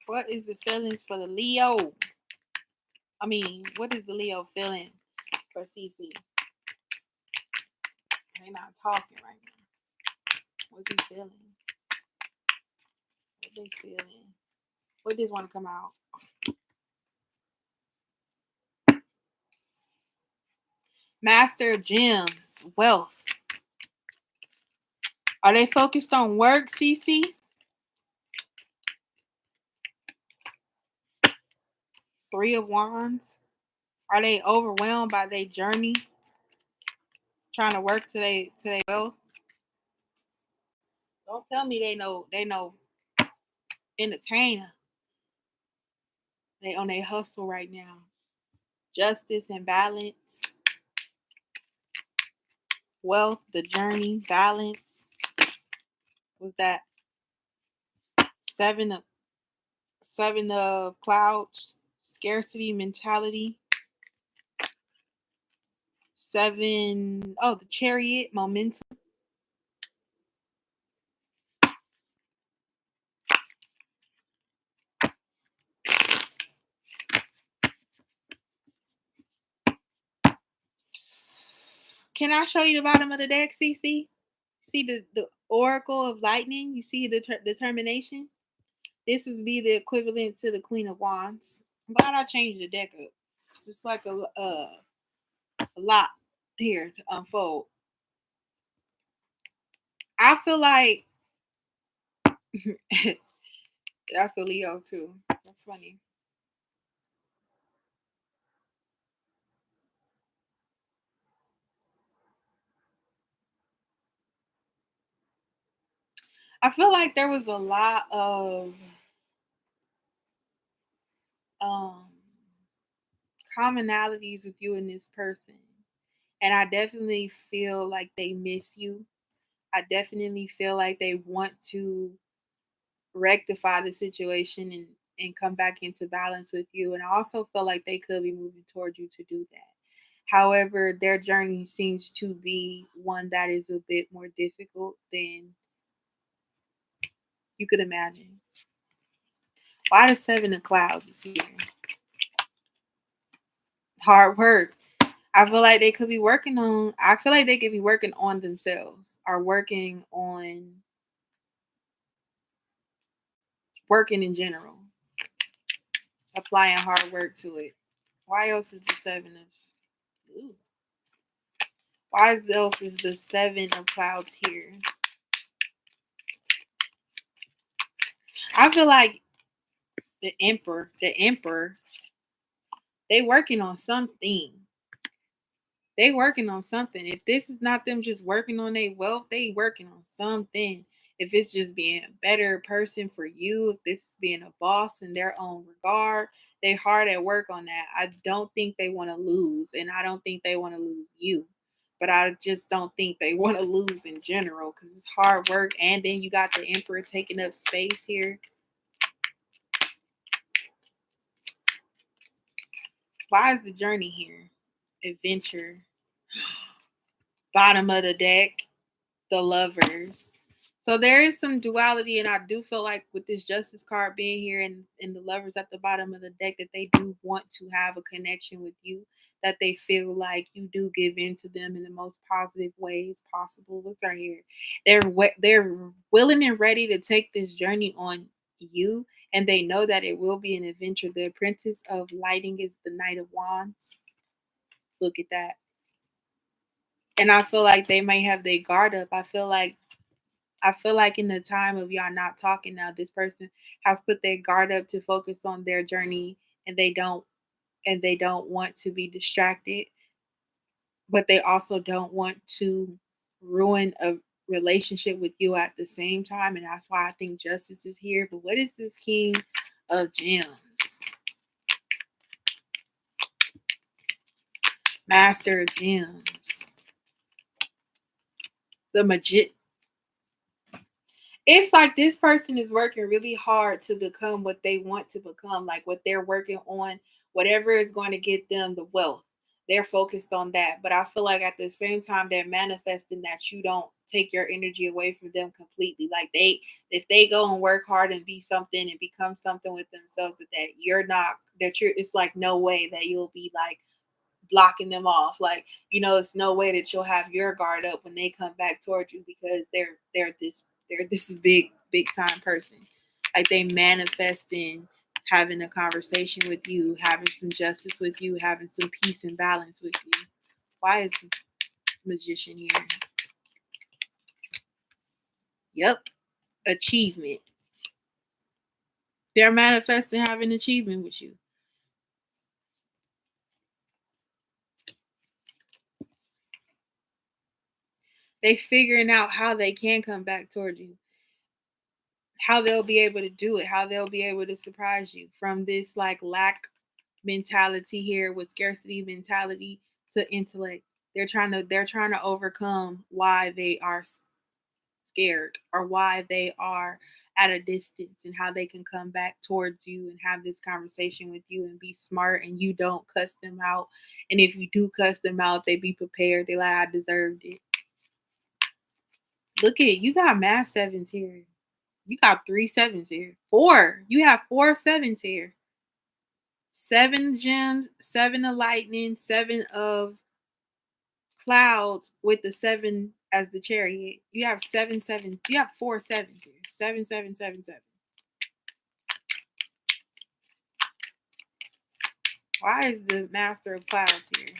What is the feelings for the Leo? I mean, what is the Leo feeling for CiCi? They're not talking right now. What's he feeling? What they feeling? What does want to come out? Master of Gems, wealth. Are they focused on work, CiCi? Three of Wands. Are they overwhelmed by their journey? Trying to work to their wealth? Don't tell me they know entertainer. They on their hustle right now. Justice and balance. Wealth, the journey, balance. Was that seven of clouds, scarcity mentality. Seven, the chariot, momentum. Can I show you the bottom of the deck, CiCi? See the Oracle of Lightning? You see the determination? This would be the equivalent to the Queen of Wands. I'm glad I changed the deck up. It's like a lot here to unfold. I feel like that's a Leo too. That's funny. I feel like there was a lot of commonalities with you and this person. And I definitely feel like they miss you. I definitely feel like they want to rectify the situation and come back into balance with you. And I also feel like they could be moving towards you to do that. However, their journey seems to be one that is a bit more difficult than you could imagine. Why the Seven of Clouds is here? Hard work. I feel like they could be working on, I feel like they could be working on themselves or working in general, applying hard work to it. Why else is the seven of, ooh, why else is the seven of clouds here? I feel like the emperor, they working on something. They working on something. If this is not them just working on their wealth, they working on something. If it's just being a better person for you, if this is being a boss in their own regard, they hard at work on that. I don't think they want to lose, and I don't think they want to lose you. But I just don't think they want to lose in general because it's hard work. And then you got the emperor taking up space here. Why is the journey here? Adventure. Bottom of the deck, the lovers. So there is some duality, and I do feel like with this justice card being here and the lovers at the bottom of the deck, that they do want to have a connection with you, that they feel like you do give in to them in the most positive ways possible. What's right here? They're willing and ready to take this journey on you, and they know that it will be an adventure. The apprentice of lighting is the Knight of Wands. Look at that. And I feel like they may have their guard up. I feel like in the time of y'all not talking now, this person has put their guard up to focus on their journey, and they don't want to be distracted, but they also don't want to ruin a relationship with you at the same time. And that's why I think justice is here. But what is this King of Gems? Master of Gems. The Magician. It's like this person is working really hard to become what they want to become, like what they're working on, whatever is going to get them the wealth. They're focused on that. But I feel like at the same time, they're manifesting that you don't take your energy away from them completely. Like if they go and work hard and be something and become something with themselves, that you're not, that you're, it's like no way that you'll be like blocking them off. Like, it's no way that you'll have your guard up when they come back towards you, because they're this big time person. Like they manifesting having a conversation with you, having some justice with you, having some peace and balance with you. Why is the Magician here? Yep. Achievement. They're manifesting having achievement with you. They figuring out how they can come back towards you, how they'll be able to do it, how they'll be able to surprise you from this like lack mentality here with scarcity mentality to intellect. They're trying to overcome why they are scared or why they are at a distance, and how they can come back towards you and have this conversation with you and be smart, and you don't cuss them out. And if you do cuss them out, they be prepared. They like, I deserved it. Look at it. You got mass sevens here. You got 3 sevens here. Four. You have 4 sevens here. 7 gems, 7 of lightning, 7 of clouds with the 7 as the chariot. You have 7 sevens. You have 4 sevens here. 7 7 7 7. Why is the Master of Clouds here?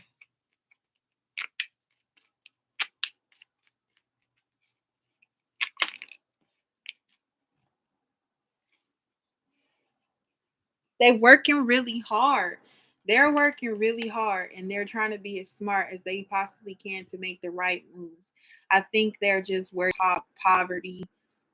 They're working really hard. They're working really hard, and they're trying to be as smart as they possibly can to make the right moves. I think they're just worried about poverty,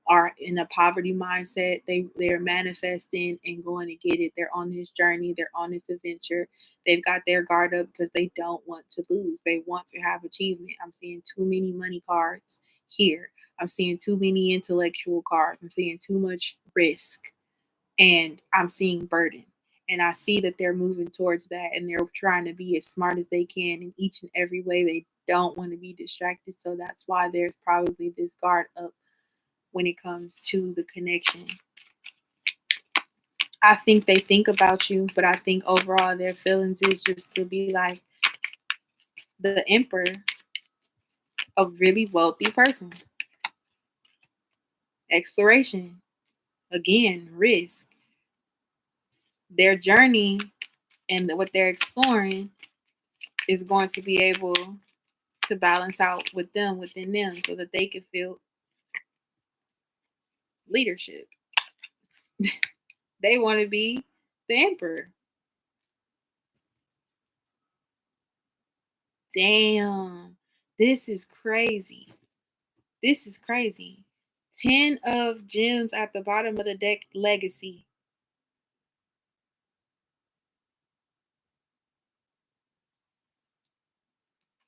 are in a poverty mindset. They're manifesting and going to get it. They're on this journey. They're on this adventure. They've got their guard up because they don't want to lose. They want to have achievement. I'm seeing too many money cards here. I'm seeing too many intellectual cards. I'm seeing too much risk, and I'm seeing burden. And I see that they're moving towards that, and they're trying to be as smart as they can in each and every way. They don't want to be distracted. So that's why there's probably this guard up when it comes to the connection. I think they think about you, but I think overall their feelings is just to be like, the Emperor, a really wealthy person. Exploration, again, risk. Their journey and what they're exploring is going to be able to balance out with them within them so that they can feel leadership. They want to be the Emperor. Damn, this is crazy. This is crazy. 10 of gems at the bottom of the deck, legacy.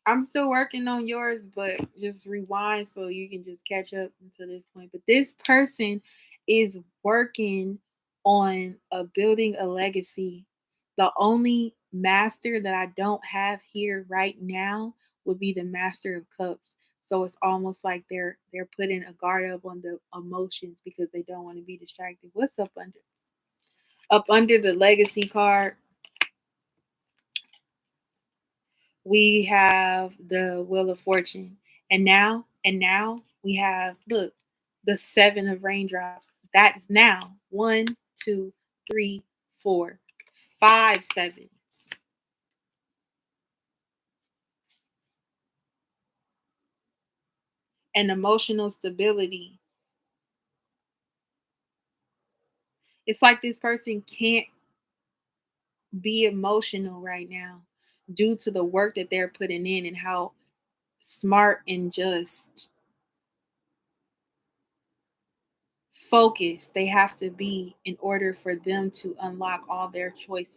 I'm still working on yours, but just rewind so you can just catch up until this point. But this person is working on building a legacy. The only master that I don't have here right now would be the Master of Cups. So it's almost like they're putting a guard up on the emotions because they don't want to be distracted. What's up under? Up under the legacy card, we have the Wheel of Fortune. And now we have, look, the Seven of Raindrops. That is now 1, 2, 3, 4, 5 sevens. And emotional stability. It's like this person can't be emotional right now due to the work that they're putting in and how smart and just focused they have to be in order for them to unlock all their choices.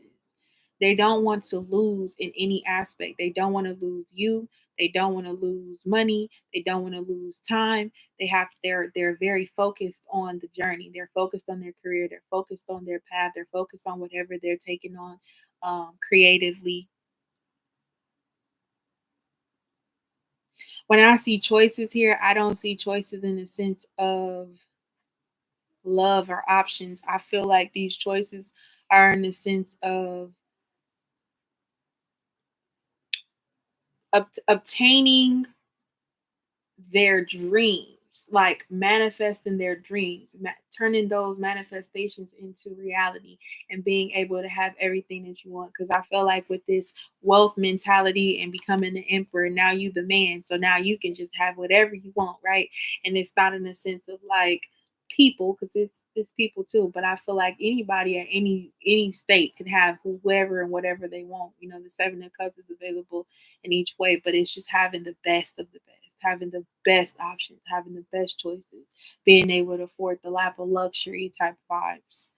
They don't want to lose in any aspect. They don't want to lose you. They don't want to lose money. They don't want to lose time. They're very focused on the journey. They're focused on their career. They're focused on their path. They're focused on whatever they're taking on creatively. When I see choices here, I don't see choices in the sense of love or options. I feel like these choices are in the sense of obtaining their dreams, like manifesting their dreams, turning those manifestations into reality and being able to have everything that you want. Because I feel like with this wealth mentality and becoming the emperor, now you the man. So now you can just have whatever you want, right? And it's not in the sense of like people, because it's people too, but I feel like anybody at any state can have whoever and whatever they want. You know, the Seven of Cups is available in each way, but it's just having the best of the best, having the best options, having the best choices, being able to afford the lap of luxury type vibes,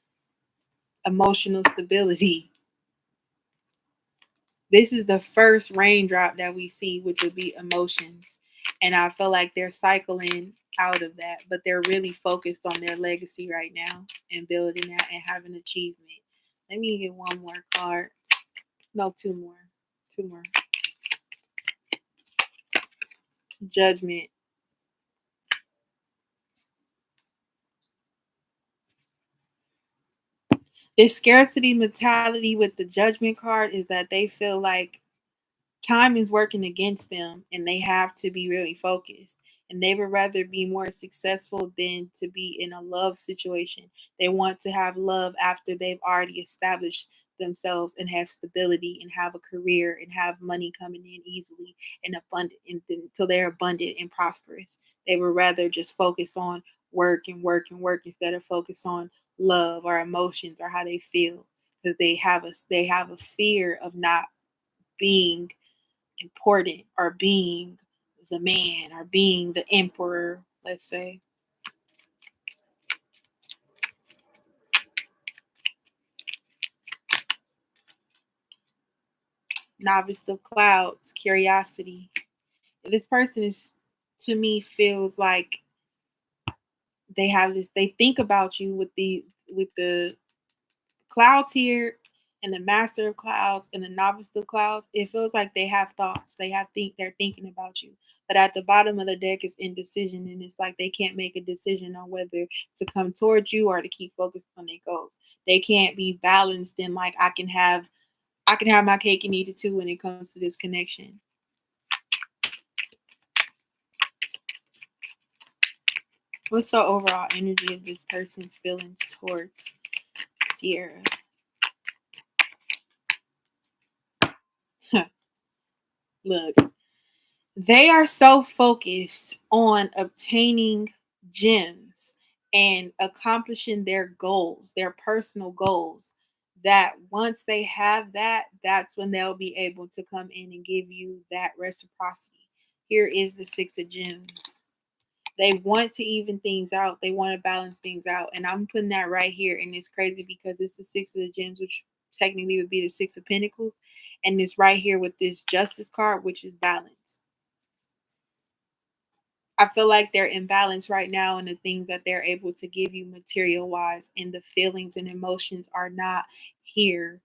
emotional stability. This is the first raindrop that we see, which would be emotions. And I feel like they're cycling out of that, but they're really focused on their legacy right now and building that and having achievement. Let me get one more card. No, two more. Two more. Judgment. This scarcity mentality with the judgment card is that they feel like time is working against them and they have to be really focused. And they would rather be more successful than to be in a love situation. They want to have love after they've already established themselves and have stability and have a career and have money coming in easily and abundant until they're abundant and prosperous. They would rather just focus on work and work and work instead of focus on love or emotions or how they feel because they have a fear of not being important or being the man or being the emperor, let's say. Novice of clouds, curiosity. This person is, to me, feels like they have this, they think about you with the clouds here and the master of clouds and the novice of clouds. It feels like they have thoughts. They're thinking about you. But at the bottom of the deck is indecision, and it's like they can't make a decision on whether to come towards you or to keep focused on their goals. They can't be balanced in like I can have my cake and eat it too when it comes to this connection. What's the overall energy of this person's feelings towards Ciara? Look, they are so focused on obtaining gems and accomplishing their goals, their personal goals, that once they have that, that's when they'll be able to come in and give you that reciprocity. Here is the Six of Gems. They want to even things out. They want to balance things out. And I'm putting that right here. And it's crazy because it's the Six of the Gems, which technically would be the Six of Pentacles. And it's right here with this Justice card, which is balance. I feel like they're in balance right now in the things that they're able to give you material wise, and the feelings and emotions are not here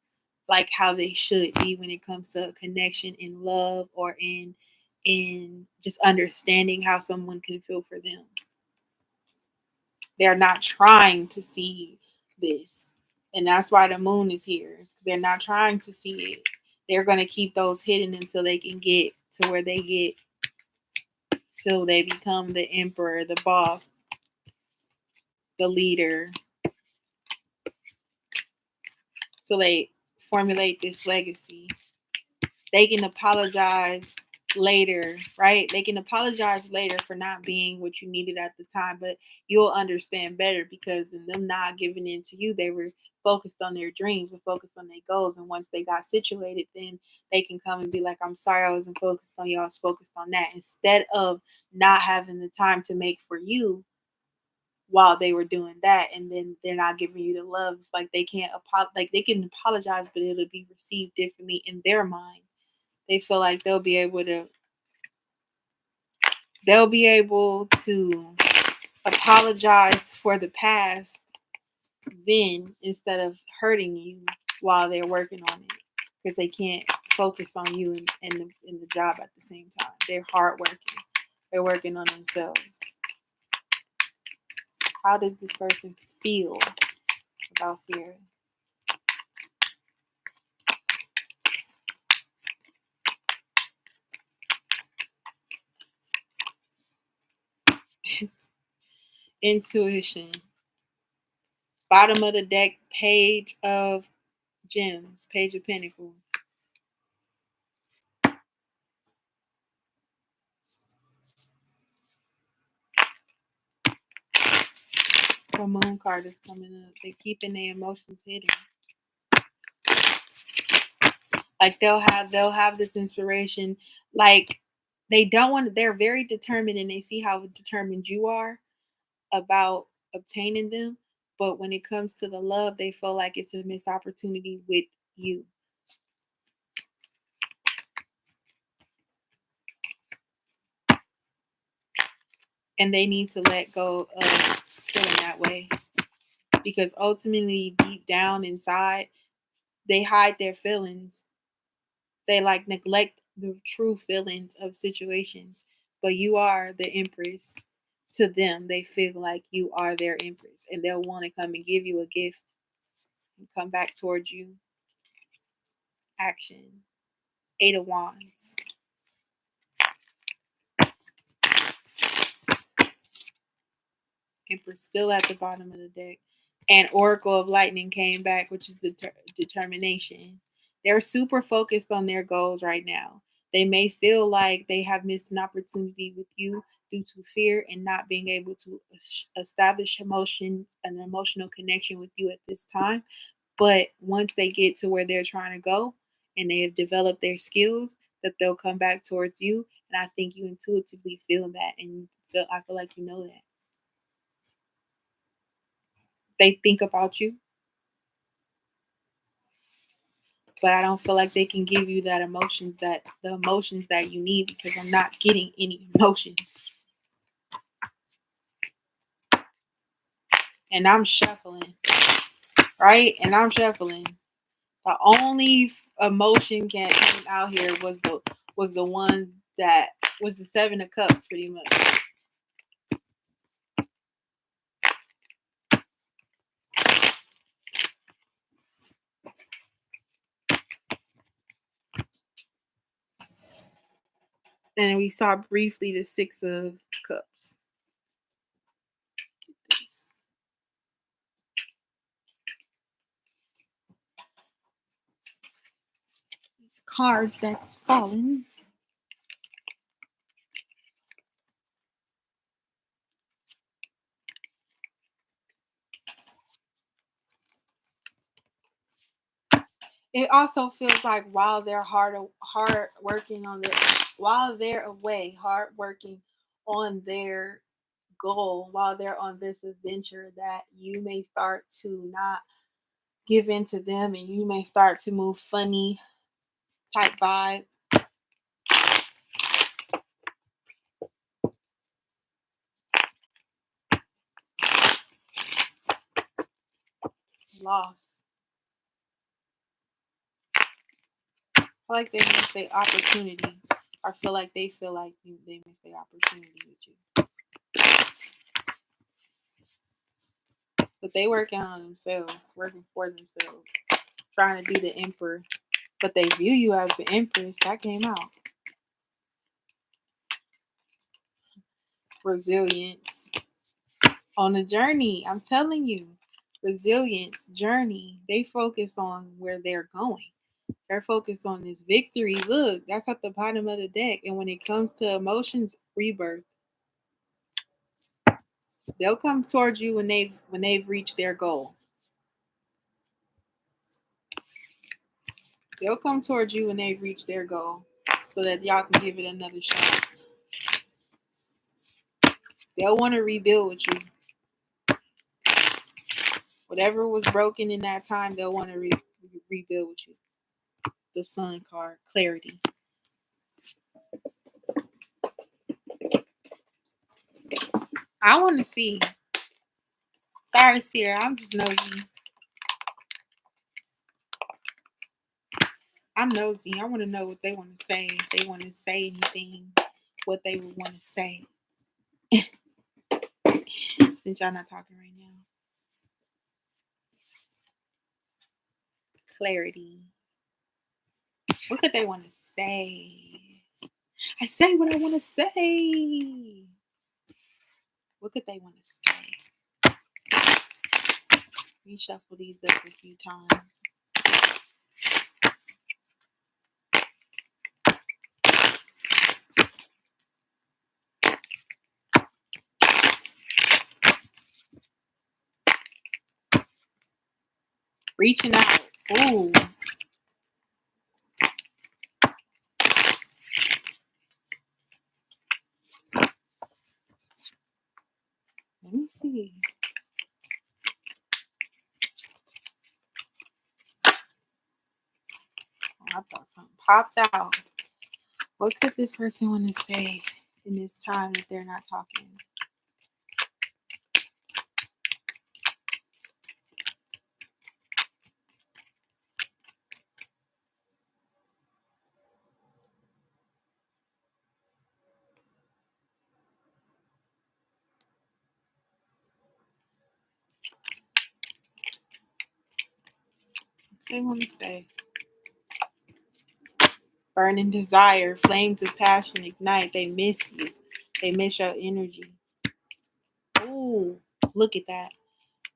like how they should be when it comes to a connection in love or in just understanding how someone can feel for them. They're not trying to see this. And that's why the moon is here. Because they're not trying to see it. They're going to keep those hidden until they can get to where they get, till they become the emperor, the boss, the leader. So they formulate this legacy. They can apologize later, right? They can apologize later for not being what you needed at the time, but you'll understand better because in them not giving in to you, they were focused on their dreams and focused on their goals. And once they got situated, then they can come and be like, I'm sorry, I wasn't focused on you. I was focused on that. Instead of not having the time to make for you while they were doing that, and then they're not giving you the love. It's like they can't like they can apologize, but it'll be received differently in their mind. They feel like they'll be able to apologize for the past then instead of hurting you while they're working on it, because they can't focus on you and the job at the same time. They're hard working. They're working on themselves. How does this person feel about Ciara? Intuition. Bottom of the deck, Page of Gems, Page of Pentacles. The Moon card is coming up. They're keeping their emotions hidden. Like they'll have this inspiration. Like they don't want. They're very determined, and they see how determined you are about obtaining them. But when it comes to the love, they feel like it's a missed opportunity with you. And they need to let go of feeling that way. Because ultimately, deep down inside, they hide their feelings. They like neglect the true feelings of situations. But you are the empress. To them, they feel like you are their empress. And they'll want to come and give you a gift and come back towards you. Action. 8 of Wands. Empress still at the bottom of the deck. And Oracle of Lightning came back, which is the determination. They're super focused on their goals right now. They may feel like they have missed an opportunity with you due to fear and not being able to establish an emotional connection with you at this time. But once they get to where they're trying to go and they have developed their skills, that they'll come back towards you. And I think you intuitively feel that, and I feel like you know that. They think about you, but I don't feel like they can give you the emotions that you need, because I'm not getting any emotions. And I'm shuffling, right? And I'm shuffling. The only emotion came out here was the one that was the 7 of Cups, pretty much. And we saw briefly the 6 of Cups. cards that's fallen. It also feels like while they're hard working on their, while they're away, hard working on their goal, while they're on this adventure, that you may start to not give in to them, and you may start to move funny type vibe. Loss. I feel like they missed their opportunity. Or feel like they missed their opportunity with you. But they working on themselves, working for themselves, trying to be the emperor. But they view you as the empress. That came out. Resilience. On the journey, I'm telling you. Resilience, journey. They focus on where they're going. They're focused on this victory. Look, that's at the bottom of the deck. And when it comes to emotions, rebirth. They'll come towards you when they've reached their goal. They'll come towards you when they've reached their goal, so that y'all can give it another shot. They'll want to rebuild with you. Whatever was broken in that time, they'll want to rebuild with you. The Sun card, clarity. I want to see. Sorry, Ciara, I'm just nosy. I'm nosy. I want to know what they want to say. If they want to say anything, what they would want to say. Since y'all not talking right now. Clarity. What could they want to say? I say what I want to say. What could they want to say? Reshuffle these up a few times. Reaching out. Ooh. Let me see. Oh, I thought something popped out. What could this person want to say in this time if they're not talking? What they want to say? Burning desire, flames of passion ignite. They miss you. They miss your energy. Ooh, look at that.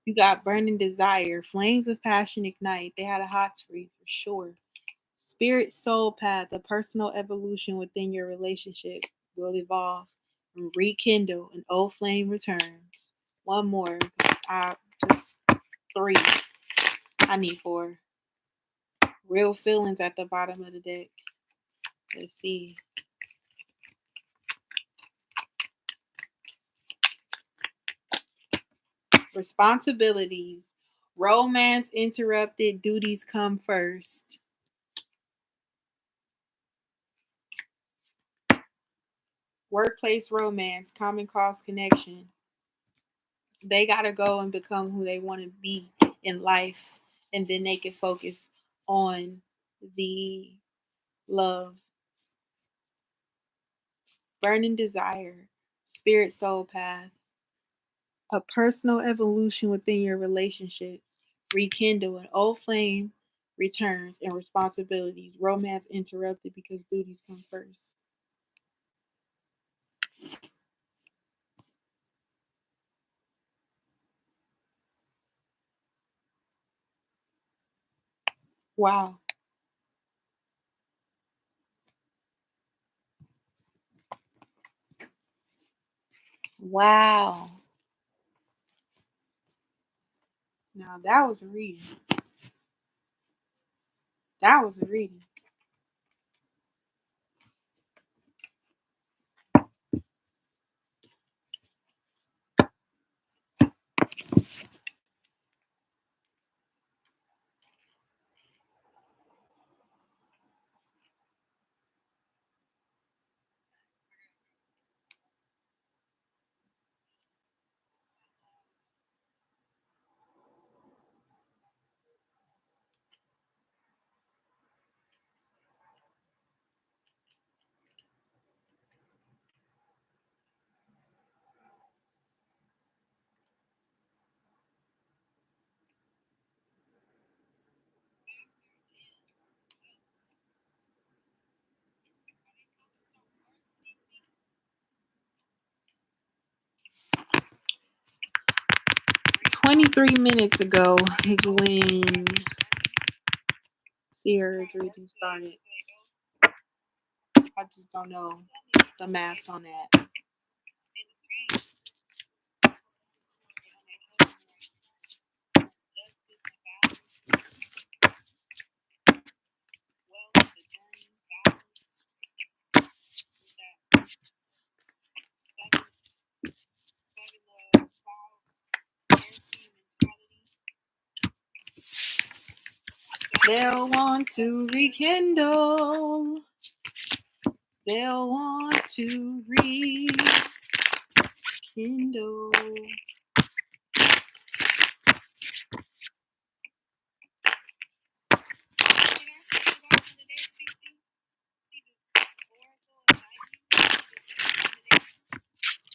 You got burning desire, flames of passion ignite. They had a hot spree for sure. Spirit soul path, a personal evolution within your relationship will evolve and rekindle. An old flame returns. One more. Just 3. I need 4. Real feelings at the bottom of the deck. Let's see. Responsibilities. Romance interrupted. Duties come first. Workplace romance. Common cause connection. They got to go and become who they want to be in life. And then they can focus on the love. Burning desire. Spirit soul path. A personal evolution within your relationships. Rekindle. An old flame returns, and responsibilities. Romance interrupted because duties come first. Wow. Wow. Now that was a reading. That was a reading. "23 minutes ago is when Ciara's reading started. I just don't know the math on that. They'll want to rekindle. They'll want to rekindle.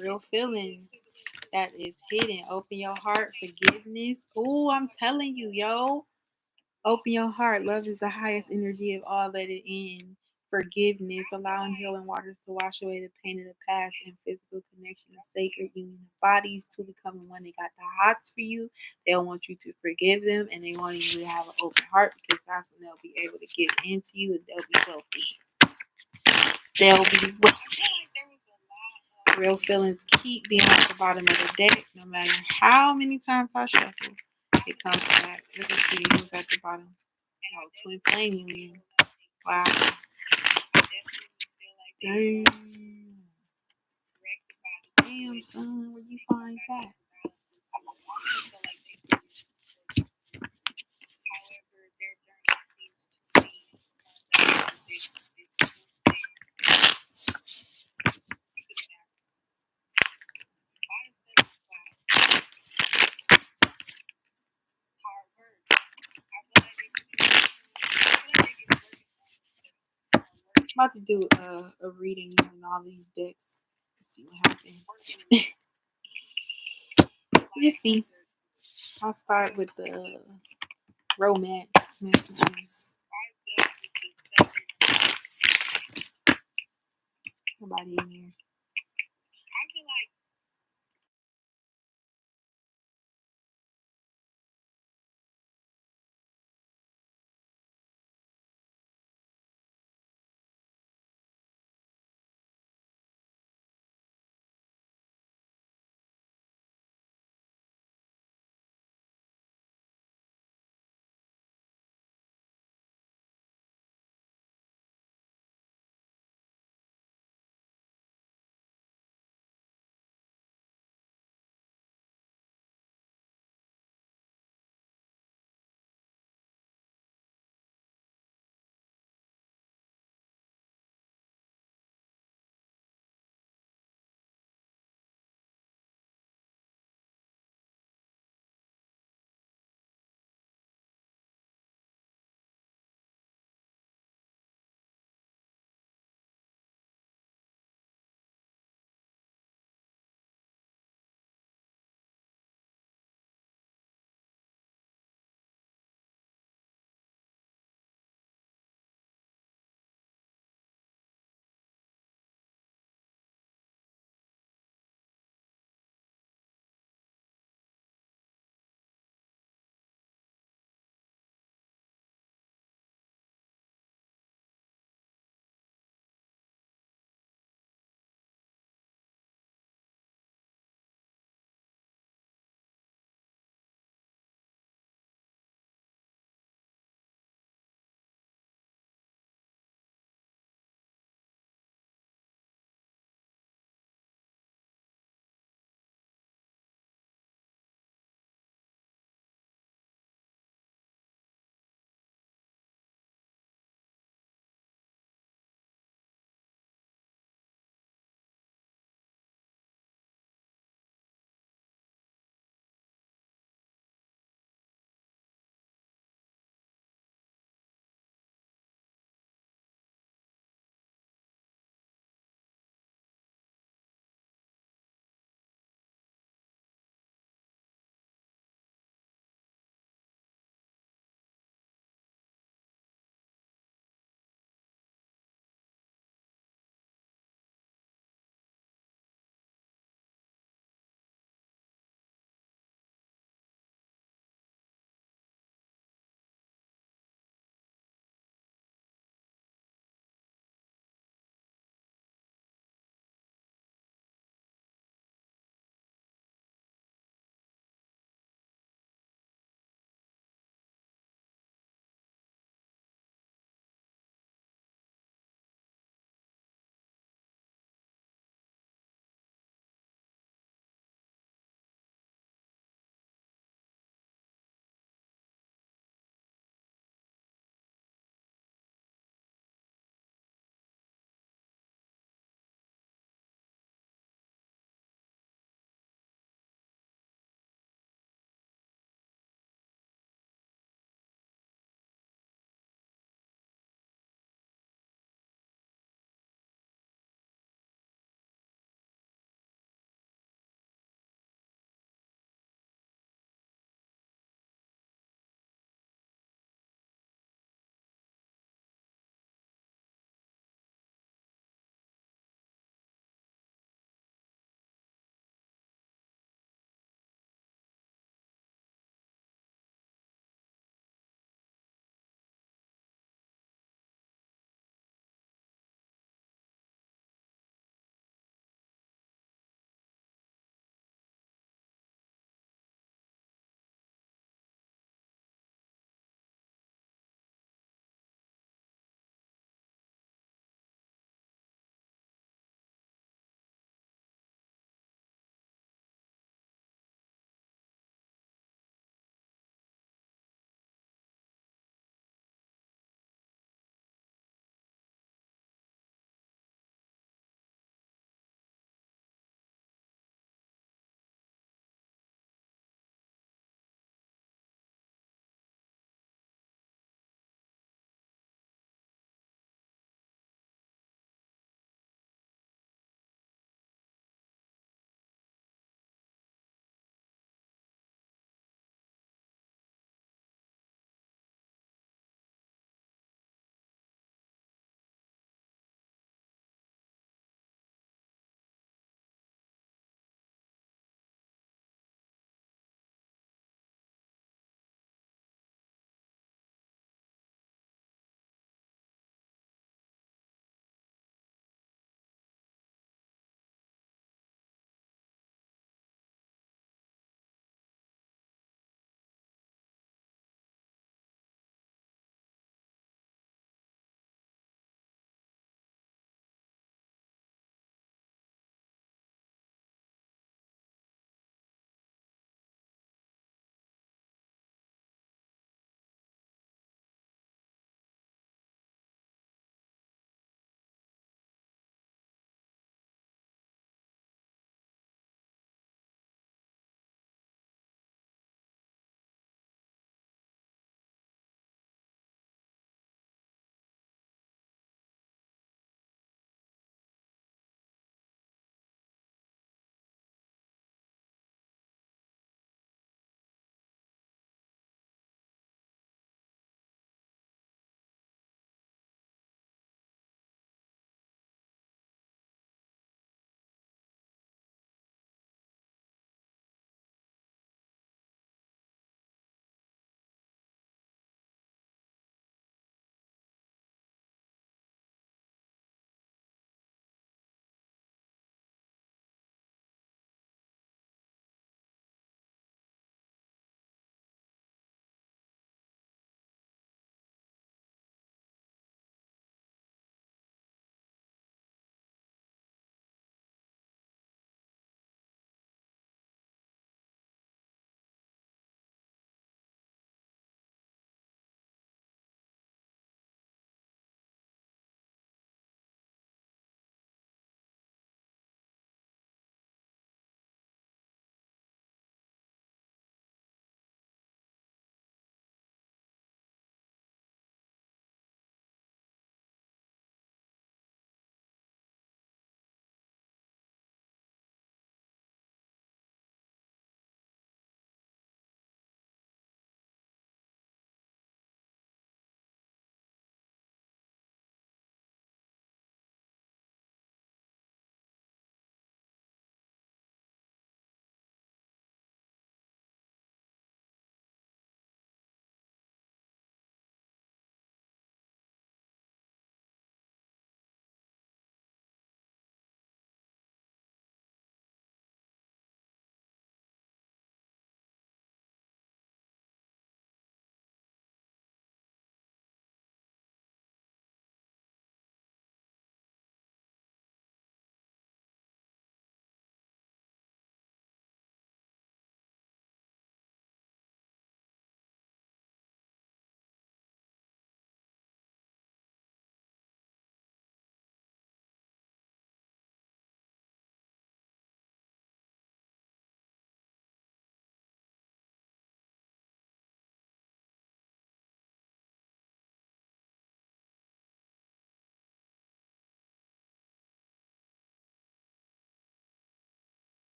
Real feelings that is hidden. Open your heart. Forgiveness. Oh, I'm telling you, yo. Open your heart. Love is the highest energy of all. Let it in. Forgiveness, allowing healing waters to wash away the pain of the past, and physical connection of sacred union of bodies to becoming one. They got the hots for you. They'll want you to forgive them, and they want you to have an open heart, because that's when they'll be able to get into you, and they'll be wealthy. They'll be wealthy. Real feelings keep being at the bottom of the deck, no matter how many times I shuffle. It comes back. Let's see who's at the bottom. Oh, twin flame union. Wow. Dang. Damn, son, where you find that? I'm about to do a reading using all these decks. Let's see what happens. You see, I'll start with the romance messages. Nobody in here.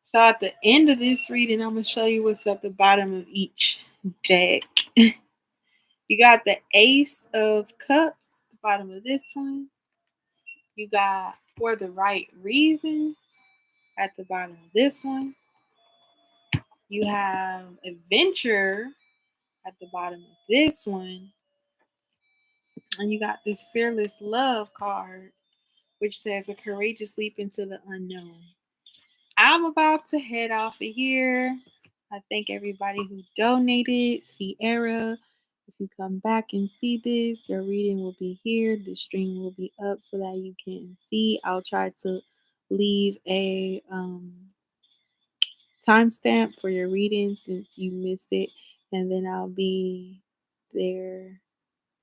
So at the end of this reading, I'm going to show you what's at the bottom of each deck. You got the Ace of Cups, the bottom of this one. You got For the Right Reasons at the bottom of this one. You have Adventure at the bottom of this one. And you got this Fearless Love card, which says a courageous leap into the unknown. I'm about to head off of here. I thank everybody who donated. Ciara, if you come back and see this, your reading will be here. The stream will be up so that you can see. I'll try to leave a timestamp for your reading since you missed it, and then I'll be there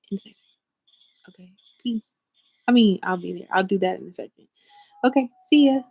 in a second. Okay, peace. I'll be there. I'll do that in a second. Okay, see ya.